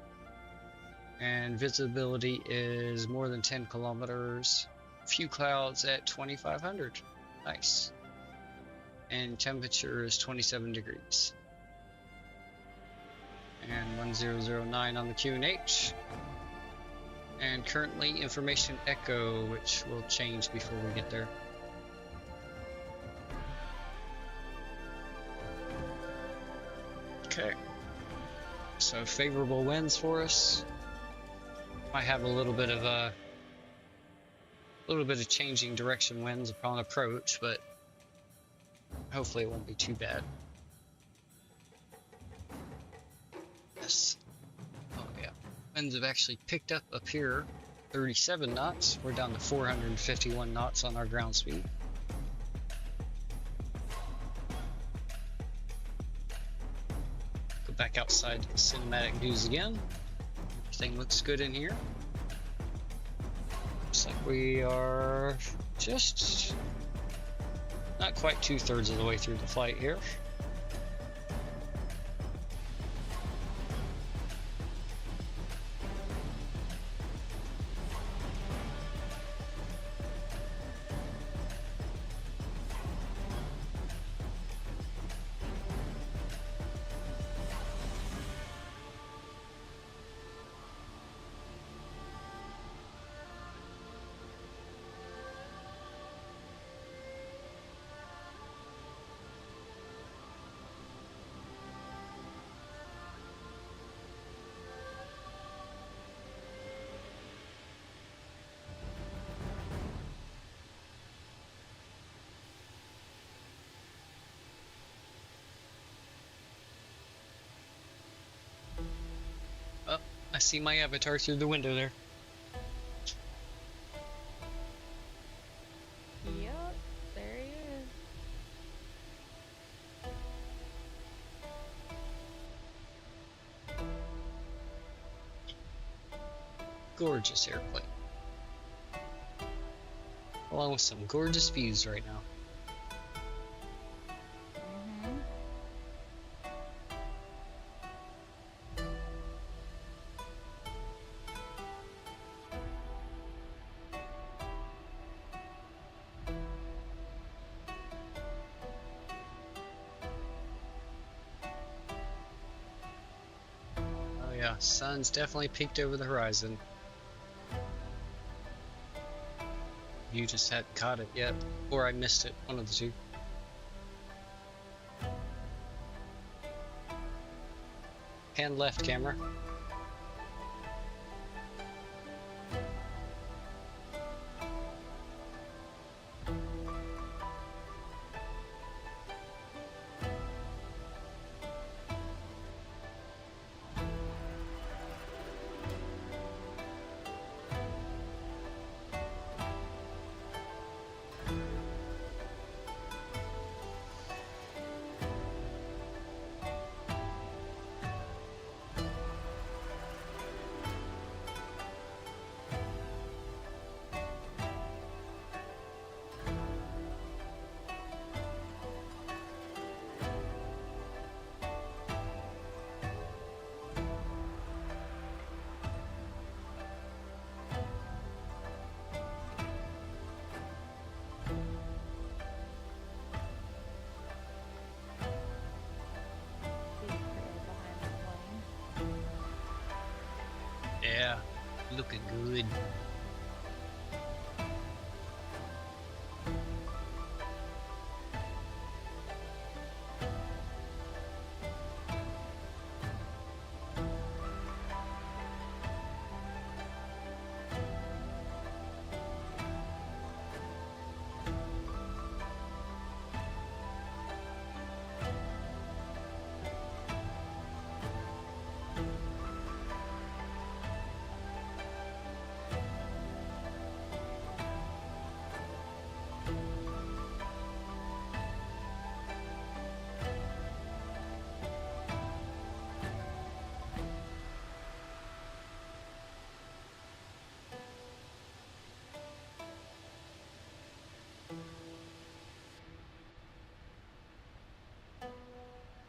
and visibility is more than 10 kilometers. Few clouds at 2,500. Nice. And temperature is 27 degrees. And 1009 on the QNH. And currently information echo, which will change before we get there. Okay. So favorable winds for us. Might have a little bit of changing direction winds upon approach, but hopefully it won't be too bad. Yes. Oh yeah. Winds have actually picked up here. 37 knots. We're down to 451 knots on our ground speed. Go back outside to the cinematic views again. Everything looks good in here. Looks like we are just not quite 2/3 of the way through the flight here. I see my avatar through the window there. Yep, there he is. Gorgeous airplane. Along with some gorgeous views right now. Yeah, sun's definitely peaked over the horizon. You just hadn't caught it yet, or I missed it, one of the two. Hand left camera. Yeah, looking good.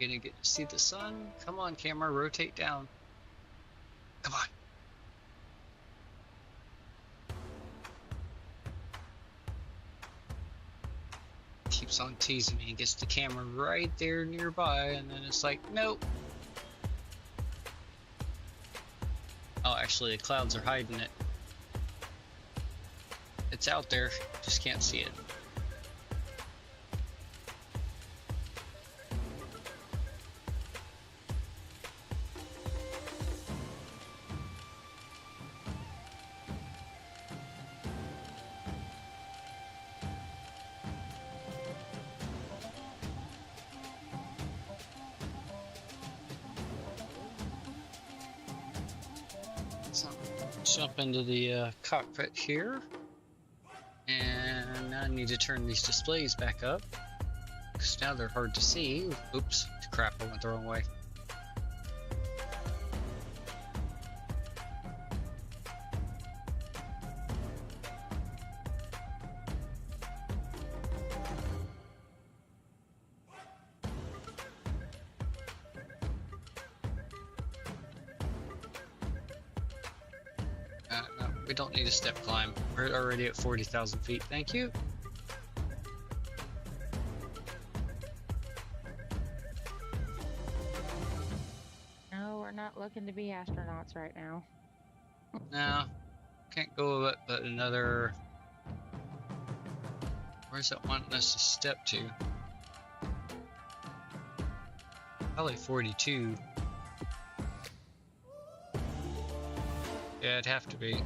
Gonna get to see the sun. Come on, camera, rotate down. Come on. Keeps on teasing me and gets the camera right there nearby, and then it's like, nope. Oh, actually, the clouds are hiding it. It's out there, just can't see it. So, jump into the cockpit here. And I need to turn these displays back up, because now they're hard to see. Oops, crap, I went the wrong way. No, we don't need a step climb. We're already at 40,000 feet. Thank you. No, we're not looking to be astronauts right now. No, can't go but another. Where's it wanting us to step to? Probably 42. Yeah, it'd have to be.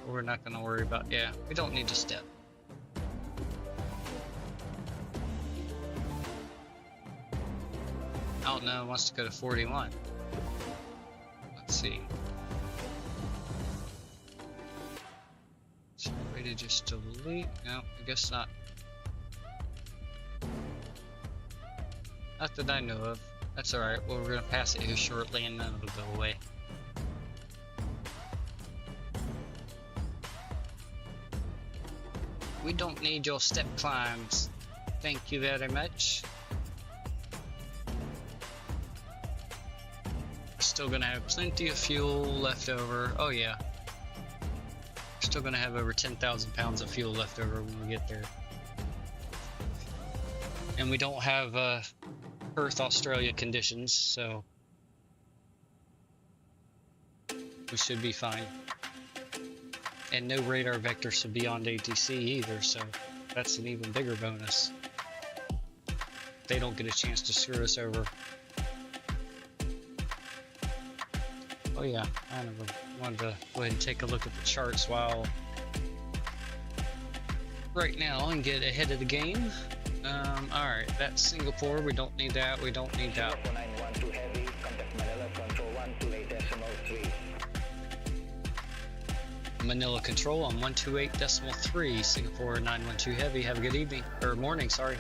We're not going to worry about. Yeah, we don't need to step. Oh no, it wants to go to 41. Let's see. Is there a way to just delete? No, I guess not. Not that I know of. That's alright. Well, we're going to pass it here shortly and then it'll go away. We don't need your step climbs. Thank you very much. Still gonna have plenty of fuel left over. Oh yeah. Still gonna have over 10,000 pounds of fuel left over when we get there. And we don't have Perth, Australia conditions, so we should be fine. And no radar vectors beyond ATC either, so that's an even bigger bonus. They don't get a chance to screw us over. Oh yeah, I wanted to go ahead and take a look at the charts while right now and get ahead of the game. Alright, that's Singapore, we don't need that, we don't need that. Singapore 912 heavy, contact Manila control 128.3. Manila control on 128.3, Singapore 912 heavy, have a good evening, or morning, sorry.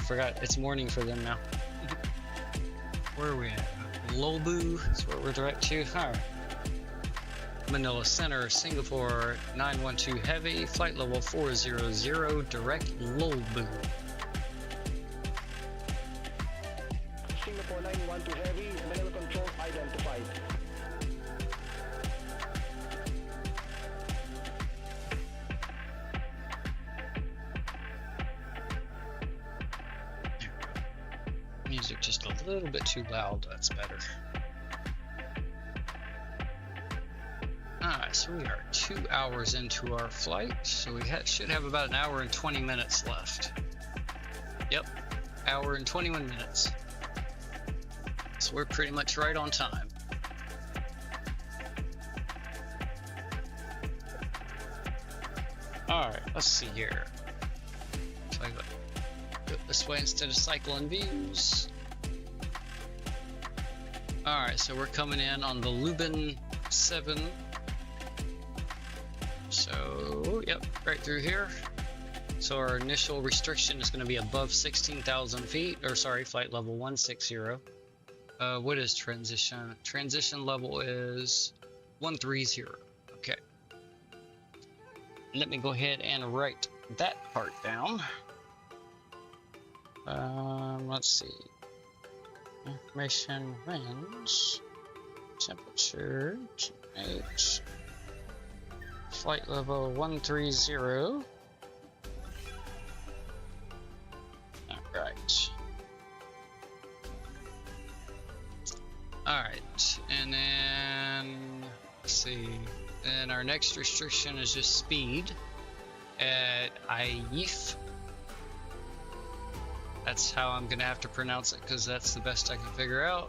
Forgot, it's morning for them now. Where are we at? Lobu is where we're direct to. Alright. Manila Center, Singapore 912 heavy, flight level 400, direct Lobu. Singapore 912 heavy, Manila control identified. Music just a little bit too loud, that's better. Alright, so we are 2 hours into our flight, so we should have about an hour and 20 minutes left. Yep, hour and 21 minutes. So we're pretty much right on time. Alright, let's see here. So I go this way instead of cycling views. Alright, so we're coming in on the Lubin 7. So, yep, right through here. So our initial restriction is going to be above 16,000 feet, or sorry, flight level 160. What is transition? Transition level is 130. Okay. Let me go ahead and write that part down. Let's see. Information, winds, temperature, GH, flight level 130. Alright. Alright, and then, let's see. Then our next restriction is just speed at IEF. That's how I'm gonna have to pronounce it because that's the best I can figure out.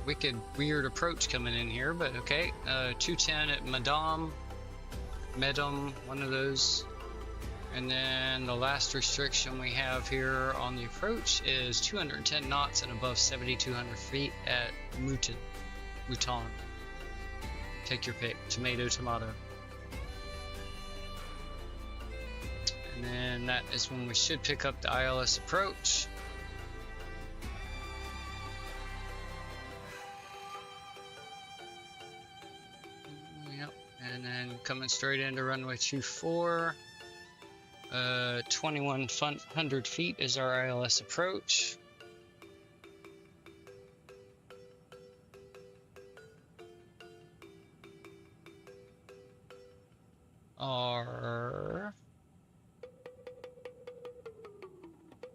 Wicked weird approach coming in here, but okay. 210 at Medum, one of those. And then the last restriction we have here on the approach is 210 knots and above 7,200 feet at Mouton. Take your pick, tomato, tomato. And then that is when we should pick up the ILS approach. Yep, and then coming straight into runway 24. 2,100 feet is our ILS approach. Our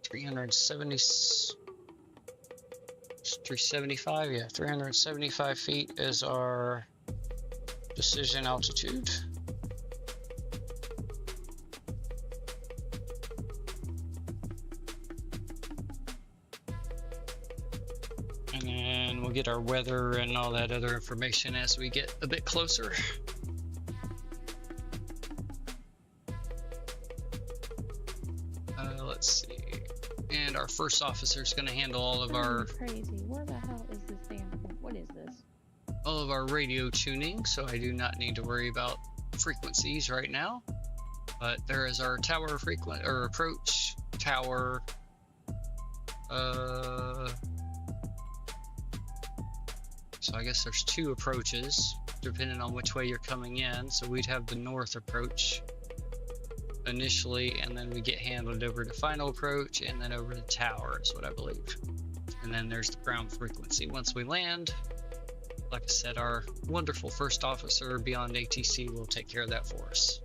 375, yeah, 375 feet is our decision altitude. And then we'll get our weather and all that other information as we get a bit closer. Let's see. And our first officer is going to handle all of our Crazy. Where the hell is this damn thing? What is this? All of our radio tuning, so I do not need to worry about frequencies right now. But there is our tower approach tower. So I guess there's two approaches depending on which way you're coming in. So we'd have the north approach initially, and then we get handled over to final approach and then over to tower is what I believe. And then there's the ground frequency. Once we land, like I said, our wonderful first officer beyond ATC will take care of that for us.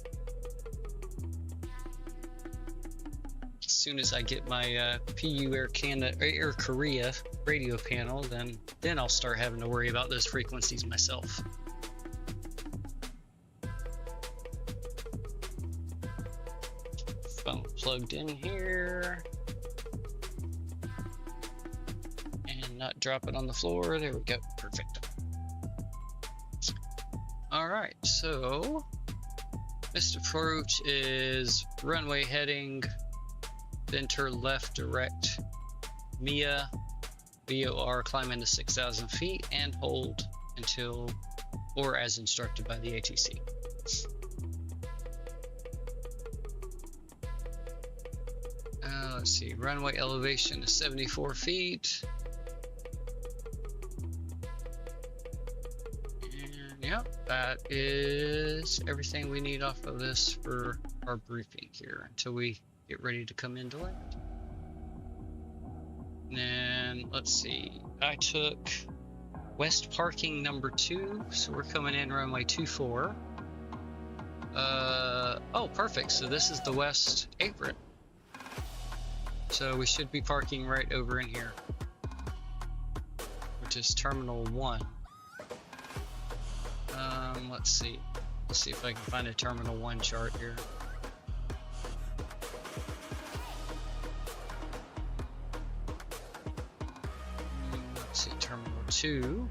As soon as I get my PU Air Korea radio panel, then I'll start having to worry about those frequencies myself. Phone plugged in here. And not drop it on the floor. There we go. Perfect. Alright, so this approach is runway heading, then turn left direct MIA, VOR, climb into 6,000 feet and hold until or as instructed by the ATC. Let's see, runway elevation is 74 feet. And yep, that is everything we need off of this for our briefing here until we get ready to come into land. And then let's see, I took west parking number 2, so we're coming in runway 24. Oh, perfect. So this is the west apron. So we should be parking right over in here, which is terminal 1. Let's see if I can find a terminal 1 chart here. Let's see, terminal 2,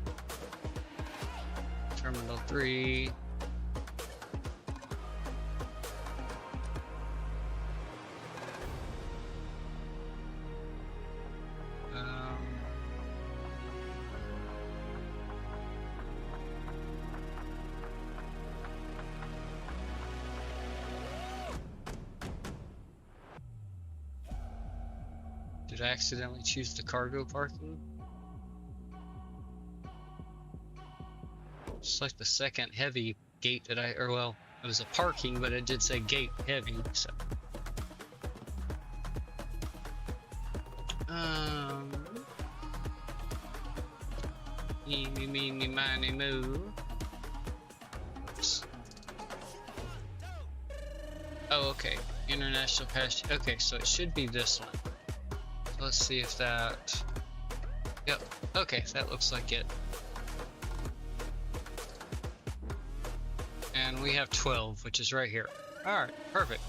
terminal 3. Did I accidentally choose the cargo parking? It's like the second heavy gate that it was a parking, but it did say gate heavy, so Eeny, meeny, miny, moo. Oh, okay. International Patch. Okay, so it should be this one. So let's see if that. Yep. Okay, that looks like it. And we have 12, which is right here. Alright, perfect.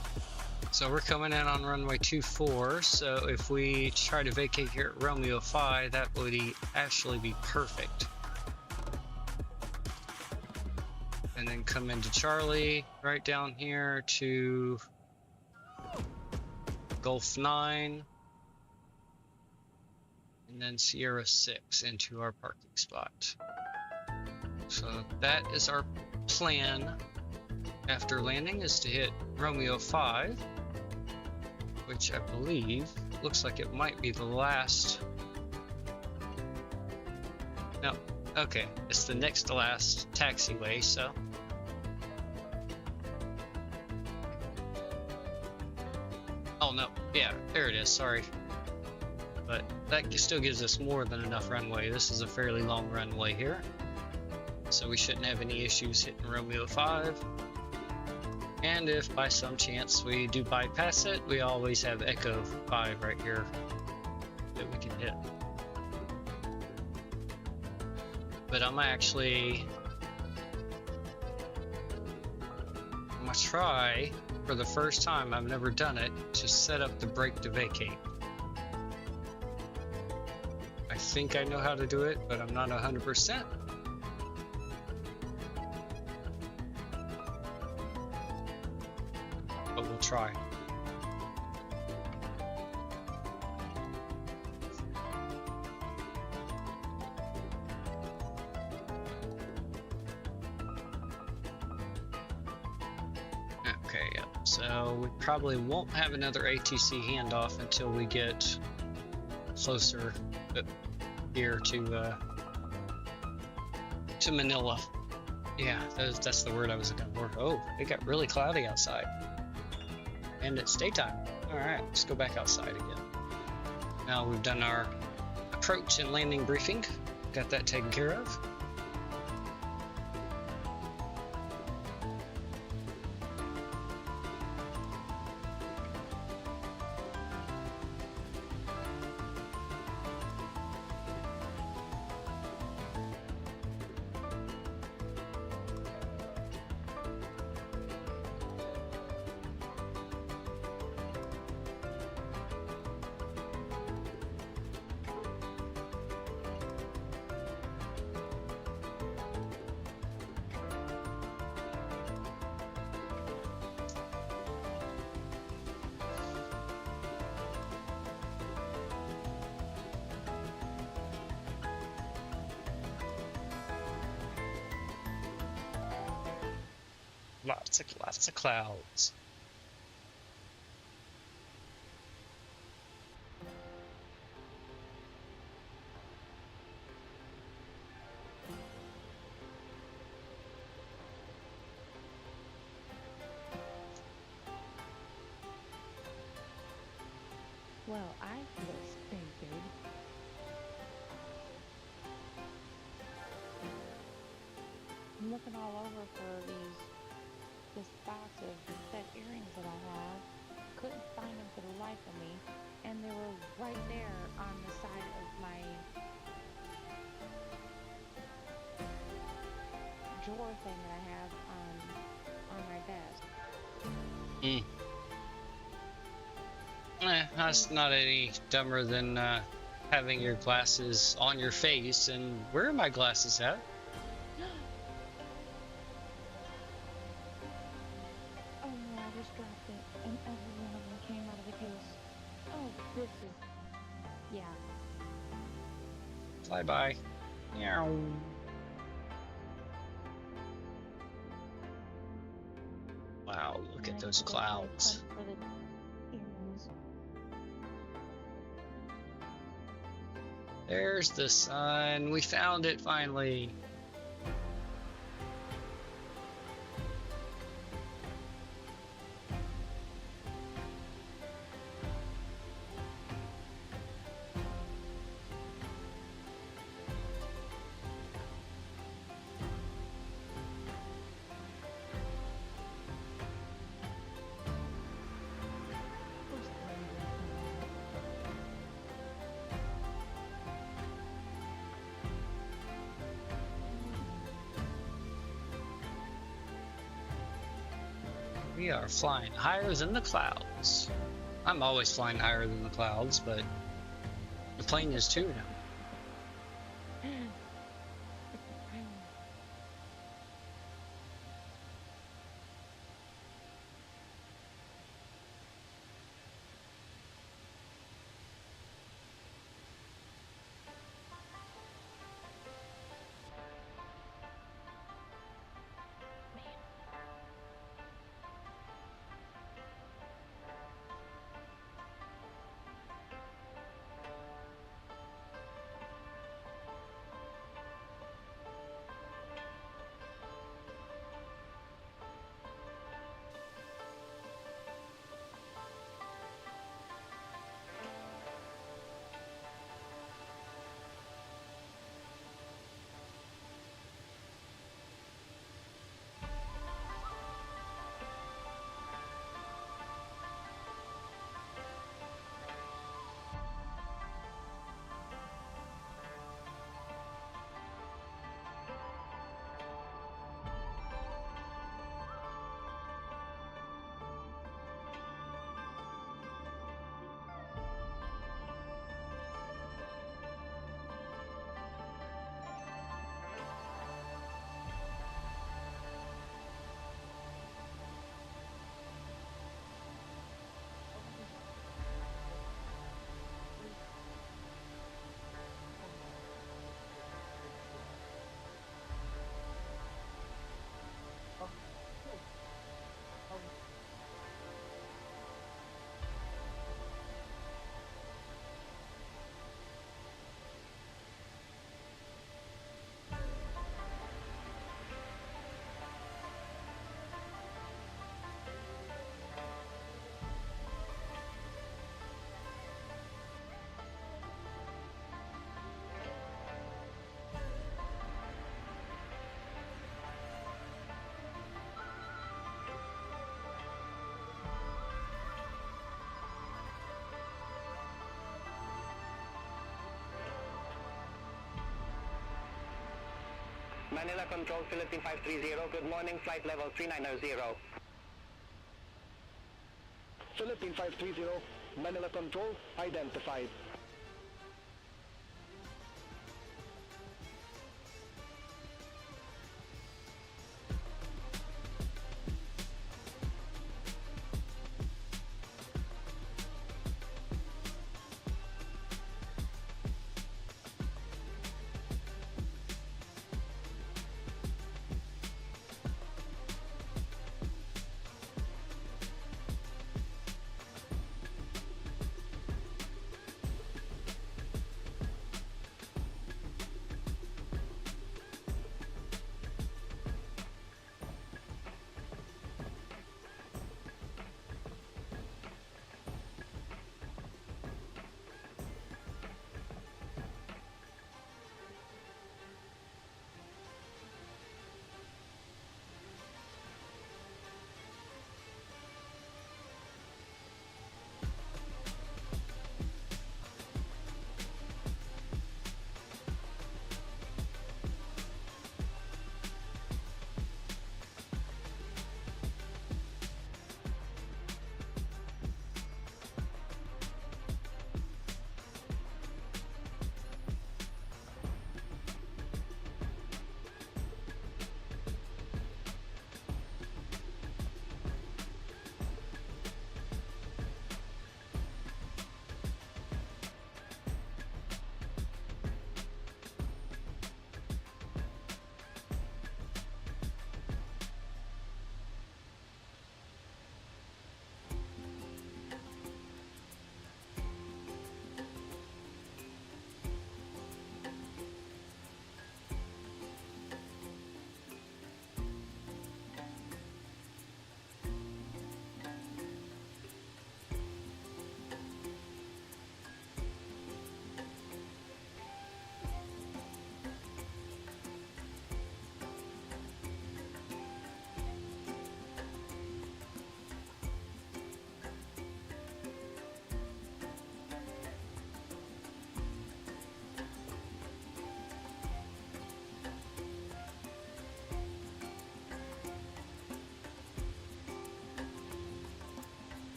So we're coming in on runway 24, so if we try to vacate here at Romeo 5, that would actually be perfect. And then come into Charlie, right down here to Gulf 9, and then Sierra 6 into our parking spot. So that is our plan after landing, is to hit Romeo 5, which I believe looks like it might be the last. No, okay, it's the next to last taxiway, so. Oh no, yeah, there it is, sorry. But that still gives us more than enough runway. This is a fairly long runway here, so we shouldn't have any issues hitting Romeo 5. And if by some chance we do bypass it, we always have Echo 5 right here that we can hit. But I'm gonna try, for the first time, I've never done it, to set up the brake to vacate. I think I know how to do it, but I'm not 100%. But we'll try. Okay, yeah. So we probably won't have another ATC handoff until we get closer here to Manila. Yeah, that's the word I was looking for. Oh, it got really cloudy outside. And it's daytime. Alright, let's go back outside again. Now we've done our approach and landing briefing. Got that taken care of. Lots of clouds. Well, I feel stupid. I'm looking all over for this box of set earrings that I have. Couldn't find them for the life of me, and they were right there on the side of my drawer thing that I have on my desk. That's not any dumber than having your glasses on your face. And where are my glasses at? Bye. Meow. Wow, look at those clouds. There's the sun. We found it finally. We are flying higher than the clouds. I'm always flying higher than the clouds, but the plane is too now. Manila Control, Philippine 530. Good morning, flight level 3900. Philippine 530, Manila Control, identified.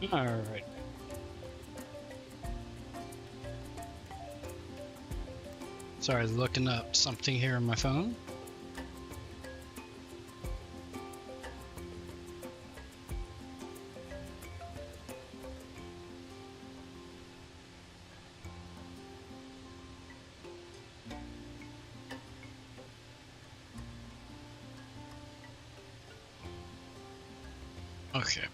All right. Sorry, looking up something here on my phone. Okay.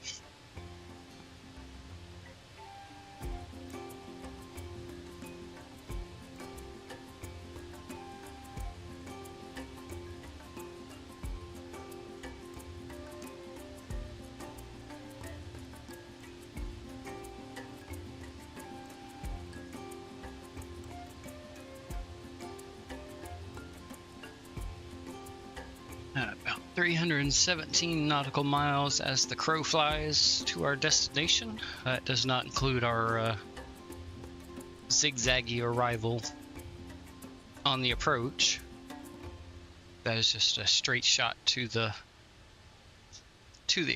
About 317 nautical miles as the crow flies to our destination. That does not include our zigzaggy arrival on the approach. That is just a straight shot to the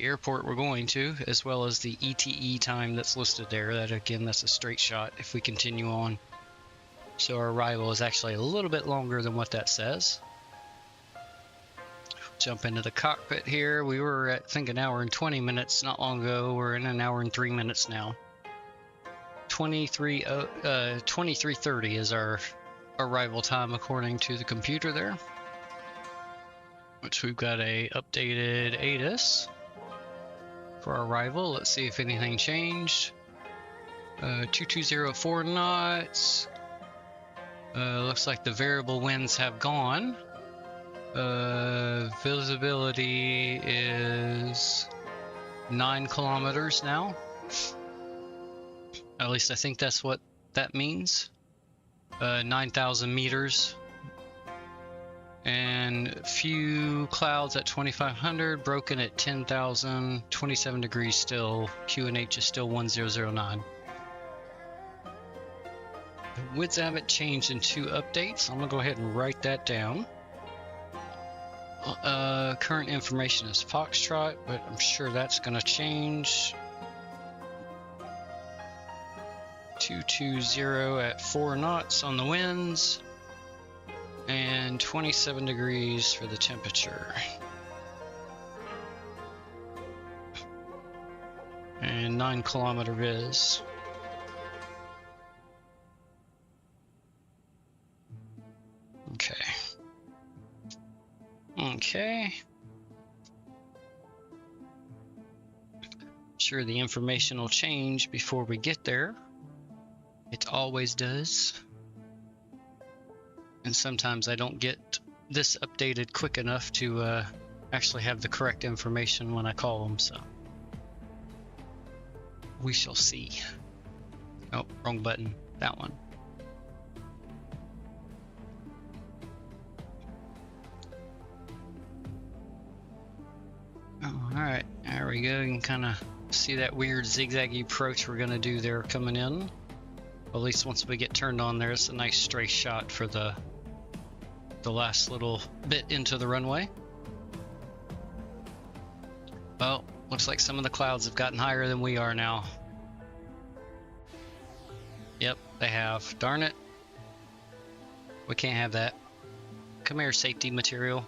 airport we're going to, as well as the ETE time that's listed there. That again, that's a straight shot if we continue on. So our arrival is actually a little bit longer than what that says. Jump into the cockpit here. We were at, I think, an hour and 20 minutes not long ago. We're in an hour and 3 minutes now. 23:30 is our arrival time according to the computer there. Which we've got a updated ATIS for our arrival. Let's see if anything changed. 2204 knots. Looks like the variable winds have gone. Visibility is 9 kilometers now. At least I think that's what that means. 9,000 meters. And few clouds at 2,500, broken at 10,000, 27 degrees still. QNH is still 1009. The widths haven't changed in 2 updates. I'm gonna go ahead and write that down. Current information is Foxtrot, but I'm sure that's going to change. 220 at 4 knots on the winds, and 27 degrees for the temperature. And 9 kilometer viz. Okay. Okay. Sure, the information will change before we get there. It always does. And sometimes I don't get this updated quick enough to actually have the correct information when I call them, so we shall see. Oh, wrong button. That one. Alright, there we go. You can kind of see that weird zigzaggy approach we're going to do there coming in. At least once we get turned on there, it's a nice straight shot for the last little bit into the runway. Well, looks like some of the clouds have gotten higher than we are now. Yep, they have. Darn it. We can't have that. Come here, safety material.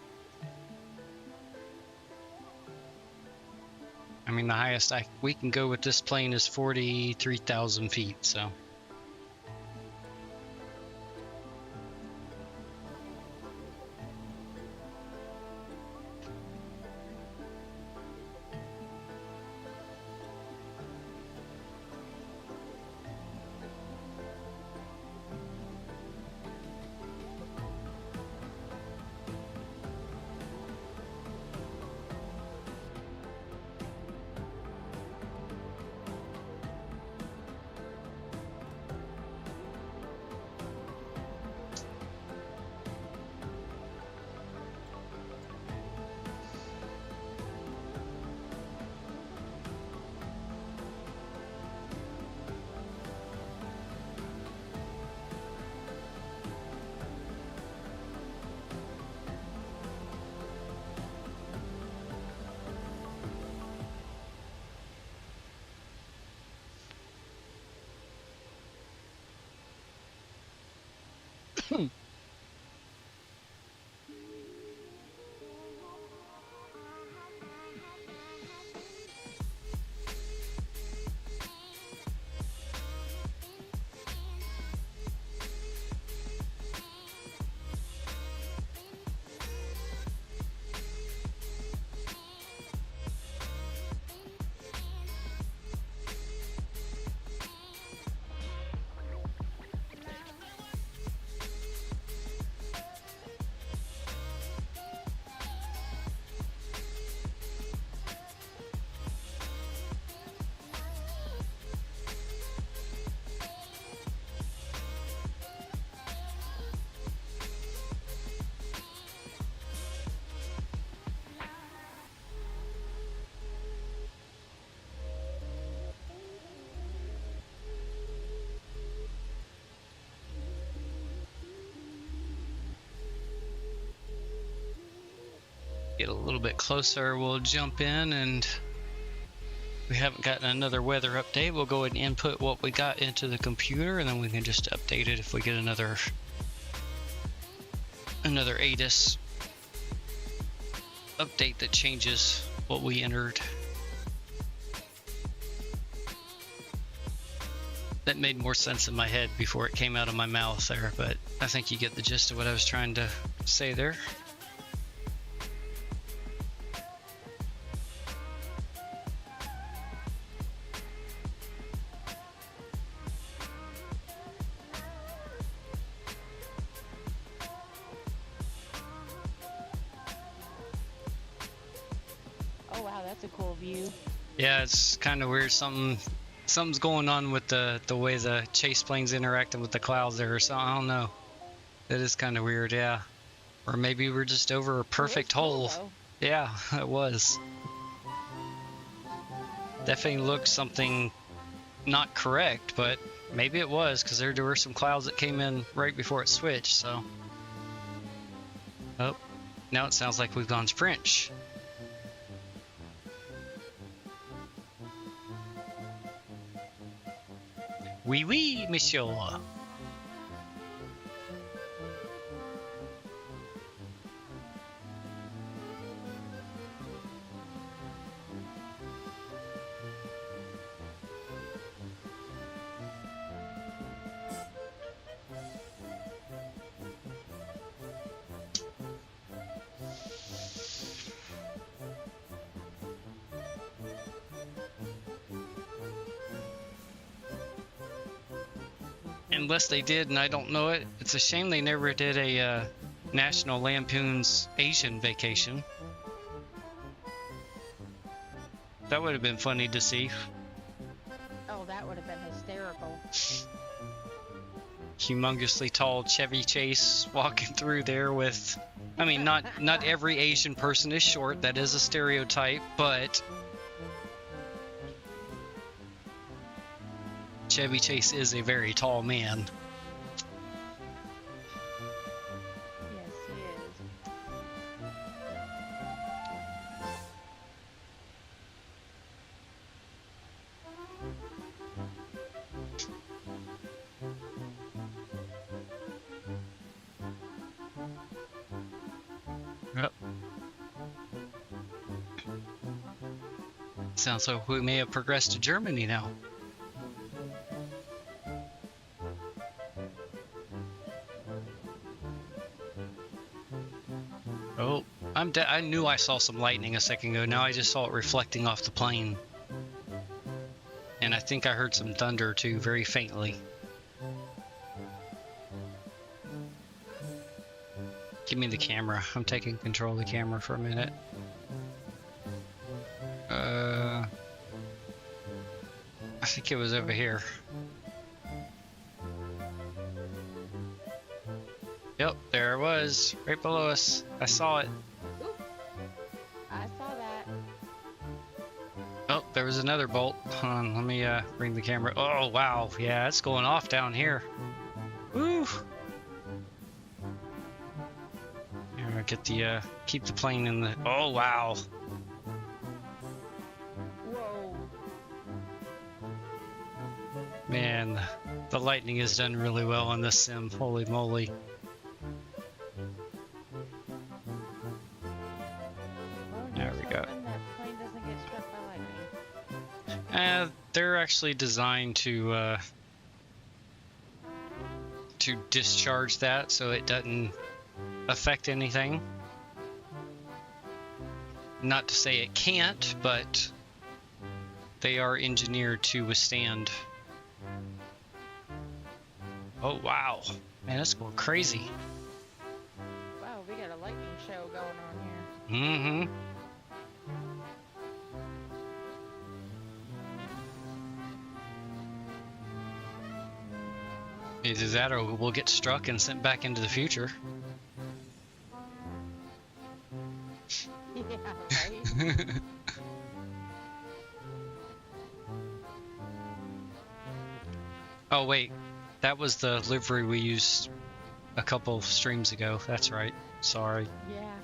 I mean, the highest we can go with this plane is 43,000 feet, so. Get a little bit closer, we'll jump in, and we haven't gotten another weather update. We'll go ahead and input what we got into the computer, and then we can just update it if we get another ATIS update that changes what we entered. That made more sense in my head before it came out of my mouth there, but I think you get the gist of what I was trying to say there. Oh wow, that's a cool view. Yeah, it's kind of weird. Something's going on with the way the chase plane's interacting with the clouds there, so I don't know. That is kind of weird, yeah. Or maybe we're just over a perfect hole. Cool, yeah, it was. Definitely looked something not correct, but maybe it was, because there were some clouds that came in right before it switched, so. Oh, now it sounds like we've gone French. Oui, oui, monsieur. Unless they did and I don't know it. It's a shame they never did a National Lampoon's Asian Vacation. That would have been funny to see. Oh, that would have been hysterical. Humongously tall Chevy Chase walking through there with, I mean, not every Asian person is short. That is a stereotype, but Chevy Chase is a very tall man. Yes, he is. Yep. Sounds like we may have progressed to Germany now. Oh, I knew I saw some lightning a second ago. Now I just saw it reflecting off the plane. And I think I heard some thunder too, very faintly. Give me the camera. I'm taking control of the camera for a minute. I think it was over here. Yep, there it was, right below us. I saw it. Oop. I saw that. Oh, there was another bolt. Hold on, let me bring the camera. Oh, wow. Yeah, it's going off down here. Woo! Here, get the, keep the plane in the... Oh, wow. Whoa. Man, the lightning has done really well on this sim. Holy moly. they're actually designed to discharge that so it doesn't affect anything. Not to say it can't, but they are engineered to withstand. Oh wow, man, that's going crazy. Wow, we got a lightning show going on here. Mm-hmm. Either that or we'll get struck and sent back into the future. Yeah, right? Oh wait, that was the livery we used a couple streams ago. That's right. Sorry. Yeah.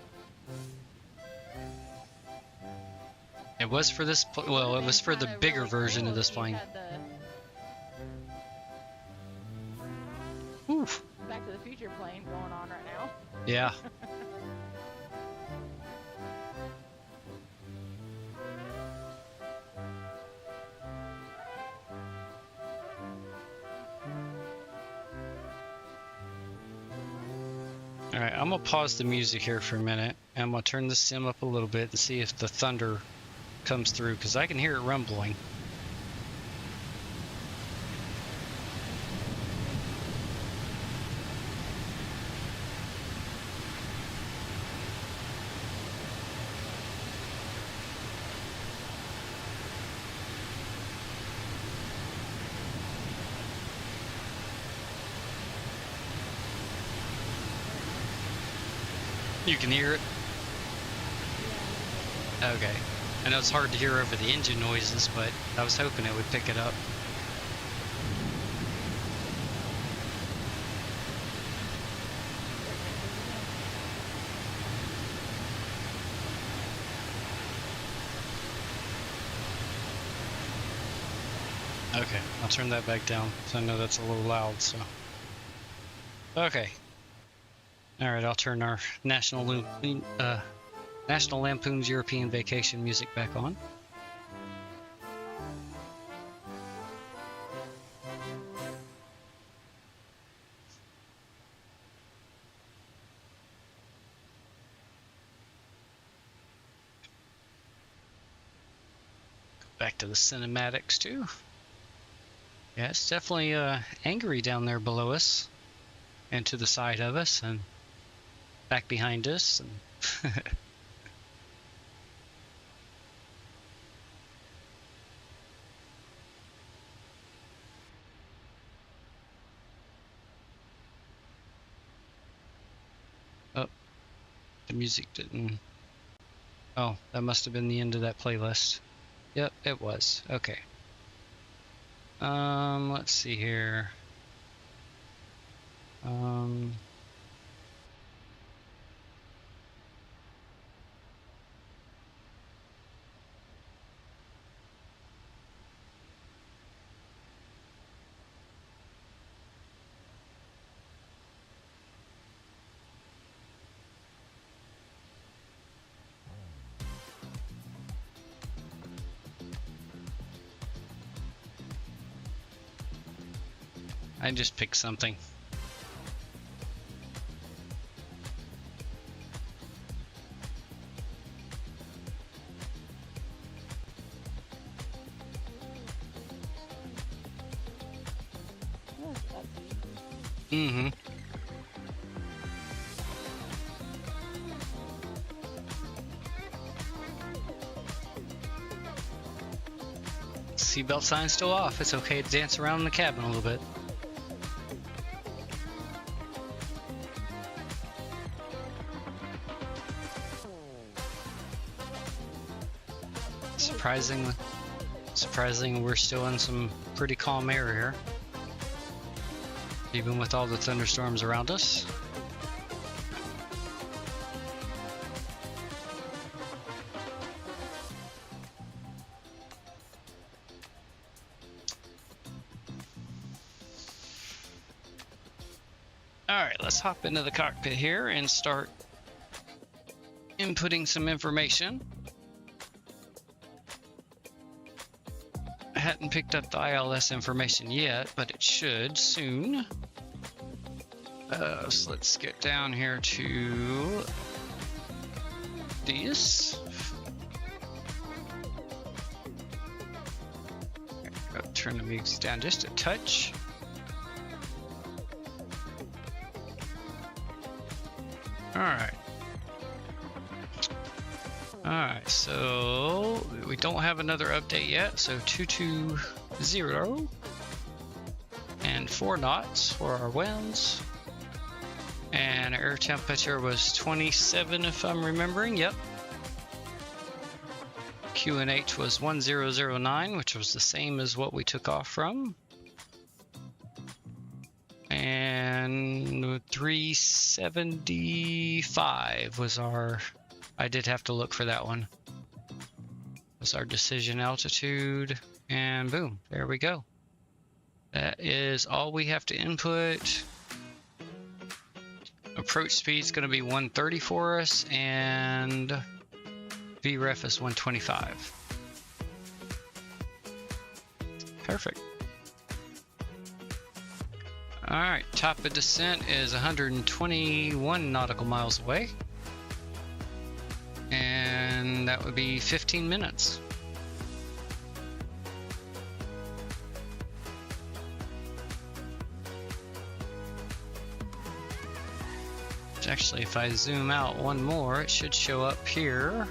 It was for this. Well, it was for the Kinda bigger really version cool of this if you plane. had the Oof. Back to the Future plane going on right now. Yeah. Alright, I'm gonna pause the music here for a minute. And I'm gonna turn the sim up a little bit to see if the thunder comes through, because I can hear it rumbling. You can hear it? Okay. I know it's hard to hear over the engine noises, but I was hoping it would pick it up. Okay, I'll turn that back down, so I know that's a little loud, so. Okay. Alright, I'll turn our National Lampoon's European Vacation music back on. Back to the cinematics too. Yeah, it's definitely angry down there below us, and to the side of us, and back behind us. And oh, the music didn't. Oh, that must have been the end of that playlist. Yep, it was. Okay. Let's see here. I just picked something. Mm-hmm. Seatbelt sign's still off. It's okay to dance around in the cabin a little bit. Surprisingly, we're still in some pretty calm air here, even with all the thunderstorms around us. Alright, let's hop into the cockpit here and start inputting some information. hadn't picked up the ILS information yet, but it should soon. So let's get down here to this. I'll turn the music down just a touch. Alright. Alright, so we don't have another update yet, so 220 and 4 knots for our winds. And air temperature was 27 if I'm remembering, yep. QNH was 1009, which was the same as what we took off from. And 375 was our, I did have to look for that one, was our decision altitude, and boom, there we go. That is all we have to input. Approach speed is going to be 130 for us, and VREF is 125. Perfect. Alright, top of descent is 121 nautical miles away. And that would be 15 minutes. Actually, if I zoom out one more, it should show up here.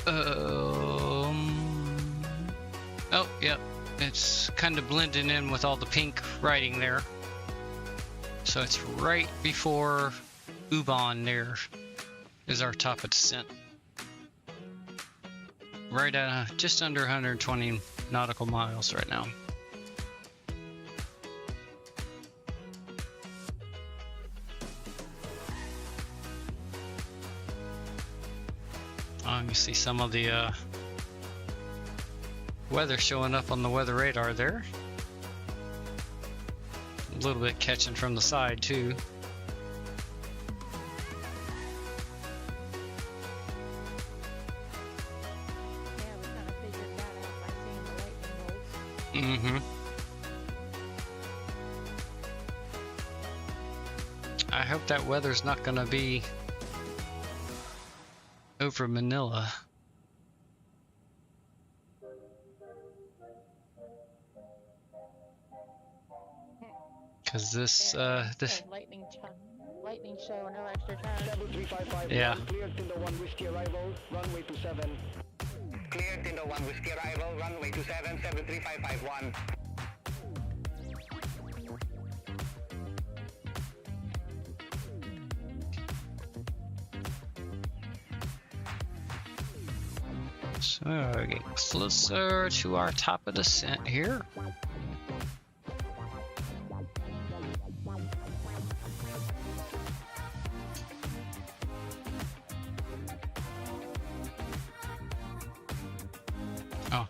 Oh, yep. It's kind of blending in with all the pink writing there. So it's right before Ubon there is our top of descent. Right at just under 120 nautical miles right now. You see some of the weather showing up on the weather radar there. A little bit catching from the side too. Yeah, we kind of figured that out by seeing the lightning bolts. I hope that weather's not gonna be over Manila. Because this Lightning show, no extra charge. 7355, yeah. Cleared Tinder 1 Whiskey arrival, runway 27. Clear Tinder 1 Whiskey arrival, runway 27, 73551. So we're getting closer to our top of descent here. Oh,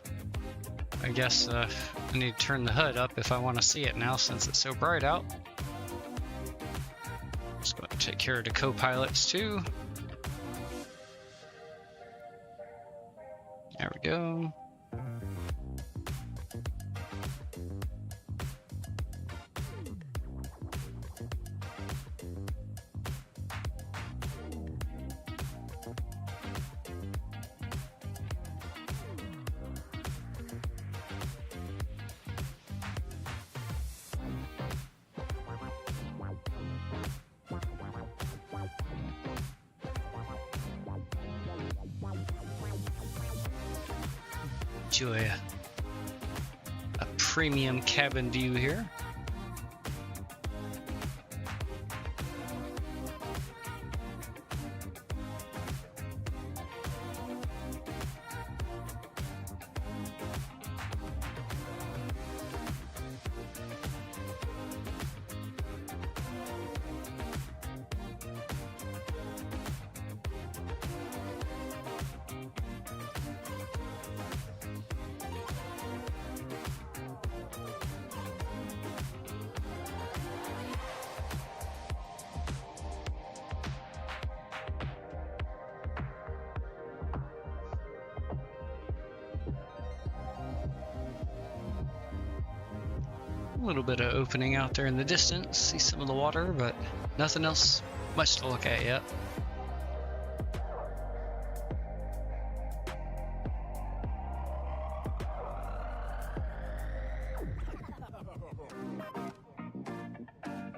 I guess I need to turn the HUD up if I want to see it now since it's so bright out. Just going to take care of the co-pilots too. There we go. Enjoy a premium cabin view here. little bit of opening out there in the distance. See some of the water, but nothing else much to look at yet.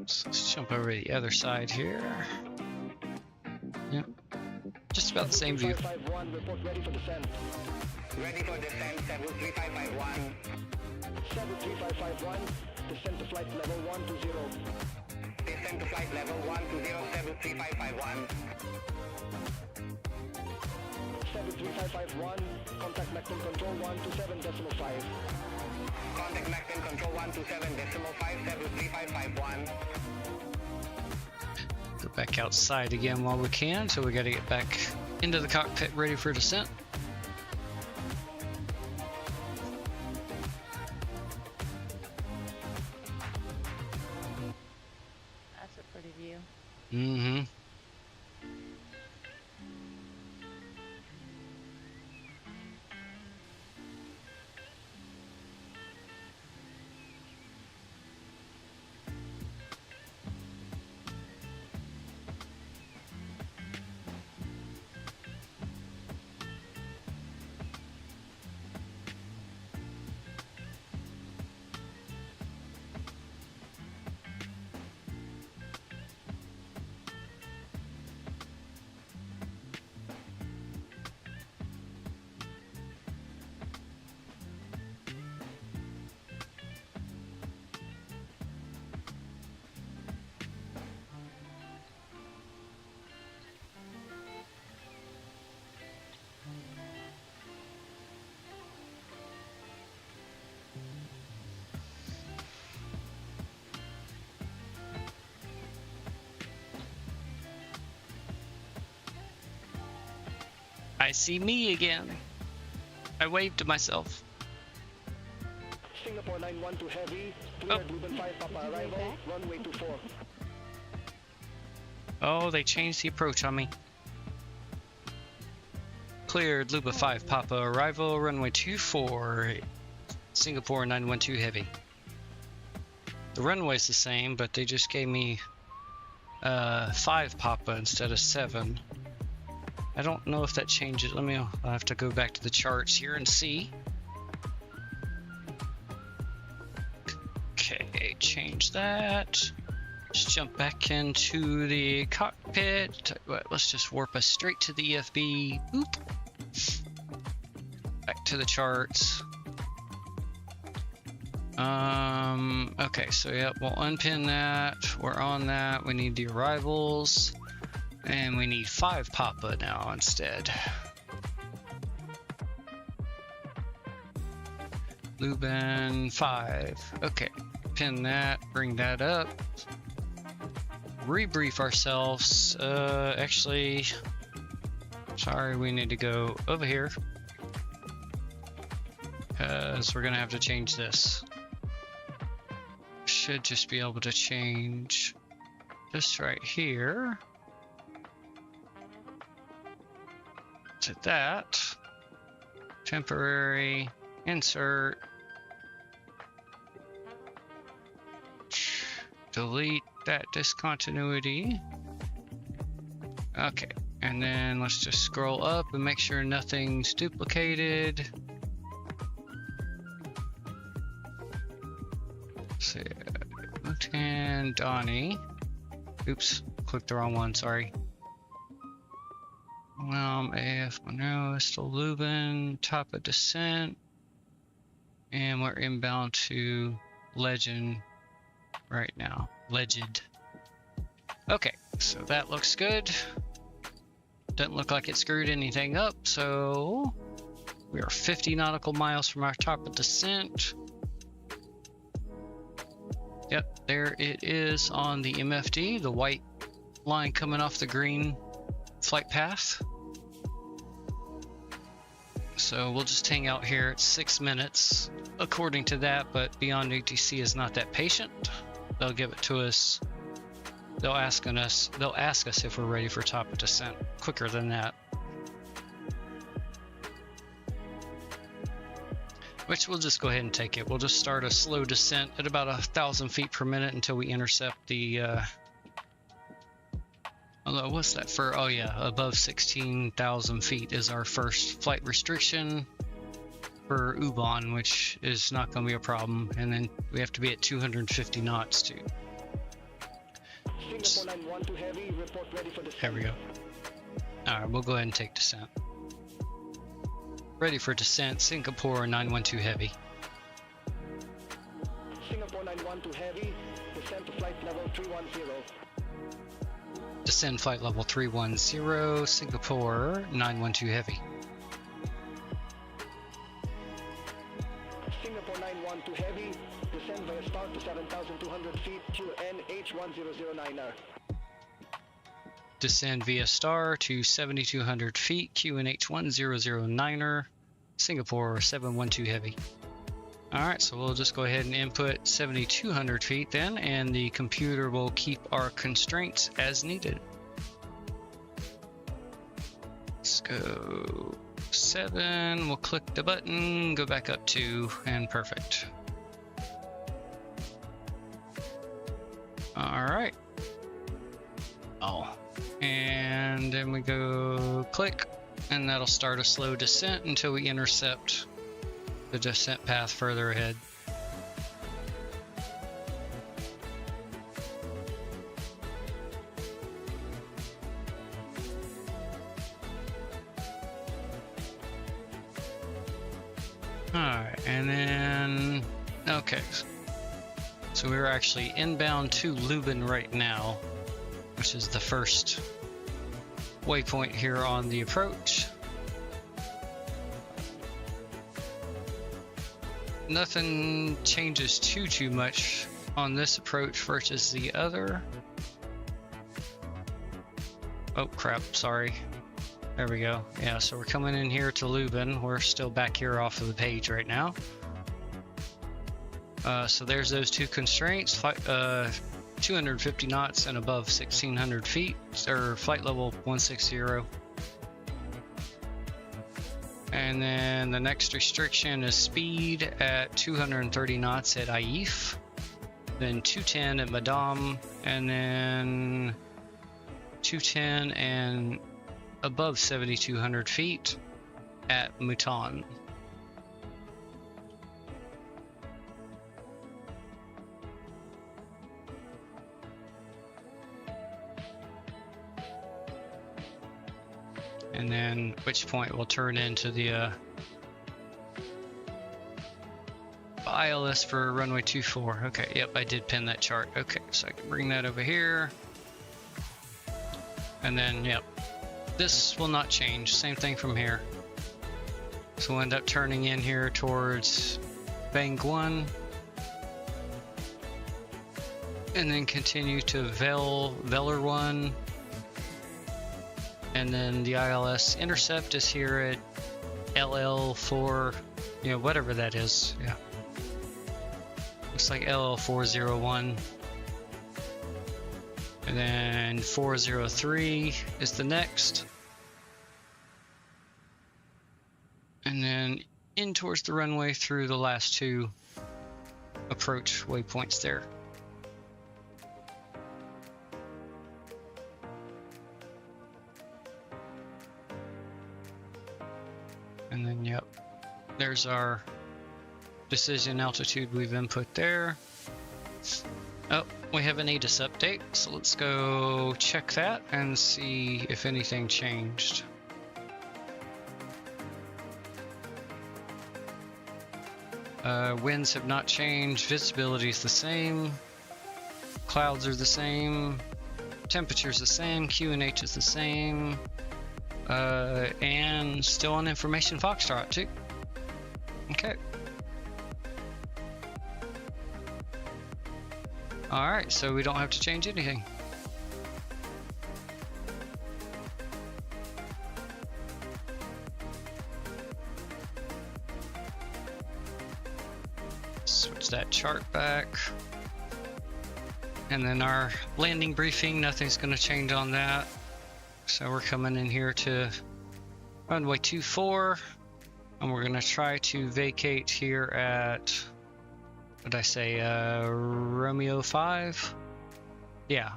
So let's jump over to the other side here. Yep. Just about the same view. 7551, report ready for descent. Ready for descent, 73551. 73551, descend to flight level 120. Descend to flight level 120, 73551. 73551, contact Macton control 127.5. Contact Macton control 127.5, 73551. Go back outside again while we can, so we got to get back into the cockpit ready for descent. That's a pretty view. Mm-hmm. I see me again. I waved to myself. Singapore 912 heavy, cleared Ruben 5 Papa arrival, runway 24. Oh, they changed the approach on me. Cleared Luba 5 Papa arrival, runway 24, Singapore 912 heavy. The runway's the same, but they just gave me 5 Papa instead of 7. I don't know if that changes. I'll have to go back to the charts here and see. Okay, change that. Let's jump back into the cockpit. Let's just warp us straight to the EFB. Oop. Back to the charts. Okay, so yep, we'll unpin that. We're on that. We need the arrivals. And we need 5 Papa now instead. Luban 5. Okay, pin that, bring that up. Rebrief ourselves. Actually, sorry, we need to go over here. Because we're gonna have to change this. Should just be able to change this right here. To that. Temporary. Insert. Delete that discontinuity. Okay, and then let's just scroll up and make sure nothing's duplicated. Let's see, Lieutenant Donnie. Oops, clicked the wrong one, sorry. AF Monroe, still Lubin, top of descent. And we're inbound to Legend right now. Legend. Okay, so that looks good. Doesn't look like it screwed anything up, so we are 50 nautical miles from our top of descent. Yep, there it is on the MFD, the white line coming off the green flight path. So we'll just hang out here at 6 minutes according to that, but Beyond ATC is not that patient. They'll give it to us. They'll ask us if we're ready for top of descent quicker than that. which we'll just go ahead and take it. We'll just start a slow descent at about 1,000 feet per minute until we intercept the although what's that for? Oh yeah, above 16,000 feet is our first flight restriction for U-Bahn, which is not going to be a problem. And then we have to be at 250 knots too. Singapore 912 Heavy, report ready for descent. There we go. Alright, we'll go ahead and take descent. Ready for descent, Singapore 912 Heavy. Singapore 912 Heavy, descend to flight level 310. Descend flight level 310, Singapore 912 Heavy. Singapore 912 Heavy, descend via start to 7,200 feet, QNH1009er. Descend via star to 7,200 feet, QNH1009er, Singapore 712 Heavy. Alright, so we'll just go ahead and input 7,200 feet then, and the computer will keep our constraints as needed. Let's go 7, we'll click the button, go back up 2, and perfect. Alright. Oh. And then we go click, and that'll start a slow descent until we intercept the descent path further ahead. Alright, and then, okay. So we're actually inbound to Lubin right now, which is the first waypoint here on the approach. Nothing changes too much on this approach versus the other. Oh crap, sorry. There we go. Yeah, so we're coming in here to Lubin. We're still back here off of the page right now. So there's those two constraints. 250 knots and above 1,600 feet, or flight level 160. And then the next restriction is speed at 230 knots at Aif, then 210 at Madame, and then 210 and above 7,200 feet at Mouton. And then which point will turn into the ILS for runway 24. Okay, yep, I did pin that chart. Okay, so I can bring that over here. And then, yep, this will not change. Same thing from here. So we'll end up turning in here towards Bang 1. And then continue to Veller 1. And then the ILS intercept is here at LL4, you know, whatever that is. Yeah. Looks like LL401. And then 403 is the next. And then in towards the runway through the last two approach waypoints there. And then, yep, there's our decision altitude we've input there. Oh, we have an ATIS update, so let's go check that and see if anything changed. Winds have not changed, visibility is the same, clouds are the same, temperature's the same, QNH is the same. And still on information Foxtrot too. Okay. Alright, so we don't have to change anything. Switch that chart back. And then our landing briefing, nothing's going to change on that. So we're coming in here to runway 24, And we're gonna try to vacate here at, what did I say, Romeo 5? Yeah.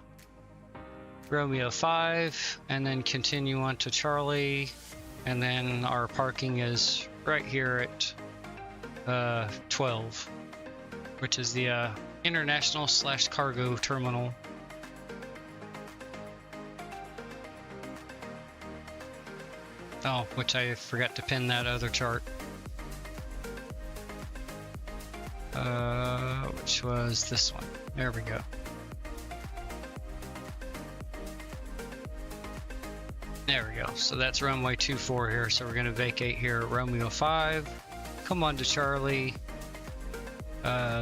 Romeo 5, and then continue on to Charlie, and then our parking is right here at 12, which is the international / cargo terminal. Oh, which I forgot to pin that other chart. Which was this one. There we go. There we go. So that's runway 24 here. So we're going to vacate here at Romeo 5. Come on to Charlie.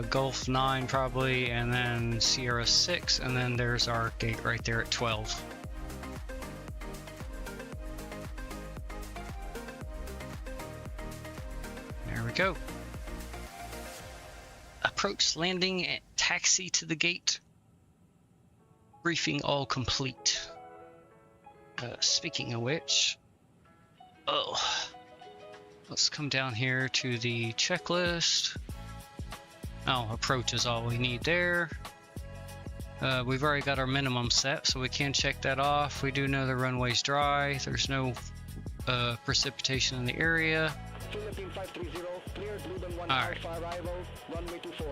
Gulf 9 probably, and then Sierra 6, and then there's our gate right there at 12. There we go. Approach landing and taxi to the gate. Briefing all complete. Speaking of which, let's come down here to the checklist. Oh, approach is all we need there. We've already got our minimum set, so we can check that off. We do know the runway's dry. There's no precipitation in the area. Philippine 530, cleared Luban 1 Alright. Alpha arrival, runway 24.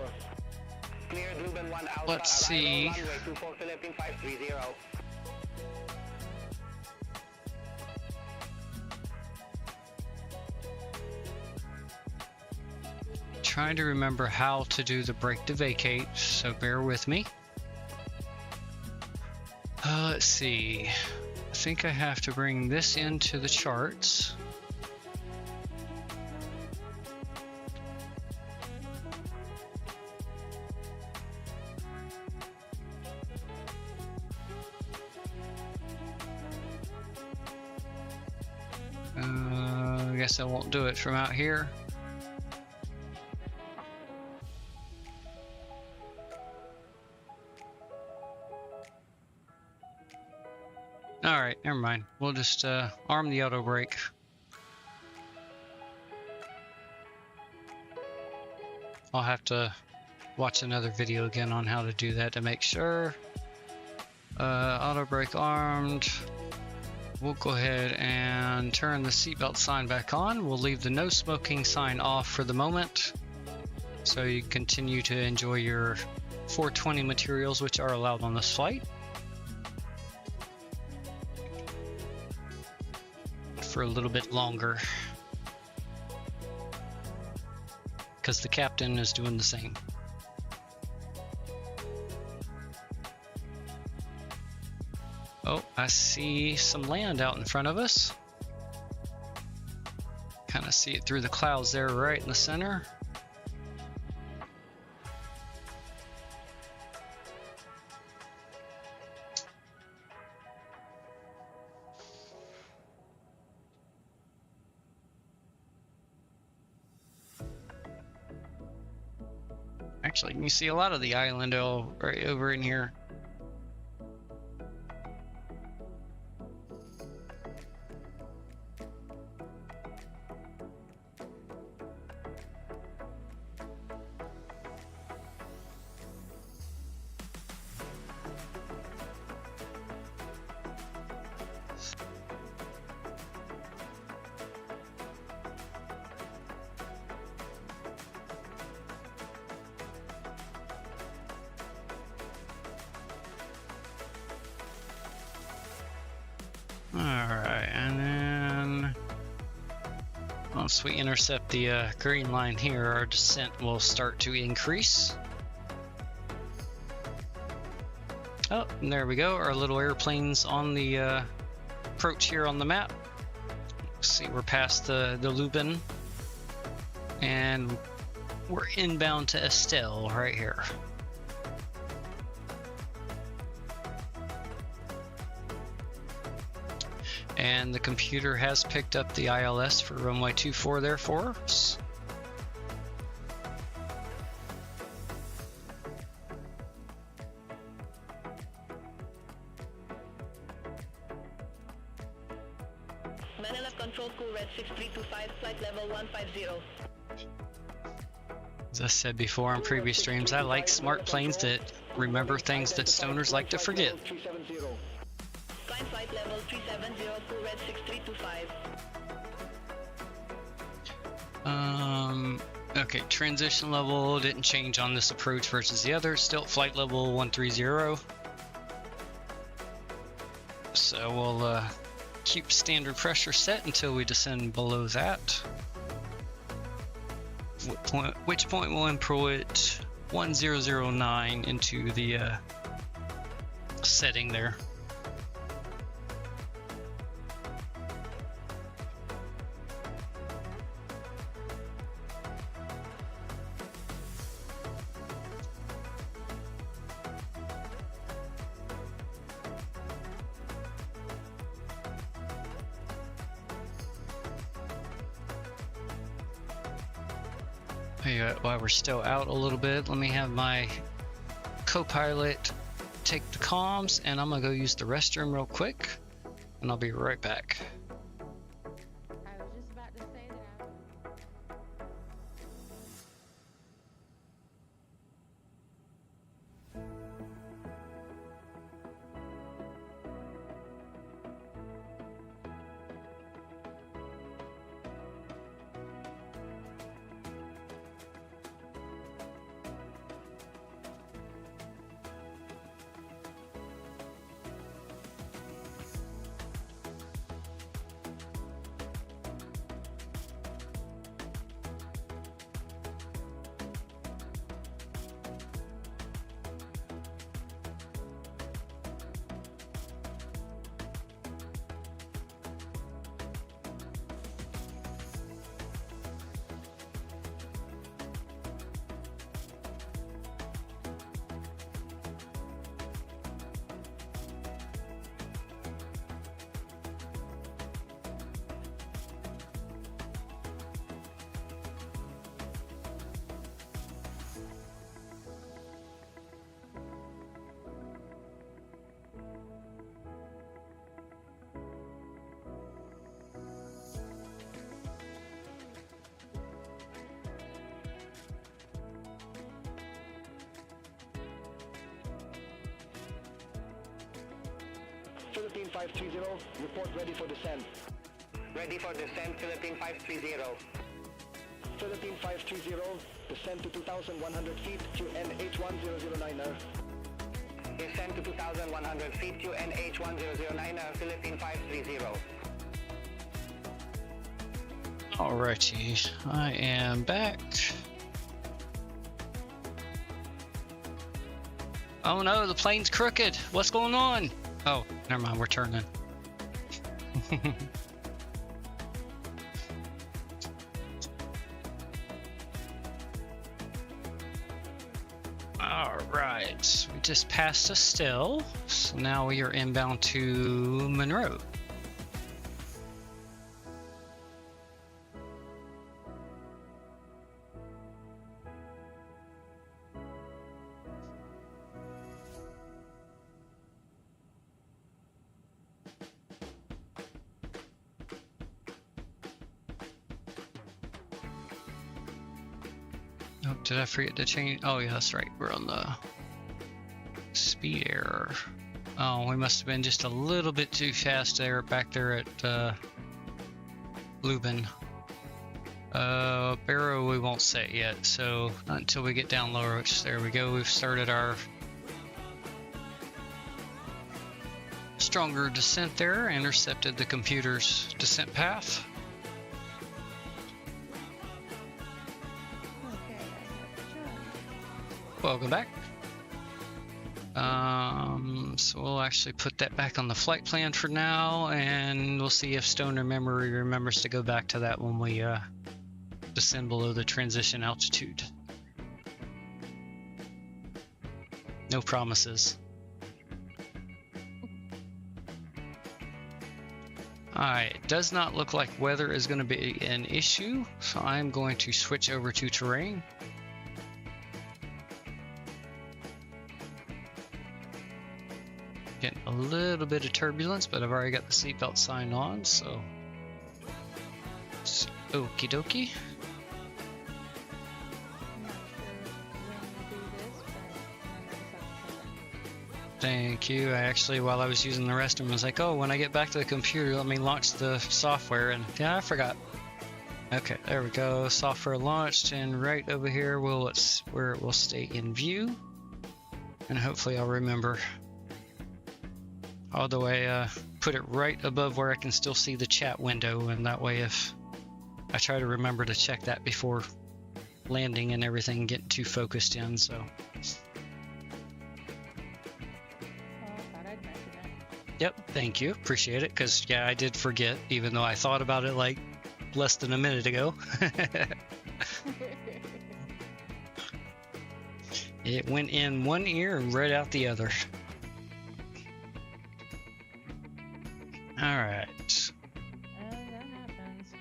Cleared Ruben 1 Alpha. Let's see. Arrival, runway 24, Philippine 530. Trying to remember how to do the brake to vacate, so bear with me. Let's see. I think I have to bring this into the charts. I guess I won't do it from out here. Alright, never mind. We'll just arm the auto brake. I'll have to watch another video again on how to do that to make sure. Auto brake armed. We'll go ahead and turn the seatbelt sign back on. We'll leave the no smoking sign off for the moment, so you continue to enjoy your 420 materials which are allowed on this flight. For a little bit longer, because the captain is doing the same. Oh, I see some land out in front of us. Kind of see it through the clouds there, right in the center. Actually, you can see a lot of the island right over in here. Alright, and then once we intercept the green line here, our descent will start to increase. Oh, and there we go, our little airplanes on the approach here on the map. See, we're past the Luban, and we're inbound to Estelle right here. And the computer has picked up the ILS for runway 24 there for us. Manila Control Cool Red 6325, flight level 150. As I said before on previous streams, I like smart planes that remember things that stoners like to forget. Climb flight level 370, Cool Red 6325. Okay, transition level didn't change on this approach versus the other. Still at flight level 130. So we'll keep standard pressure set until we descend below that. Which point we'll input 1009 into the setting there. While we're still out a little bit, let me have my co-pilot take the comms, and I'm gonna go use the restroom real quick, and I'll be right back. I was just about to say that. Philippine 530, report ready for descent. Ready for descent, Philippine 530. Philippine 530, descend to 2,100 feet, QNH1009er. Descend to 2,100 feet, QNH1009er, Philippine 530. Alrighty, I am back. Oh no, the plane's crooked. What's going on? Oh, never mind, we're turning. Alright, we just passed a still, so now we are inbound to Monroe. Oh, did I forget to change? Oh, yeah, that's right. We're on the speed error. Oh, we must have been just a little bit too fast there, back there at Lubin. Barrow we won't set yet, so not until we get down lower, which there we go. We've started our stronger descent there, intercepted the computer's descent path. Welcome back. So we'll actually put that back on the flight plan for now, and we'll see if Stoner Memory remembers to go back to that when we descend below the transition altitude. No promises. Alright, it does not look like weather is going to be an issue, so I'm going to switch over to terrain. Getting a little bit of turbulence, but I've already got the seatbelt sign on, so Okie dokie. I'm not sure when you do this, but I'm ready to Thank you. I actually, while I was using the restroom, was like, oh, when I get back to the computer, let me launch the software. And yeah, I forgot. Okay, there we go. Software launched, and right over here, where it will stay in view. And hopefully I'll remember. All the way, put it right above where I can still see the chat window, and that way if I try to remember to check that before landing and everything, getting too focused in, so. Well, I thought I'd mention it. Yep, thank you. Appreciate it, because, yeah, I did forget, even though I thought about it like less than a minute ago. It went in one ear and right out the other. All right. That happens.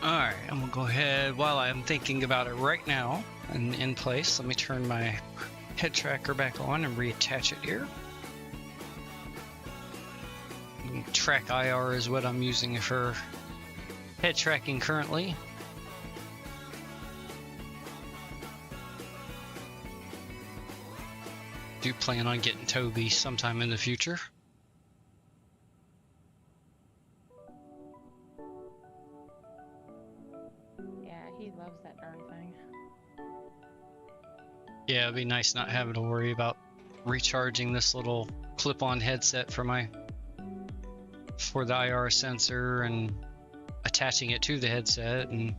Alright, I'm gonna go ahead while I'm thinking about it right now and in place. Let me turn my head tracker back on and reattach it here. TrackIR is what I'm using for head tracking currently. Do plan on getting Toby sometime in the future. He loves that darn thing. Yeah, it'd be nice not having to worry about recharging this little clip-on headset for the IR sensor and attaching it to the headset. And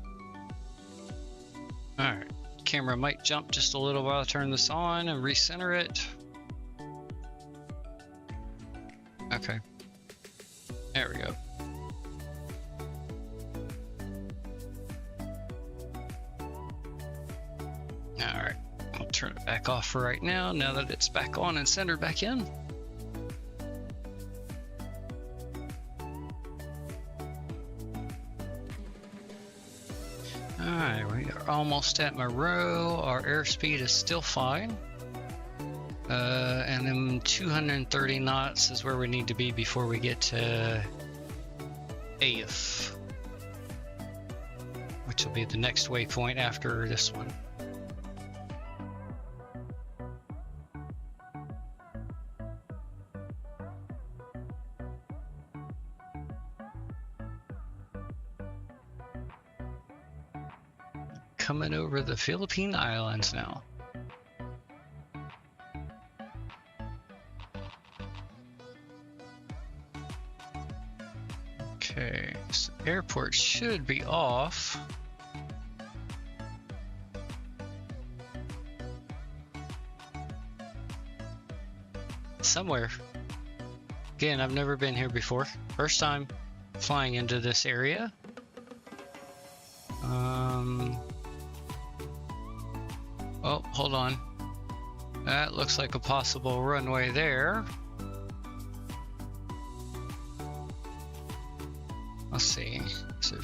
all right, camera might jump just a little while I turn this on and recenter it. Okay, there we go. Alright, I'll turn it back off for right now that it's back on and centered back in. Alright, we are almost at Moreau. Our airspeed is still fine. And then 230 knots is where we need to be before we get to AF, which will be the next waypoint after this one. Coming over the Philippine Islands now. Okay, so airport should be off. Somewhere. Again, I've never been here before. First time flying into this area. Oh, hold on. That looks like a possible runway there. Let's see. So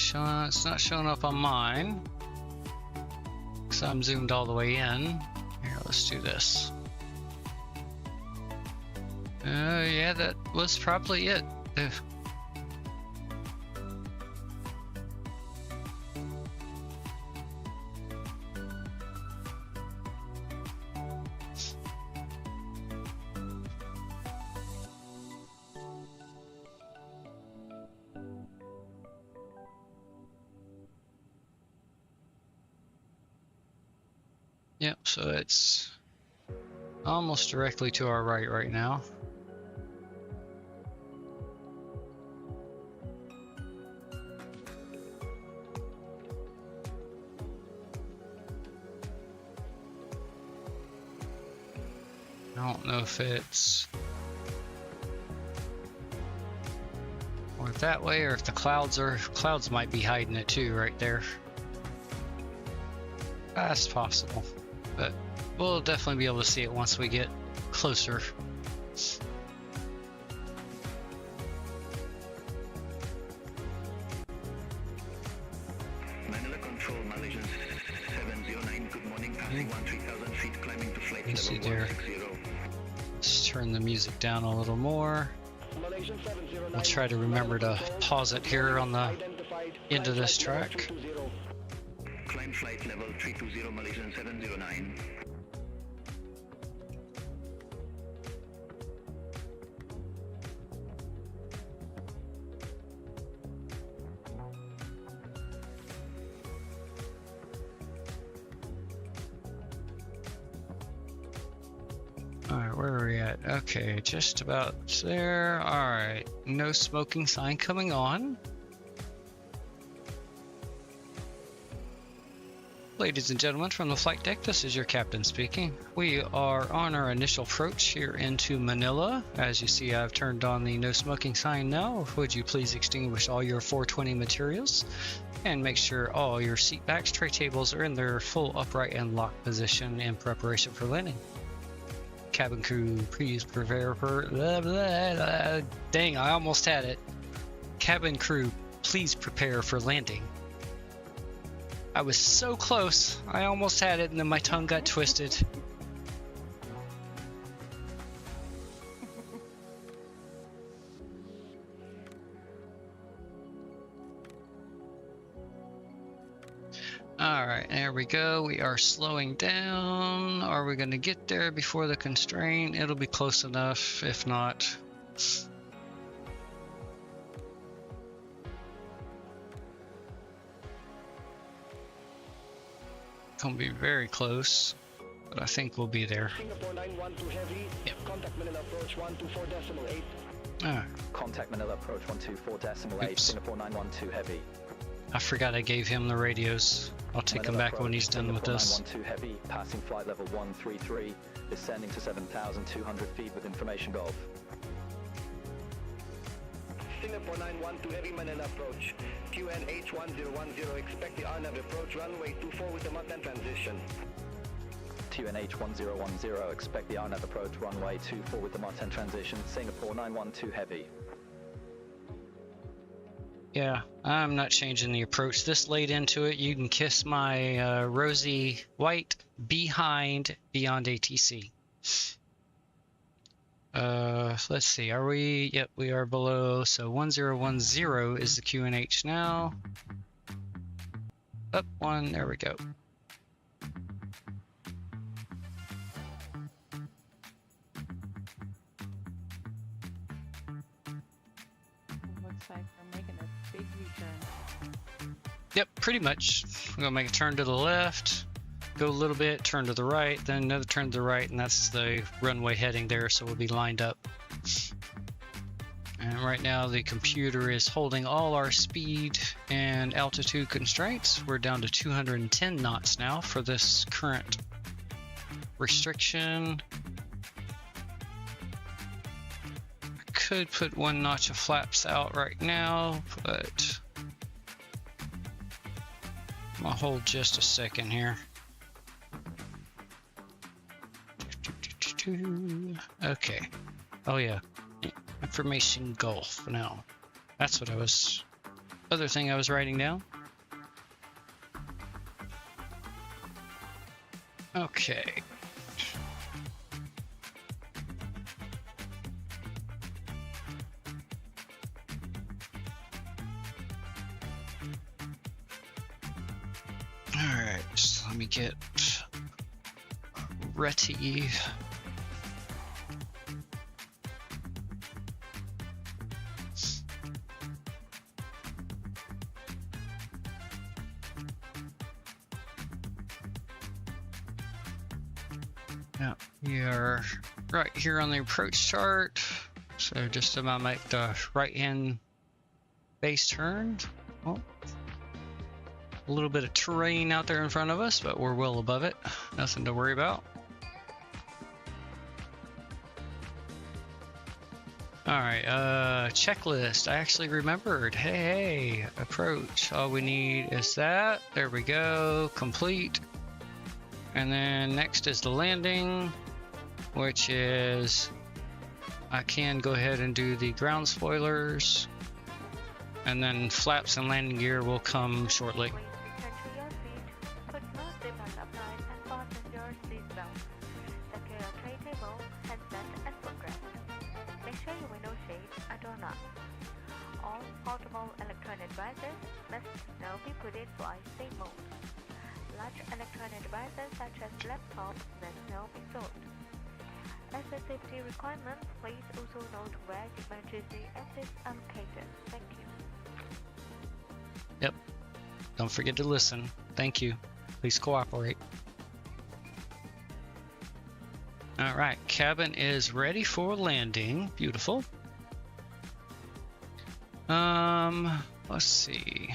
it's not showing up on mine, because I'm zoomed all the way in. Here, let's do this. Yeah, that was probably it. Ugh. Yep, so it's almost directly to our right now. I don't know if it's or that way, or if the clouds might be hiding it too right there. That's possible, but We'll definitely be able to see it once we get closer. Manila Control, Malaysian 709, good morning, passing 13,000 feet, climbing to flight You see level there. 160. Let's turn the music down a little more. Malaysian 709. We'll try to remember to pause it here on the Identified. end of this Climb track. flight level 320. Climb flight level 320, Malaysian 709. Alright, where are we at? Okay, just about there. Alright, no smoking sign coming on. Ladies and gentlemen, from the flight deck, this is your captain speaking. We are on our initial approach here into Manila. As you see, I've turned on the no smoking sign now. Would you please extinguish all your 420 materials and make sure all your seat backs, tray tables are in their full upright and locked position in preparation for landing. Cabin crew, please prepare for... Blah, blah, blah. Dang, I almost had it. Cabin crew, please prepare for landing. I was so close. I almost had it and then my tongue got twisted. Alright, there we go. We are slowing down. Are we going to get there before the constraint? It'll be close enough, if not. Gonna be very close, but I think we'll be there. Singapore 912 heavy. Yep. Contact Manila approach 124.8. Ah, Contact Manila approach 124.8, Oops. Singapore 912 heavy. I forgot I gave him the radios. I'll take them Manila back when he's approach, done with Singapore this. 912 heavy, passing flight level 133, descending to 7,200 feet with information Gulf. Singapore 912 heavy Manila approach. QNH 1010, expect the RNAV approach runway 24 with the Mountain transition. QNH 1010, expect the RNAV approach runway 24 with the Martin transition, Singapore 912 heavy. Yeah, I'm not changing the approach. This late into it, you can kiss my rosy white behind beyond ATC. Let's see, are we? Yep, we are below. So 1010 is the QNH now. Up one, there we go. Looks like we're making a big U-turn. Yep, pretty much. We're gonna make a turn to the left, go a little bit, turn to the right, then another turn to the right, and that's the runway heading there, so we'll be lined up. And right now the computer is holding all our speed and altitude constraints. We're down to 210 knots now for this current restriction. I could put one notch of flaps out right now, but I'll hold just a second here. Okay. Oh yeah. Information Gulf. No. That's what I was... Other thing I was writing down. Okay. Alright, so let me get ready. Yeah, we are right here on the approach chart. So just about to make the right hand base turn. Oh. A little bit of terrain out there in front of us, but we're well above it. Nothing to worry about. Alright, checklist. I actually remembered. Hey, approach. All we need is that. There we go. Complete. And then next is the landing, which is, I can go ahead and do the ground spoilers, and then flaps and landing gear will come shortly. Please return to your seat, put no seatbelt applied, and fasten your seatbelt. Secure your tray table, headset, and footrest. Make sure your window shades are drawn up. All portable electronic devices must now be put in flight safe mode. Large electronic devices such as laptops must now be sold. As a safety requirement, please also note where the emergency exits are located. Thank you. Yep. Don't forget to listen. Thank you. Please cooperate. All right, cabin is ready for landing. Beautiful. Let's see.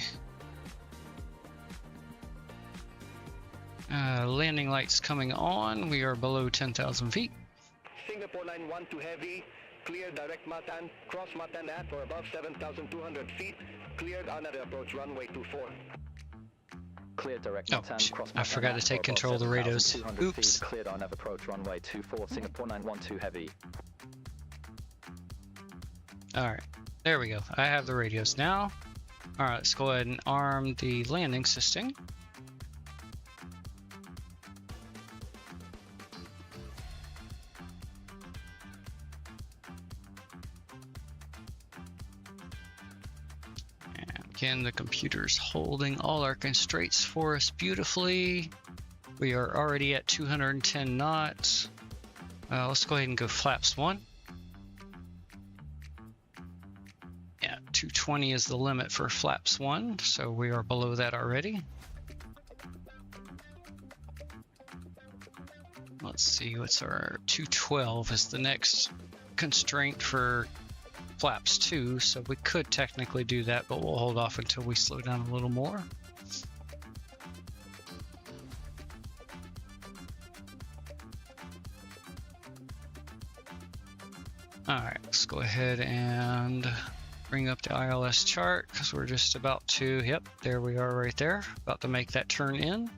Landing lights coming on. We are below 10,000 feet. Singapore line 12 heavy, clear direct Matan, cross Matan at or above 7,200 feet, cleared on at approach runway 24. Clear direct Oh, Matan, cross I forgot to take control of the radios. Oops. Feet, cleared on at approach runway 24, Singapore 912 heavy. Alright, there we go. I have the radios now. Alright, let's go ahead and arm the landing system. Again, the computer's holding all our constraints for us beautifully. We are already at 210 knots. Let's go ahead and go flaps 1. Yeah, 220 is the limit for flaps 1, so we are below that already. Let's see, what's our 212 is the next constraint for flaps 2, so we could technically do that, but we'll hold off until we slow down a little more. Alright, let's go ahead and bring up the ILS chart because we're just about to, yep, there we are right there, about to make that turn in.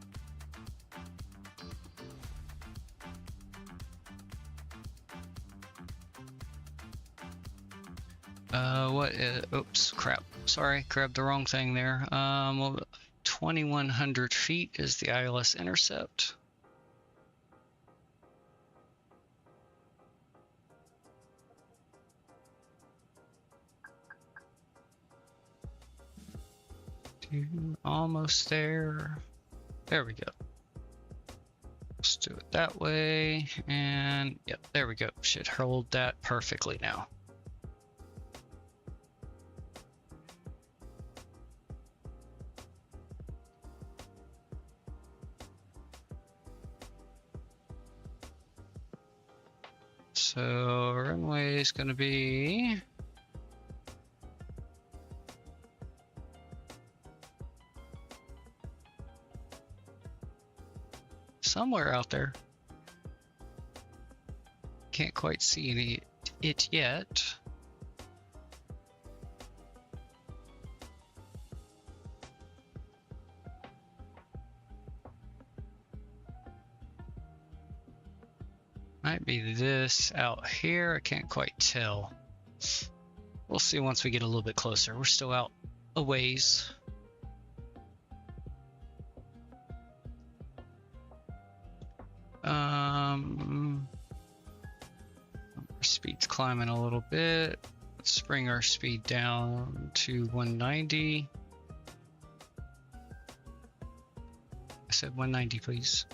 Oops, crap. Sorry, grabbed the wrong thing there. Well, 2,100 feet is the ILS intercept. Almost there. There we go. Let's do it that way. And yep, there we go. Should hold that perfectly now. So runway is going to be somewhere out there. Can't quite see it yet. Might be this out here. I can't quite tell. We'll see once we get a little bit closer. We're still out a ways. Our speed's climbing a little bit. Let's bring our speed down to 190. I said 190, please.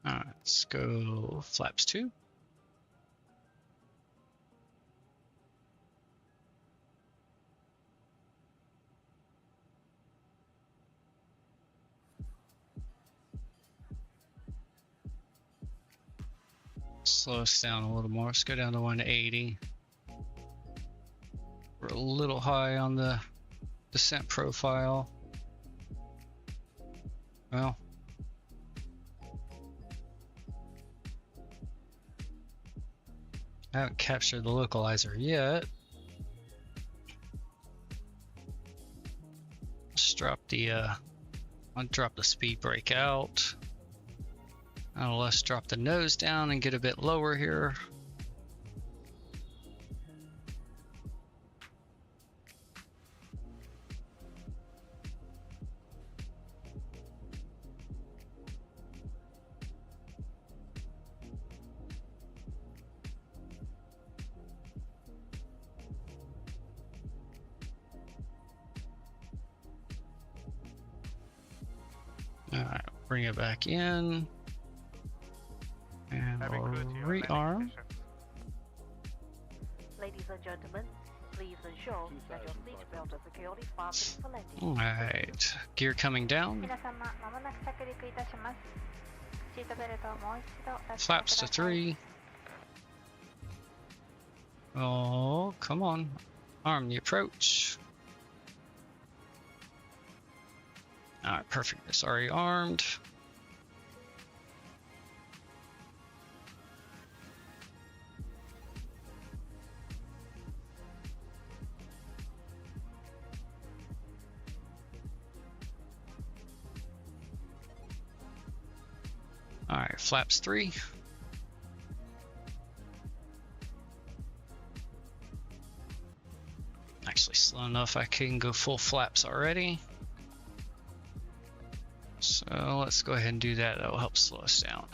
Alright, let's go flaps 2. Slow us down a little more. Let's go down to 180. We're a little high on the descent profile. Well, I haven't captured the localizer yet. Let's drop the I'll drop the speed brake out. Now let's drop the nose down and get a bit lower here. Alright, bring it back in. And we'll rearm. Ladies and gentlemen, please ensure that your seatbelt is securely fastened for landing. Alright, gear coming down. 皆様、まもなく着陸いたします。シートベルトをもう一度お立てください。 Flaps to 3. Oh, come on. Arm the approach. Alright, perfect. It's already armed. Alright, flaps 3. Actually slow enough I can go full flaps already. So let's go ahead and do that. That will help slow us down.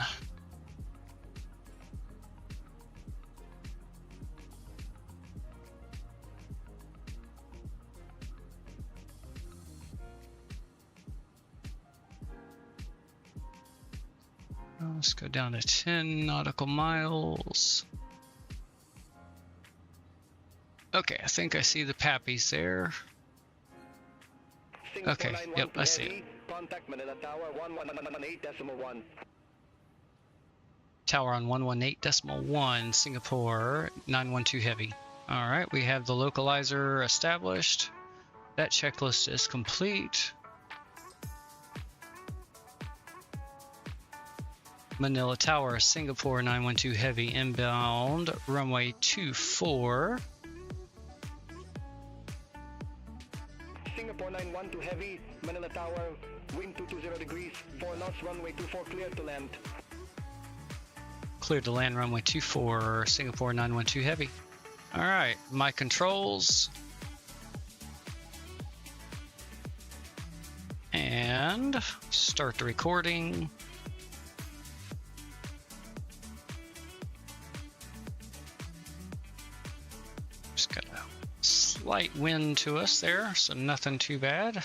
Let's go down to 10 nautical miles. Okay, I think I see the pappies there. Okay, yep, I see it. Contact Manila Tower 118.1. Tower on 118.1, Singapore 912 heavy. Alright, we have the localizer established. That checklist is complete. Manila Tower, Singapore 912 heavy inbound, runway 24. Singapore 912 heavy, Manila Tower, wind 220 degrees, 4 knots, runway 24 clear to land. Clear to land, runway 24, Singapore 912 heavy. Alright, my controls. And start the recording. Just got a slight wind to us there, so nothing too bad.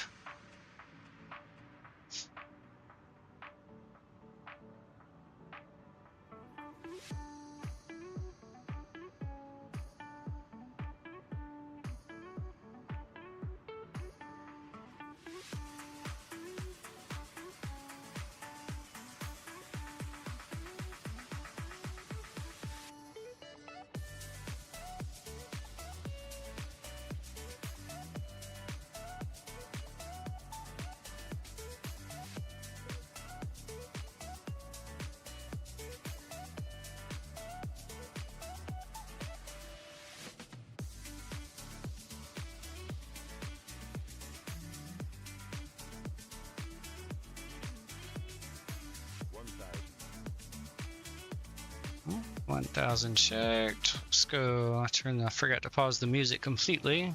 Hmm, 1000 checked. Let's go. I forgot to pause the music completely.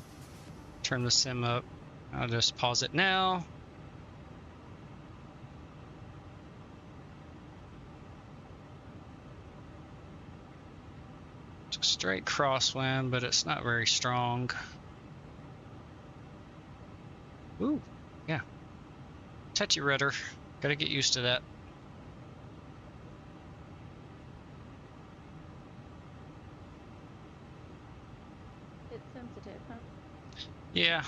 Turn the sim up. I'll just pause it now. It's a straight crosswind, but it's not very strong. Ooh, yeah. Touchy rudder. Gotta get used to that. It's sensitive, huh? Yeah.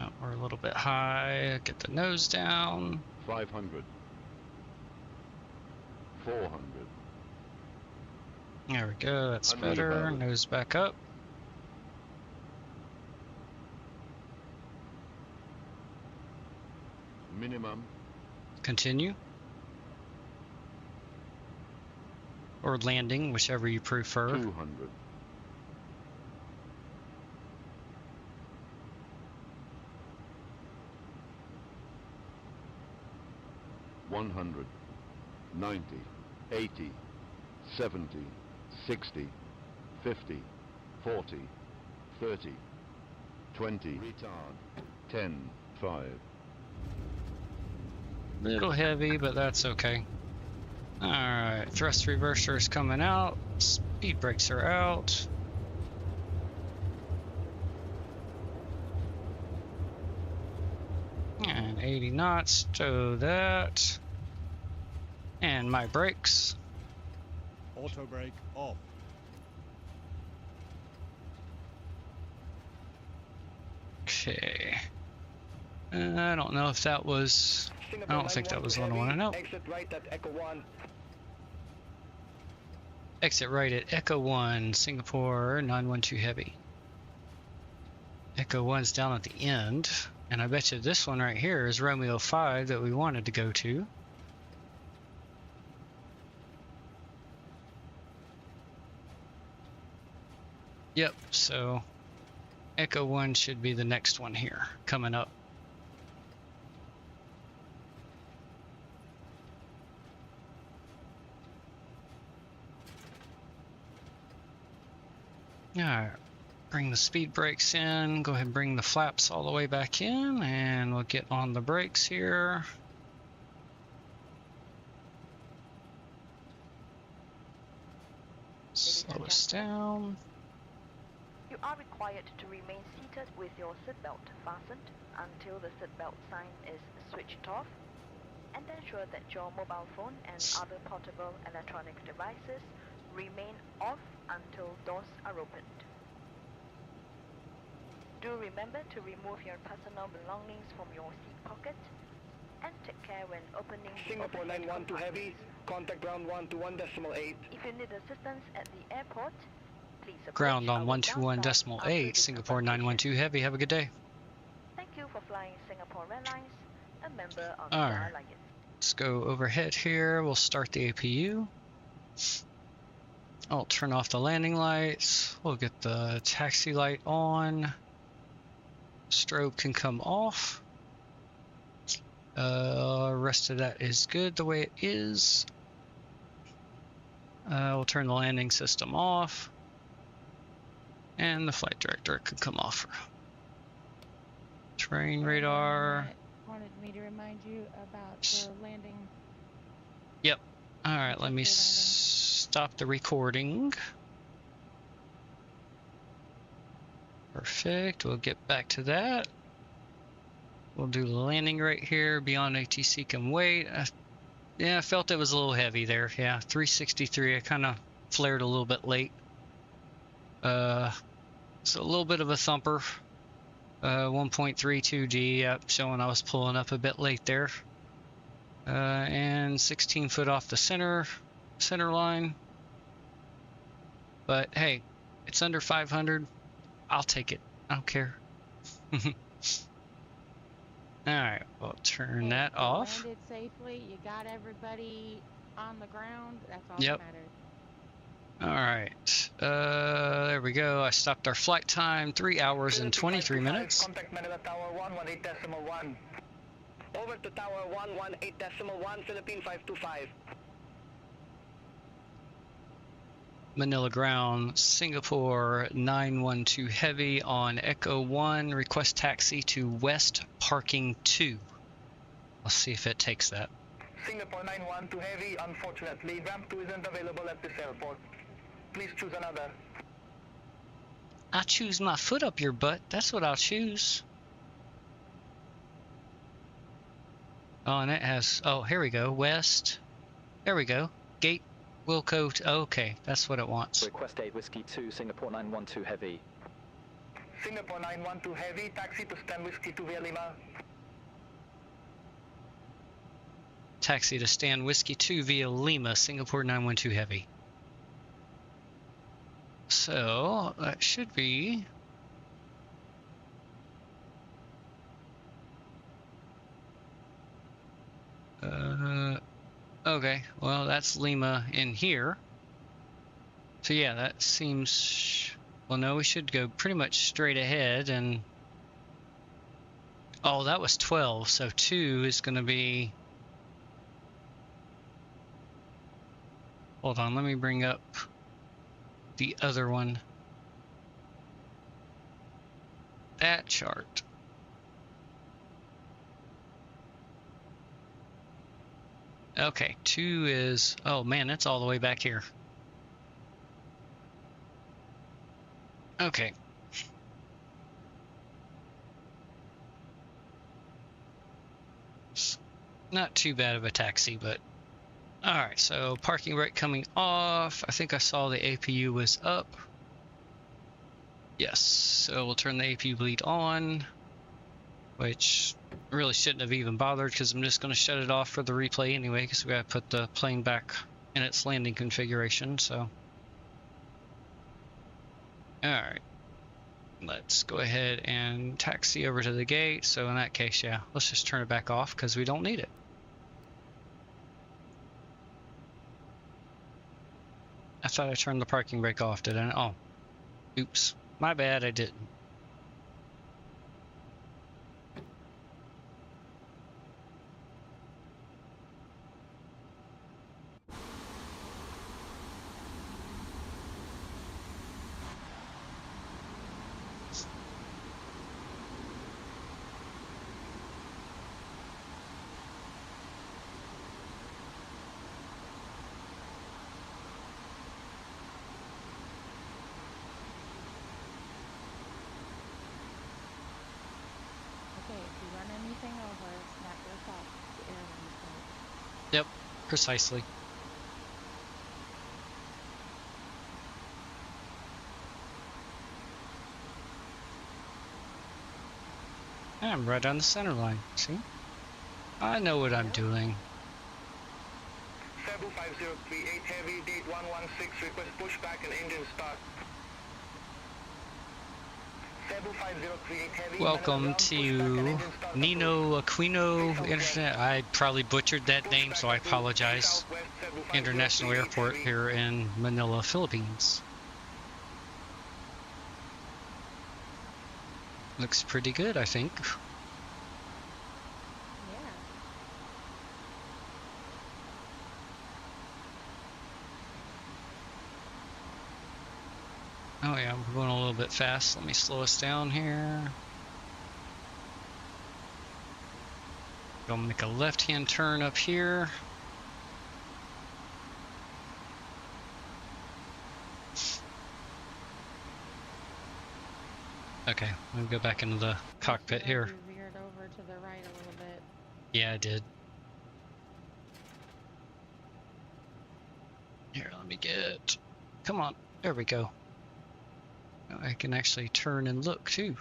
Oh, we're a little bit high. Get the nose down 500. 400. There we go, that's Unreal better. power. Nose back up. Minimum. Continue. Or landing, whichever you prefer. 200. 100. 90. 80. 70. 60. 50. 40. 30. 20. Retard. 10. 5. Little heavy, but that's okay. Alright, thrust reverser is coming out. Speed brakes are out. And 80 knots, stow that. And my brakes. Auto brake off. Okay. I don't know if that was... I don't think that was what I want to know. Exit right at Echo 1. Exit right at Echo 1, Singapore 912 Heavy. Echo 1's down at the end. And I bet you this one right here is Romeo 5 that we wanted to go to. Yep, so Echo 1 should be the next one here, coming up. Alright, bring the speed brakes in, go ahead and bring the flaps all the way back in, and we'll get on the brakes here. Slow us down. You are required to remain seated with your seatbelt fastened until the seatbelt sign is switched off, and ensure that your mobile phone and other portable electronic devices remain off until doors are opened. Do remember to remove your personal belongings from your seat pocket, and take care when opening Singapore overhead 912 Heavy, contact ground 121.8. If you need assistance at the airport, please approach Ground on our down staff after 121.8, this Singapore conversation. 912 Heavy, have a good day. Thank you for flying Singapore Airlines, a member of All the right. Alliance. Let's go overhead here, we'll start the APU. I'll turn off the landing lights, we'll get the taxi light on. Strobe can come off. Rest of that is good the way it is. We'll turn the landing system off. And the flight director can come off. Terrain radar. Wanted me to remind you about the landing. Yep. Alright, let me stop the recording. Perfect, we'll get back to that. We'll do the landing right here. Beyond ATC can wait. Yeah, I felt it was a little heavy there. Yeah, 363. I kind of flared a little bit late. So a little bit of a thumper. 1.32G. Yep, showing I was pulling up a bit late there. And 16 foot off the center line. But hey, it's under 500. I'll take it. I don't care. Alright, we'll turn that You off. landed safely. You got everybody on the ground. That's all Yep. that matters. Alright, there we go. I stopped our flight time, 3 hours and 23 minutes. Contact Manila Tower 118.1. Over to Tower 118.1, Philippine 525. Manila ground, Singapore 912 Heavy on Echo 1. Request taxi to West Parking 2. Let's see if it takes that. Singapore 912 Heavy, unfortunately, ramp 2 isn't available at this airport. Please choose another. I choose my foot up your butt. That's what I'll choose. Oh, and it has... Oh, here we go. West. There we go. Gate Wilco... Okay, that's what it wants. Request 8 Whiskey 2 Singapore 912 Heavy. Singapore 912 Heavy, taxi to Stan Whiskey 2 Via Lima. taxi to Stan Whiskey 2 via Lima, Singapore 912 Heavy. So that should be okay, well that's Lima in here. So yeah, that seems, well no, we should go pretty much straight ahead and, oh that was 12, so 2 is going to be, hold on, let me bring up the other one, that chart. Okay, 2 is, oh man, that's all the way back here. Okay. Not too bad of a taxi, but alright, so parking brake coming off. I think I saw the APU was up. Yes, so we'll turn the APU bleed on, which really shouldn't have even bothered because I'm just going to shut it off for the replay anyway because we got to put the plane back in its landing configuration. So alright, let's go ahead and taxi over to the gate. So in that case, yeah, let's just turn it back off because we don't need it. I thought I turned the parking brake off, did I? Oh, oops, my bad, I didn't. Yep, precisely. I'm right on the center line, see? I know what I'm doing. Cebu 5038 Heavy, date 116, request pushback and engine start. Welcome to Nino Aquino Internet. I probably butchered that name, so I apologize. International Airport here in Manila, Philippines. Looks pretty good, I think. Oh yeah, we're going a little bit fast. Let me slow us down here. Gonna make a left-hand turn up here. Okay, let me go back into the cockpit here. You veered over to the right a little bit. Yeah, I did. Here, let me get... Come on, there we go. Now I can actually turn and look too.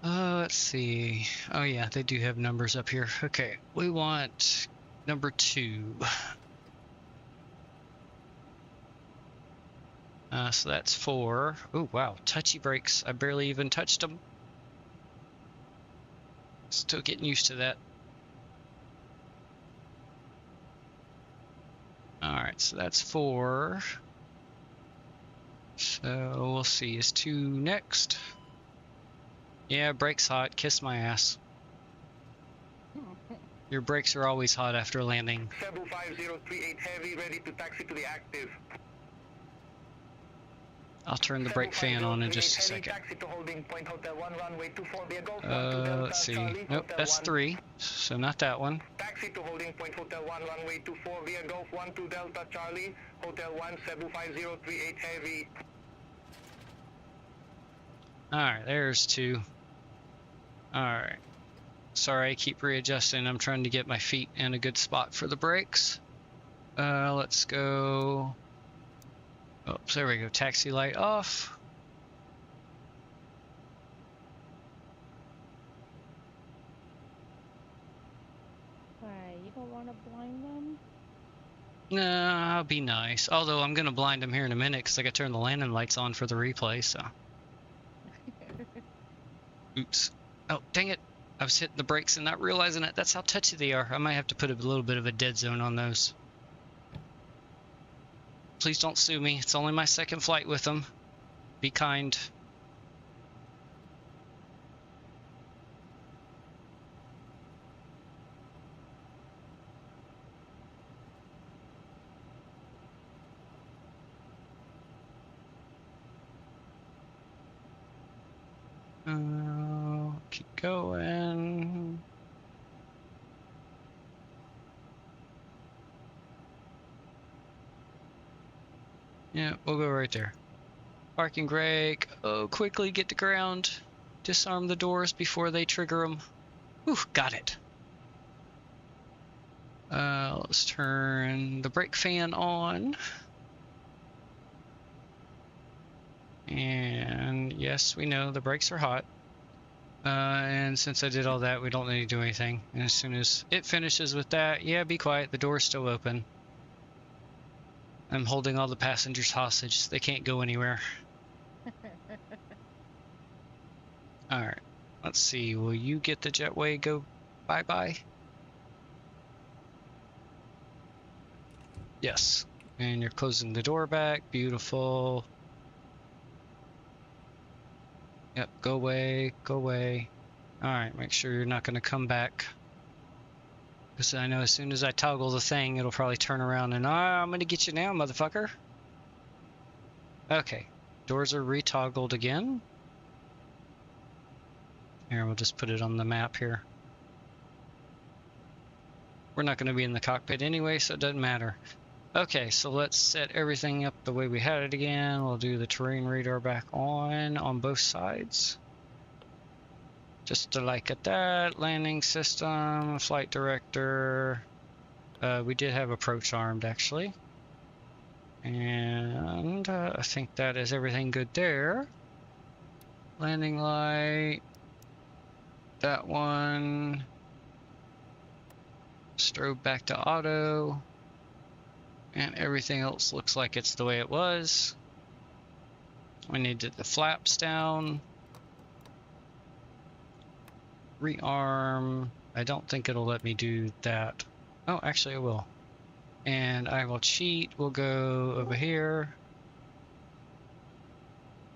Let's see. Oh yeah, they do have numbers up here. Okay, we want number 2. So that's 4. Oh wow, touchy brakes. I barely even touched them. Still getting used to that. Alright, so that's 4. So we'll see, is 2 next? Yeah, brakes hot, kiss my ass. Your brakes are always hot after landing. Cebu 5038 Heavy, ready to taxi to the active. I'll turn the brake fan on in just a second. Let's see. Nope, that's 3, so not that one. Taxi to holding point Hotel 1 runway 24 via Golf 12 Delta Charlie, Hotel 1 Cebu 5038 Heavy. Alright, there's 2. Alright. Sorry, I keep readjusting. I'm trying to get my feet in a good spot for the brakes. Let's go Oh, so there we go. Taxi light off. Why, you don't want to blind them? Nah, I'll be nice. Although I'm gonna blind them here in a minute because I gotta turn the landing lights on for the replay, so. Oops. Oh, dang it. I was hitting the brakes and not realizing it. That's how touchy they are. I might have to put a little bit of a dead zone on those. Please don't sue me. It's only my second flight with them. Be kind. Keep going. Yeah, we'll go right there. Parking brake. Oh, quickly get to ground. Disarm the doors before they trigger them. Whew, got it. Let's turn the brake fan on. And yes, we know the brakes are hot. And since I did all that, we don't need to do anything. And as soon as it finishes with that, yeah, be quiet. The door's still open. I'm holding all the passengers hostage. They can't go anywhere. Alright. Let's see. Will you get the jetway go bye-bye? Yes. And you're closing the door back. Beautiful. Yep, go away, go away. Alright, make sure you're not going to come back. Because I know as soon as I toggle the thing, it'll probably turn around and, I'm going to get you now, motherfucker. Okay, doors are retoggled again. Here, we'll just put it on the map here. We're not going to be in the cockpit anyway, so it doesn't matter. Okay, so let's set everything up the way we had it again. We'll do the terrain radar back on both sides. Just like at that. Landing system, flight director. We did have approach armed actually. And I think that is everything good there. Landing light. That one. Strobe back to auto. And everything else looks like it's the way it was. We needed the flaps down. Rearm. I don't think it'll let me do that. Oh, actually it will. And I will cheat. We'll go over here.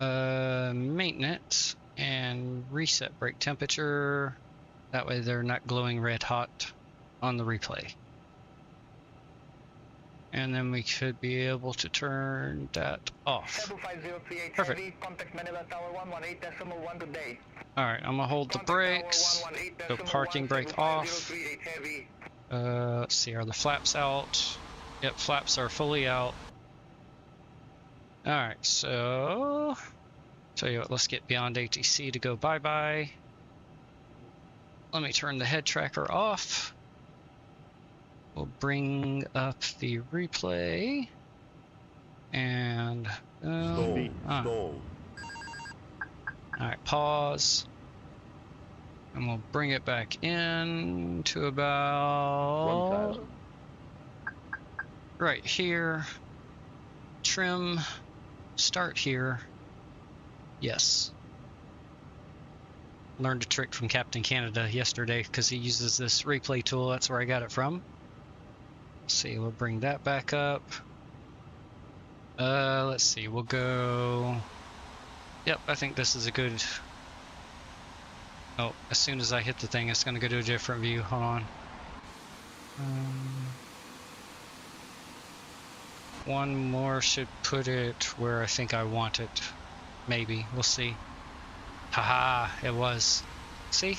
Maintenance. And reset brake temperature. That way they're not glowing red hot on the replay. And then we should be able to turn that off. Perfect. Contact Manila Tower 118.1 today. Alright, I'm gonna hold the brakes. Go parking brake off. Let's see, are the flaps out? Yep, flaps are fully out. Alright, so tell you what, let's get beyond ATC to go bye-bye. Let me turn the head tracker off. We'll bring up the replay and Stall. Alright, pause. And we'll bring it back in to about 1000. right here. Trim. Start here. Yes. Learned a trick from Captain Canada yesterday because he uses this replay tool. That's where I got it from. Let's see, we'll bring that back up. Let's see, we'll go. Yep, I think this is a good. Oh, as soon as I hit the thing, it's going to go to a different view. Hold on. One more should put it where I think I want it. Maybe. We'll see. Haha, it was. See?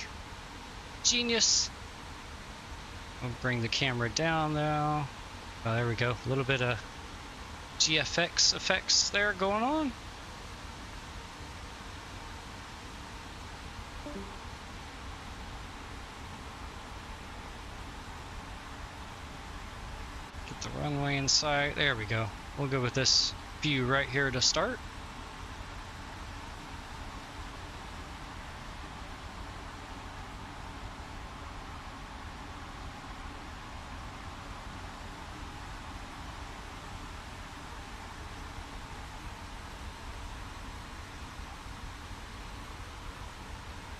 Genius! We'll bring the camera down though. Oh, there we go. A little bit of GFX effects there going on. Get the runway in sight. There we go. We'll go with this. view right here to start.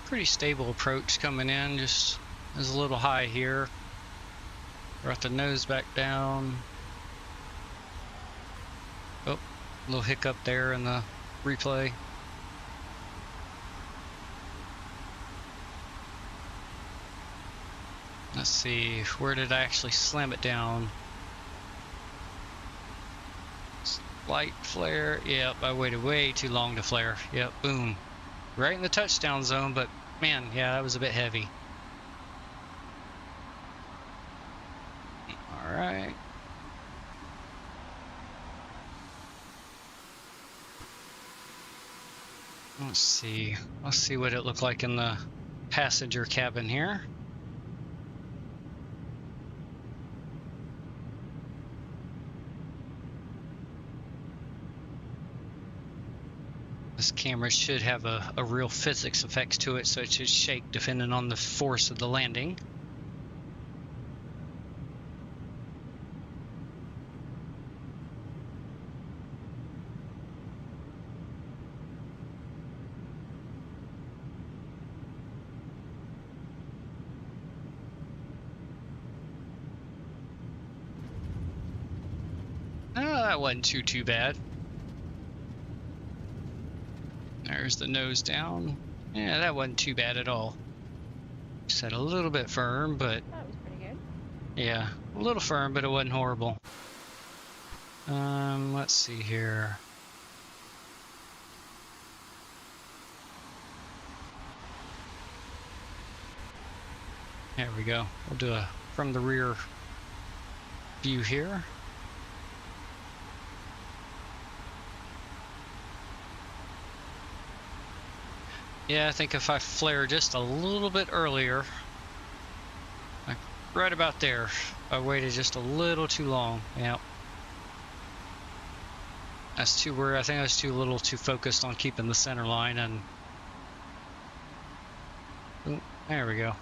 Pretty stable approach coming in, just is a little high here. Brought the nose back down. Oh, a little hiccup there in the replay. Let's see, where did I actually slam it down? Slight flare. Yep, I waited way too long to flare. Yep, boom. Right in the touchdown zone, but man, yeah, that was a bit heavy. All right. Let's see what it looked like in the passenger cabin here. This camera should have a real physics effect to it, so it should shake depending on the force of the landing. Oh, that wasn't too bad. There's the nose down. Yeah, that wasn't too bad at all. Set a little bit firm, but That was pretty good. yeah, a little firm, but it wasn't horrible. Let's see here. There we go. We'll do a from the rear view here. Yeah, I think if I flare just a little bit earlier, like right about there, I waited just a little too long. Yep. That's too weird. I think I was too little too focused on keeping the center line, and ooh, there we go.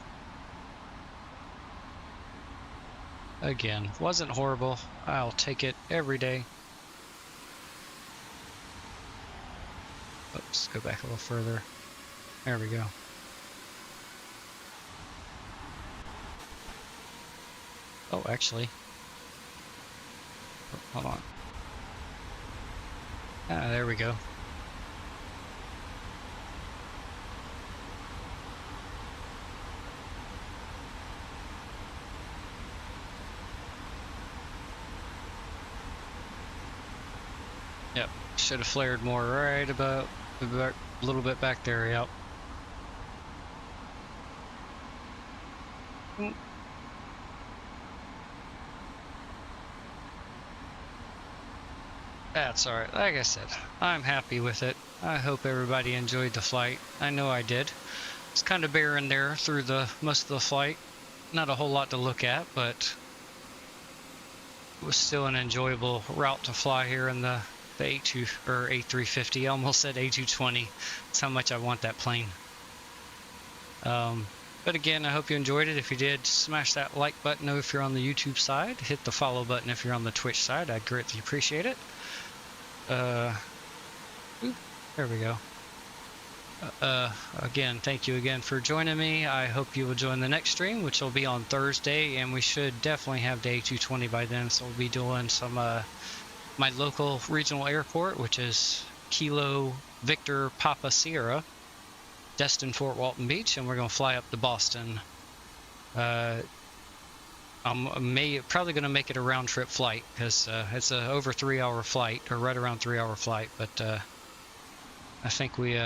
Again, wasn't horrible. I'll take it every day. Oops, go back a little further. There we go. Oh, actually. Oh, hold on. Ah, there we go. Yep, should have flared more right about a little bit back there, yep. That's alright. Like I said, I'm happy with it. I hope everybody enjoyed the flight. I know I did. It's kind of barren there through the most of the flight. Not a whole lot to look at, but it was still an enjoyable route to fly here in the A2 or A350. I almost said A220. That's how much I want that plane. But again, I hope you enjoyed it. If you did, smash that like button if you're on the YouTube side. Hit the follow button if you're on the Twitch side. I'd greatly appreciate it. There we go. Again, thank you again for joining me. I hope you will join the next stream, which will be on Thursday, and we should definitely have the A220 by then. So we'll be doing some my local regional airport, which is Kilo Victor Papa Sierra, Destin Fort Walton Beach, and we're going to fly up to Boston. I'm probably going to make it a round trip flight because it's a over 3-hour flight, or right around 3-hour flight, but I think we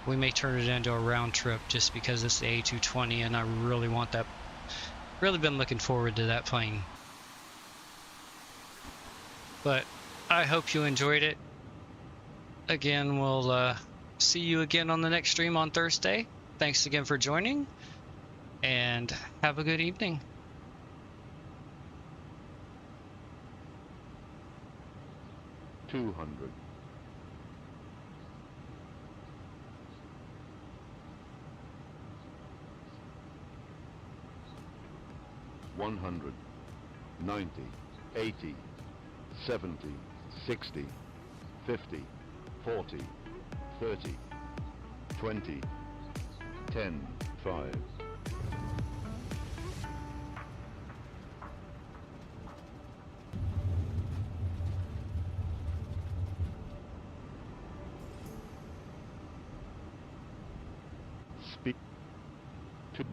may turn it into a round trip just because it's the A220 and I really want that. Really been looking forward to that plane. But I hope you enjoyed it. Again, we'll see you again on the next stream on Thursday. Thanks again for joining, and have a good evening. $200. 100, 90, 80, 70, 60, 50, 40, 30, 20, 10, 5. Speed to